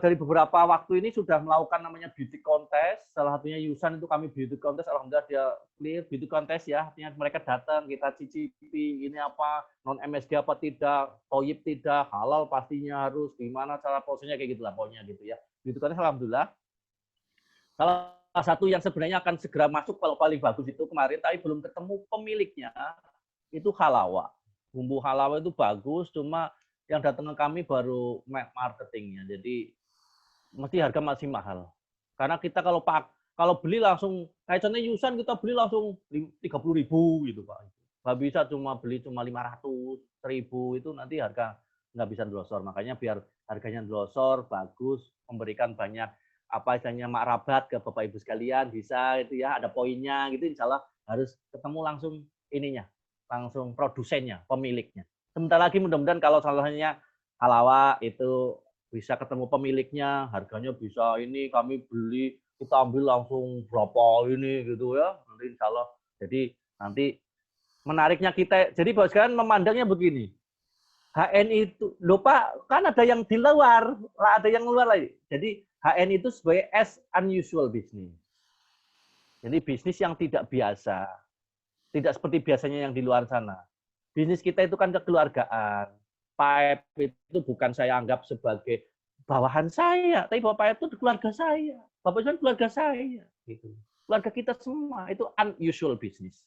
dari beberapa waktu ini sudah melakukan namanya beauty contest. Salah satunya Yusan itu kami beauty contest. Alhamdulillah dia clear beauty contest ya. Artinya mereka datang, kita cicipi ini apa, non MSG apa tidak, toyib tidak, halal pastinya harus, gimana cara prosesnya kayak gitulah pokoknya gitu ya. Beauty contest alhamdulillah. Salah satu yang sebenarnya akan segera masuk kalau paling bagus itu kemarin, tapi belum ketemu pemiliknya, itu halawa. Bumbu halawa itu bagus, cuma yang datang ke kami baru marketingnya, jadi mesti harga masih mahal. Karena kita kalau beli langsung, kayak contohnya Yusan kita beli langsung 30.000 gitu Pak. Nggak bisa beli cuma 500, 1.000 itu nanti harga nggak bisa ndlosor. Makanya biar harganya ndlosor, bagus, memberikan banyak istilahnya makrabat ke Bapak Ibu sekalian, bisa itu ya, ada poinnya gitu, insya Allah harus ketemu langsung langsung produsennya, pemiliknya. Sebentar lagi mudah-mudahan kalau salahnya halawa itu bisa ketemu pemiliknya, harganya bisa ini kami beli, kita ambil langsung berapa ini gitu ya, nanti insya Allah. Jadi nanti menariknya kita, jadi Bapak sekalian memandangnya begini, HNI itu, lupa kan ada yang di luar, ada yang luar lagi. Jadi HNI itu sebagai as unusual business. Jadi bisnis yang tidak biasa, tidak seperti biasanya yang di luar sana. Bisnis kita itu kan kekeluargaan. Pak itu bukan saya anggap sebagai bawahan saya, tapi Bapak itu keluarga saya. Bapak itu keluarga saya. Gitu. Keluarga kita semua, itu unusual business.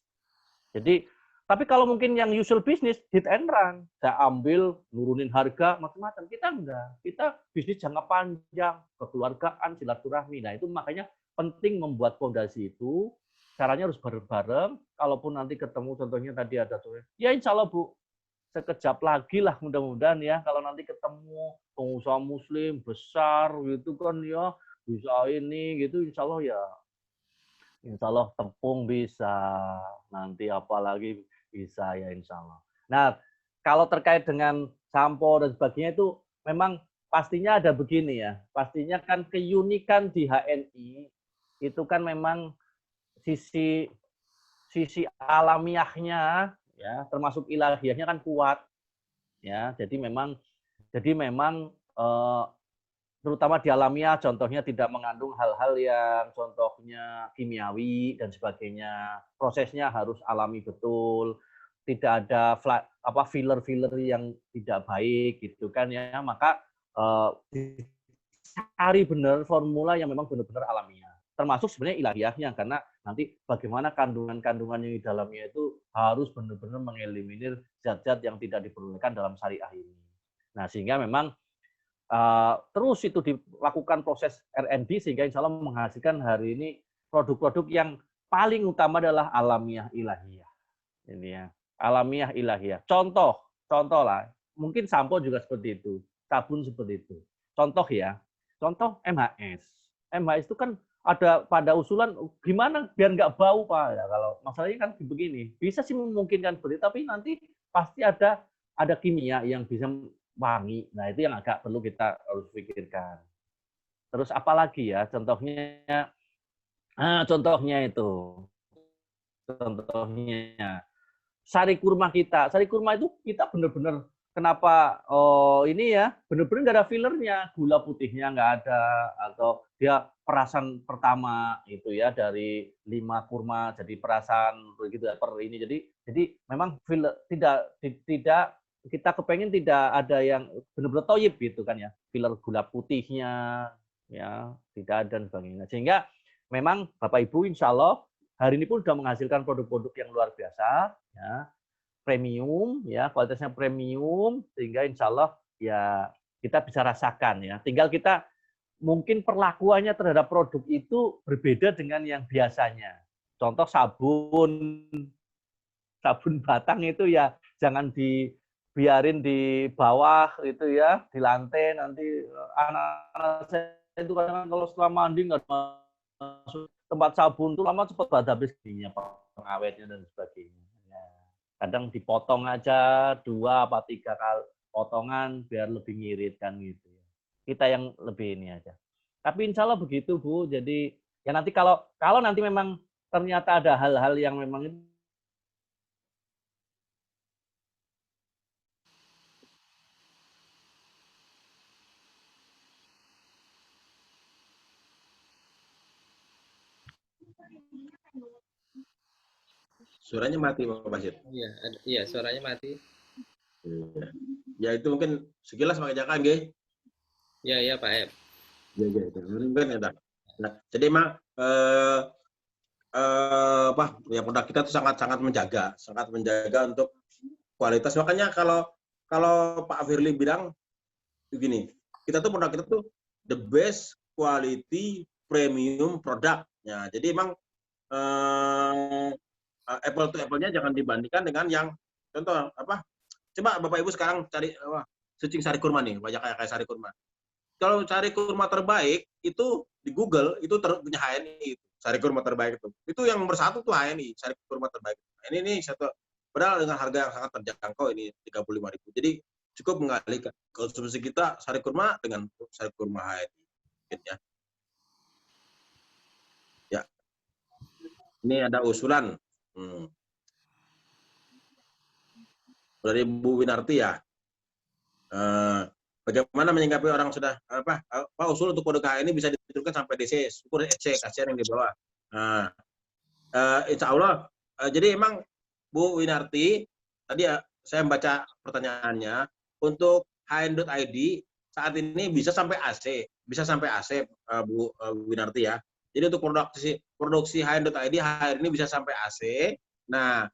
Jadi Tapi kalau mungkin yang usual bisnis, hit and run, saya ambil, nurunin harga, macam-macam. Kita enggak. Kita bisnis jangka panjang, kekeluargaan, silaturahmi. Nah, itu makanya penting membuat fondasi itu, caranya harus bareng-bareng. Kalaupun nanti ketemu, contohnya tadi ada tuh, ya insya Allah Bu, sekejap lagi lah mudah-mudahan ya, kalau nanti ketemu pengusaha muslim besar gitu kan ya, bisa ini gitu, insya Allah tepung bisa, nanti apalagi bisa ya insya Allah. Nah, kalau terkait dengan sampo dan sebagainya itu memang pastinya ada begini ya, pastinya kan keunikan di HNI itu kan memang sisi alamiahnya ya, termasuk ilahiyahnya kan kuat ya. Jadi memang terutama di alamiah contohnya tidak mengandung hal-hal yang contohnya kimiawi dan sebagainya. Prosesnya harus alami betul. Tidak ada filler-filler yang tidak baik gitu kan ya. Maka cari benar formula yang memang benar-benar alamiah. Termasuk sebenarnya ilahiyahnya, karena nanti bagaimana kandungan-kandungan yang di dalamnya itu harus benar-benar mengeliminir zat-zat yang tidak diperbolehkan dalam syariah ini. Nah, sehingga memang terus itu dilakukan proses R&D sehingga insya Allah menghasilkan hari ini produk-produk yang paling utama adalah alamiah ilahiyah. Ini ya, alamiah ilahiyah. Contoh lah, mungkin sampo juga seperti itu, sabun seperti itu. Contoh MHS. MHS itu kan ada pada usulan gimana biar nggak bau Pak. Ya, kalau masalahnya kan begini, bisa sih memungkinkan seperti itu, tapi nanti pasti ada kimia yang bisa wangi. Nah, itu yang agak perlu kita harus pikirkan. Terus apalagi ya contohnya sari kurma kita. Sari kurma itu kita benar-benar kenapa ini ya benar-benar nggak ada fillernya, gula putihnya nggak ada, atau dia perasan pertama itu ya dari 5 kurma jadi perasan begitu per ini. Jadi memang filler tidak kita kepengen tidak ada yang benar-benar toyib gitu kan ya, filler gula putihnya ya tidak ada dan sebagainya. Sehingga memang Bapak Ibu insya Allah hari ini pun sudah menghasilkan produk-produk yang luar biasa ya, premium ya, kualitasnya premium, sehingga insya Allah ya kita bisa rasakan ya. Tinggal kita mungkin perlakuannya terhadap produk itu berbeda dengan yang biasanya. Contoh sabun batang itu ya jangan dibiarin di bawah itu ya, di lantai, nanti anak-anak saya itu kadang kalau setelah mandi nggak masuk tempat sabun itu lama cepat banget habis giginya, pengawetnya dan sebagainya. Ya. Kadang dipotong aja 2 apa 3 kali potongan biar lebih ngirit kan gitu. Kita yang lebih ini aja. Tapi insya Allah begitu Bu. Jadi ya nanti kalau nanti memang ternyata ada hal-hal yang memang itu Suaranya mati Pak Basit. Iya, suaranya mati. Ya itu mungkin sekilas pakai jakan nggih. Iya Pak Ep. Ya itu mungkin ya. Nah, jadi emang ya produk kita itu sangat menjaga untuk kualitas. Makanya kalau Pak Firly bilang begini, kita tuh produk kita tuh the best quality premium product. Ya, jadi emang apple to apple-nya jangan dibandingkan dengan yang contoh apa? Coba Bapak Ibu sekarang cari searching sari kurma nih, banyak kayak sari kurma. Kalau sari kurma terbaik itu di Google itu punya HNI, sari kurma terbaik itu. Itu yang nomor 1 tuh HNI, sari kurma terbaik. Ini satu padahal dengan harga yang sangat terjangkau ini 35.000. Jadi cukup mengalihkan konsumsi kita sari kurma dengan sari kurma HNI. Ya. Ya. Ini ada usulan dari Bu Winarti ya. Bagaimana menyikapi orang sudah usul untuk kode KHNI bisa diturunkan sampai DC, syukur EC, kasihan yang di bawah. Nah, insya Allah. Jadi emang Bu Winarti tadi saya membaca pertanyaannya untuk HN.id saat ini bisa sampai AC, Bu Winarti ya. Jadi untuk produksi HN.id hari ini bisa sampai AC. Nah,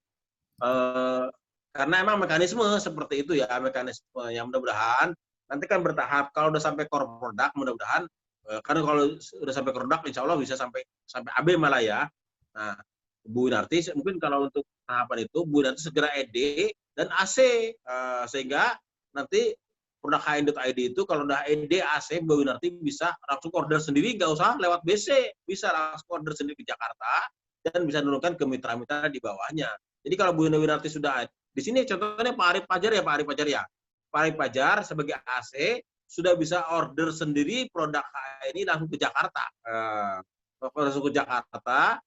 Karena emang mekanisme seperti itu ya, mekanisme yang mudah-mudahan nanti kan bertahap. Kalau udah sampai core product mudah-mudahan, karena kalau udah sampai core product insya Allah bisa sampai AB malah ya. Nah, Bu Winarti mungkin kalau untuk tahapan itu Bu Winarti segera ED dan AC, sehingga nanti produk HN.id itu kalau udah ED AC Bu Winarti bisa langsung order sendiri, nggak usah lewat BC, bisa langsung order sendiri ke Jakarta dan bisa menurunkan ke mitra-mitra di bawahnya. Jadi kalau Bu Winarti sudah di sini contohnya Pak Arif Fajar ya, Pak Arif Fajar sebagai AC sudah bisa order sendiri produk ini langsung ke Jakarta, langsung ke Jakarta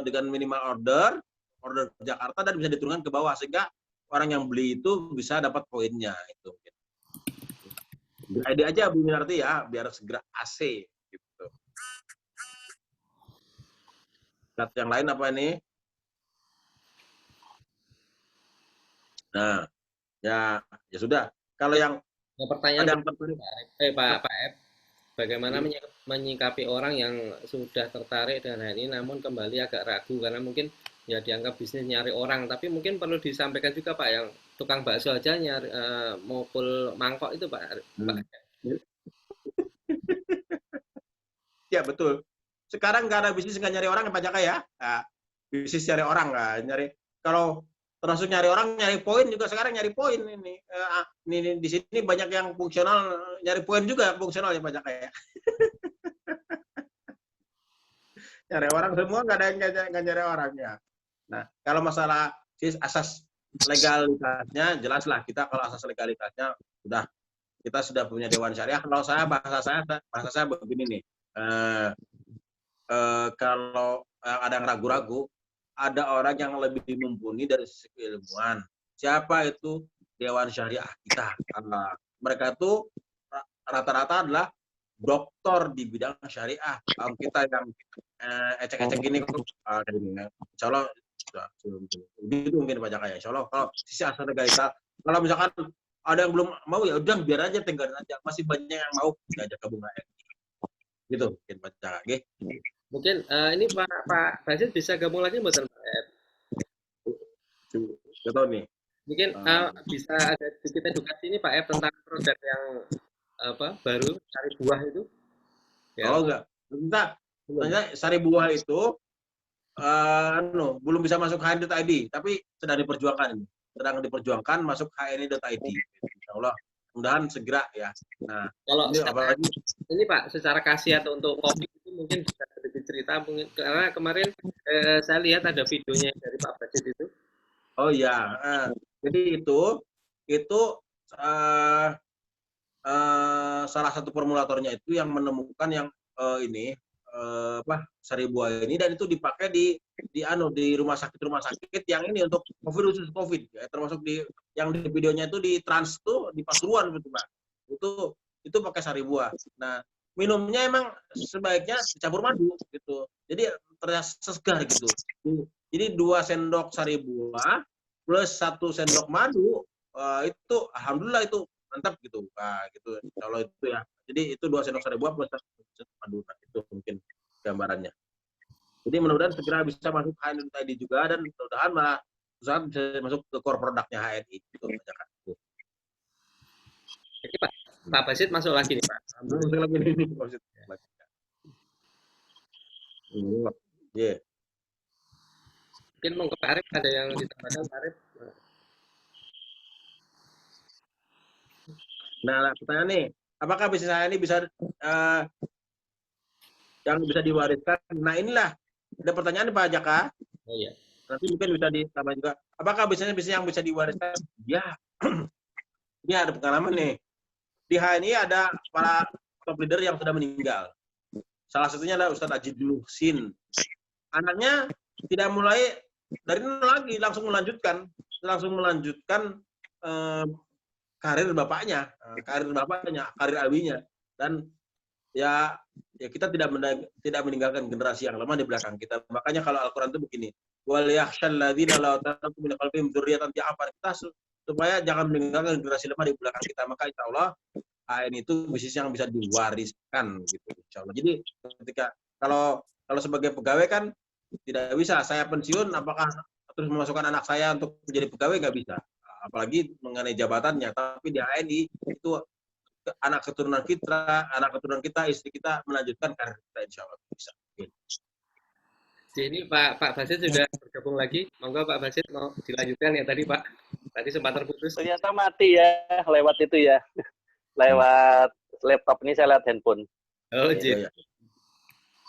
dengan minimal order ke Jakarta dan bisa diturunkan ke bawah sehingga orang yang beli itu bisa dapat poinnya itu. Ide aja Bu Winarti ya, biar segera AC gitu. Lihat yang lain apa ini? Nah, ya sudah. Kalau yang pertanyaan Pak F, bagaimana menyikapi orang yang sudah tertarik dengan hal ini namun kembali agak ragu karena mungkin ya dianggap bisnis nyari orang, tapi mungkin perlu disampaikan juga Pak, yang tukang bakso aja nyari mopul mangkok itu Pak. Ya betul. Sekarang nggak ada bisnis nggak nyari orang ya Pak Jaka ya. Nah, bisnis nyari orang nggak nyari. Kalau termasuk nyari orang, nyari poin juga sekarang nyari poin ini. Ini di sini banyak yang fungsional, nyari poin juga fungsional ya Pak Jaka ya. Nyari orang semua, nggak ada yang nggak nyari orangnya. Nah, kalau masalah asas legalitasnya jelas lah, kita kalau asas legalitasnya kita sudah punya Dewan Syariah. Kalau bahasa saya begini nih. Kalau ada yang ragu-ragu, ada orang yang lebih mumpuni dari sisi keilmuan. Siapa itu? Dewan Syariah kita. Mereka itu rata-rata adalah doktor di bidang syariah. Kalau kita yang ecek-ecek gini, insya Allah itu mungkin Pak Jaka ya. Insya Allah kalau sisi asal legalitas, kalau misalkan ada yang belum mau ya udah biar aja, tinggalin aja. Masih banyak yang mau diajak gabung aja. Gitu mungkin Pak Jaka. Okay? Mungkin ini Pak Basit bisa gabung lagi buat Pak F. Tahu nih. Mungkin bisa ada sedikit edukasi ini Pak F tentang produk yang baru sari buah itu. Ya. Oh enggak. Sebenarnya sari buah itu belum bisa masuk HN.id, tapi sedang diperjuangkan masuk HN.id. Insyaallah mudah-mudahan segera ya. Nah, kalau ini Pak secara khasiat untuk kopi itu mungkin bisa lebih cerita mungkin, karena kemarin saya lihat ada videonya dari Pak Basit itu. Oh iya, jadi itu salah satu formulatornya itu yang menemukan yang sari buah ini, dan itu dipakai di rumah sakit yang ini untuk khusus COVID ya, termasuk yang di videonya itu di Trans tuh di Pasuruan gitu Pak. Itu pakai sari buah. Nah, minumnya emang sebaiknya dicampur madu gitu. Jadi terasa segar gitu. Jadi 2 sendok sari buah plus 1 sendok madu, itu alhamdulillah itu mantap gitu. Nah, gitu. Kalau itu ya. Jadi itu 2 sendok sari buah plus 1 sendok madu. Nah, itu mungkin gambarannya. Jadi mudah-mudahan segera bisa masuk HN.id juga, dan mudah-mudahan malah bisa masuk ke core produknya HNI gitu. Jadi Pak Basit masuk lagi nih Pak. Masuk lagi nih Pak Basit. Yeah. Mungkin mau ke Pak Arif, ada yang ditambahkan Pak Arif? Nah, pertanyaan nih, apakah bisnis saya ini bisa yang bisa diwariskan? Nah, inilah ada pertanyaan Pak Jaka. Oh iya. Nanti mungkin bisa ditambah juga. Apakah bisnis yang bisa diwariskan? Ya, ini ada pengalaman nih. Di HNI ada para top leader yang sudah meninggal. Salah satunya adalah Ustadz Ajid Luhsin. Anaknya tidak mulai dari nol lagi, langsung melanjutkan karir bapaknya, karir alwinya. Dan ya kita tidak meninggalkan generasi yang lemah di belakang kita. Makanya kalau Al-Qur'an itu begini, wal yakhshal ladzina la taqu min qalbihim dzurriyyatan ja'afar, kita supaya jangan meninggalkan generasi lemah di belakang kita. Maka insyaallah HN itu bisnis yang bisa diwariskan gitu insyaallah. Jadi ketika kalau sebagai pegawai kan tidak bisa saya pensiun, apakah terus memasukkan anak saya untuk menjadi pegawai nggak bisa. Apalagi mengenai jabatannya. Tapi di HNI itu anak keturunan kita, istri kita melanjutkan karir kita, insya Allah bisa. Jadi ini Pak Basit sudah bergabung lagi. Monggo Pak Basit mau dilanjutkan ya tadi Pak. Tadi sempat terputus. Ternyata mati ya lewat itu ya. Lewat laptop ini saya lihat handphone. Oh, Iya.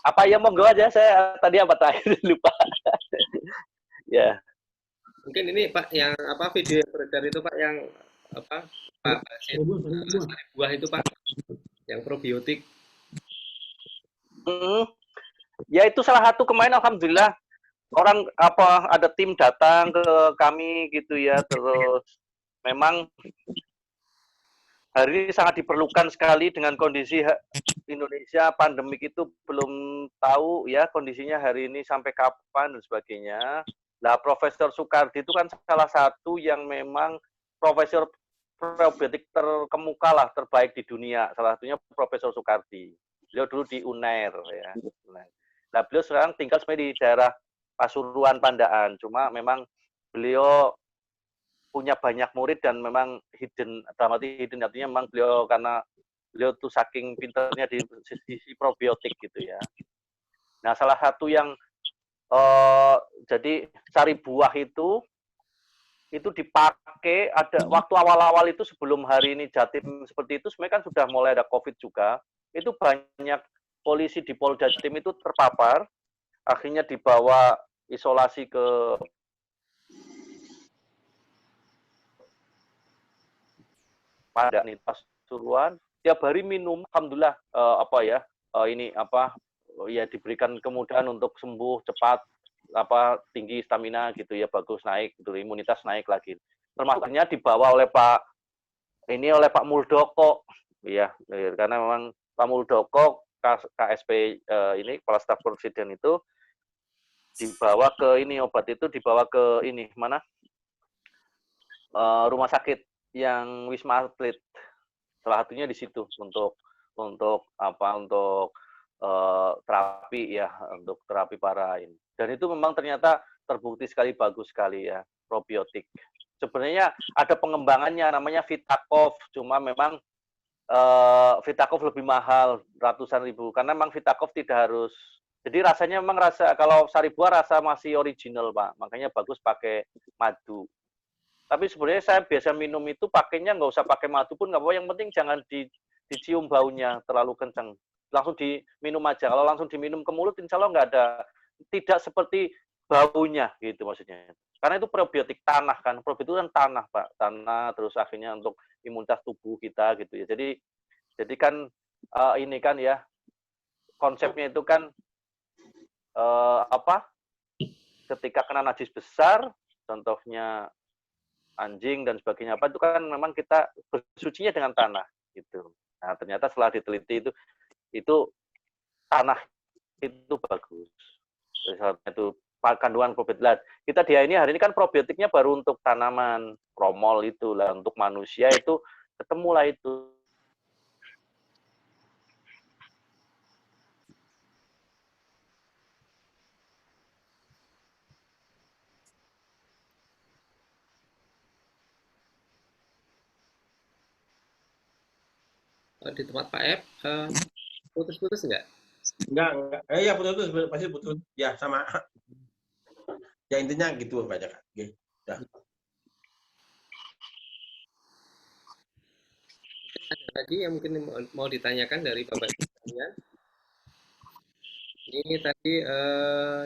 Apa ya monggo aja, saya tadi apa terakhir lupa. Ya. Mungkin ini Pak yang apa video yang beredar itu Pak yang apa Pak Basit sari buah itu Pak yang probiotik. Ya itu salah satu kemarin alhamdulillah orang apa ada tim datang ke kami gitu ya, terus memang hari ini sangat diperlukan sekali dengan kondisi Indonesia pandemik itu belum tahu ya kondisinya hari ini sampai kapan dan sebagainya. Nah, Profesor Soekardi itu kan salah satu yang memang profesor probiotik terkemuka lah, terbaik di dunia. Salah satunya Profesor Soekardi. Beliau dulu di UNER ya. Nah, beliau sekarang tinggal sebenarnya di daerah Pasuruan, Pandaan. Cuma memang beliau punya banyak murid dan memang hidden, artinya memang beliau karena beliau tuh saking pintarnya di sisi probiotik gitu ya. Nah, salah satu yang jadi sari buah itu dipakai ada waktu awal-awal itu sebelum hari ini Jatim seperti itu sebenarnya kan sudah mulai ada COVID juga. Itu banyak polisi di Polda Jatim itu terpapar, akhirnya dibawa isolasi ke Padang nih Pasuruan, tiap hari minum, alhamdulillah diberikan kemudahan untuk sembuh cepat, tinggi stamina gitu ya, bagus naik gitu, imunitas naik lagi. Termasuknya dibawa oleh Pak Muldoko ya, karena memang Pak Muldoko KSP ini Kepala Staf Presiden itu dibawa ke ini, obat itu dibawa ke ini mana rumah sakit yang Wisma Atlet, salah satunya di situ untuk terapi ya, untuk terapi para ini. Dan itu memang ternyata terbukti sekali bagus sekali ya probiotik. Sebenarnya ada pengembangannya namanya Vitakov, cuma memang Vitakov lebih mahal ratusan ribu karena memang Vitakov tidak harus. Jadi rasanya memang kalau sari buah rasa masih original Pak, makanya bagus pakai madu. Tapi sebenarnya saya biasa minum itu pakainya nggak usah pakai madu pun nggak apa-apa, yang penting jangan dicium baunya terlalu kencang. Langsung diminum aja. Kalau langsung diminum ke mulut, insya Allah nggak ada, tidak seperti baunya gitu maksudnya. Karena itu probiotik tanah kan, probiotik itu kan tanah Pak, tanah terus akhirnya untuk imunitas tubuh kita gitu ya. Jadi kan ini kan ya konsepnya itu kan ketika kena najis besar, contohnya anjing dan sebagainya itu kan memang kita bersucinya dengan tanah gitu. Nah, ternyata setelah diteliti itu tanah itu bagus. Itu kandungan probiotik. Kita ini hari ini kan probiotiknya baru untuk tanaman, promol itu lah, untuk manusia itu ketemulah itu. Di tempat Pak F putus-putus enggak? Enggak. Ya putus, pasti putus. Ya sama. Ya intinya gitu Pak Jaka. Oke. Ya. Ada lagi yang mungkin mau ditanyakan dari Bapak sekalian? Ini tadi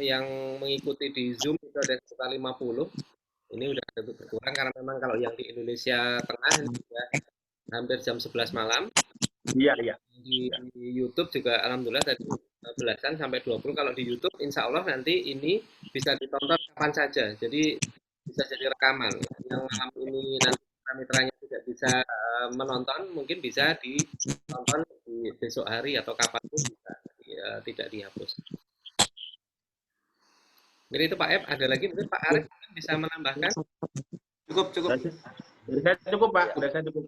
yang mengikuti di Zoom itu ada sekitar 50. Ini udah ada berkurang karena memang kalau yang di Indonesia Tengah ini sudah hampir jam 11 malam. Iya. Di YouTube juga alhamdulillah tadi belasan sampai 20. Kalau di YouTube insya Allah nanti ini bisa ditonton kapan saja. Jadi bisa jadi rekaman. Yang malam ini nanti mitra-mitranya tidak bisa menonton, mungkin bisa ditonton di besok hari atau kapan pun bisa, tidak dihapus. Jadi itu Pak F, ada lagi mungkin Pak Arif bisa menambahkan? Cukup. Dari saya cukup Pak, udah saya cukup.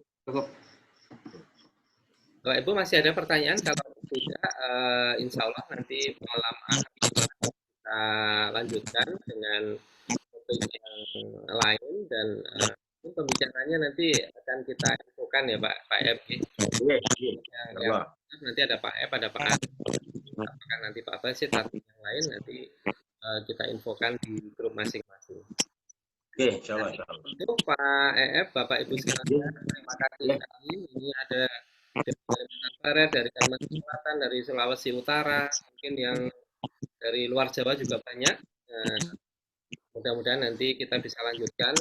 Kalau Ibu masih ada pertanyaan, kalau tidak, insya Allah nanti malam akan kita lanjutkan dengan topik yang lain dan pembicaranya nanti akan kita infokan ya Pak Ep. Yang nanti ada Pak Ep, ada Pak Ep, apakah nanti Pak Basit atau yang lain nanti kita infokan di grup masing-masing. Oke, insya Allah. Untuk Pak Ep, Bapak Ibu sekalian, terima kasih sekali. Ini ada dari Kalimantan Barat, dari Kalimantan Selatan, dari Sulawesi Utara, mungkin yang dari luar Jawa juga banyak. Mudah-mudahan nanti kita bisa lanjutkan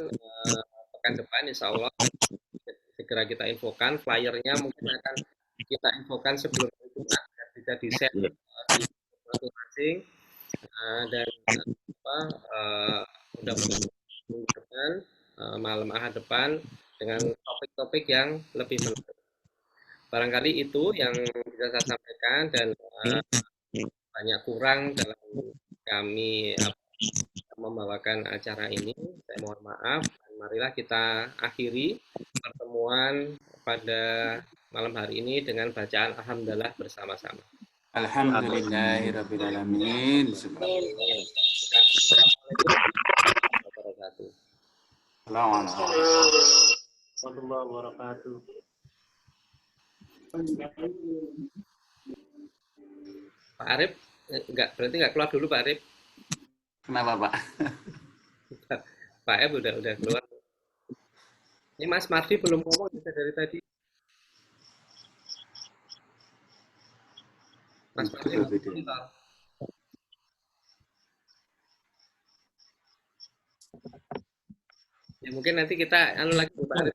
pekan depan, insya Allah segera kita infokan. Flyernya mungkin akan kita infokan sebelum Jumat dan bisa di-share di masing-masing. Dan mudah-mudahan malam Ahad depan dengan topik-topik yang lebih menarik. Barangkali itu yang bisa saya sampaikan dan banyak kurang dalam kami membawakan acara ini. Saya mohon maaf. Dan marilah kita akhiri pertemuan pada malam hari ini dengan bacaan Alhamdulillah bersama-sama. Alhamdulillahirrabbilalamin. Assalamualaikum warahmatullahi wabarakatuh. Pak Arif, berarti nggak keluar dulu Pak Arif? Kenapa Pak? Pak Arif udah keluar. Ini Mas Mardi belum ngomong dari tadi. Mas Mardi ya mungkin nanti kita lagi Pak Arif.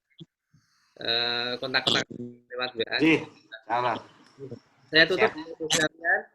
Kontak-kontak lewat WA. Salah. Saya tutup sekalian.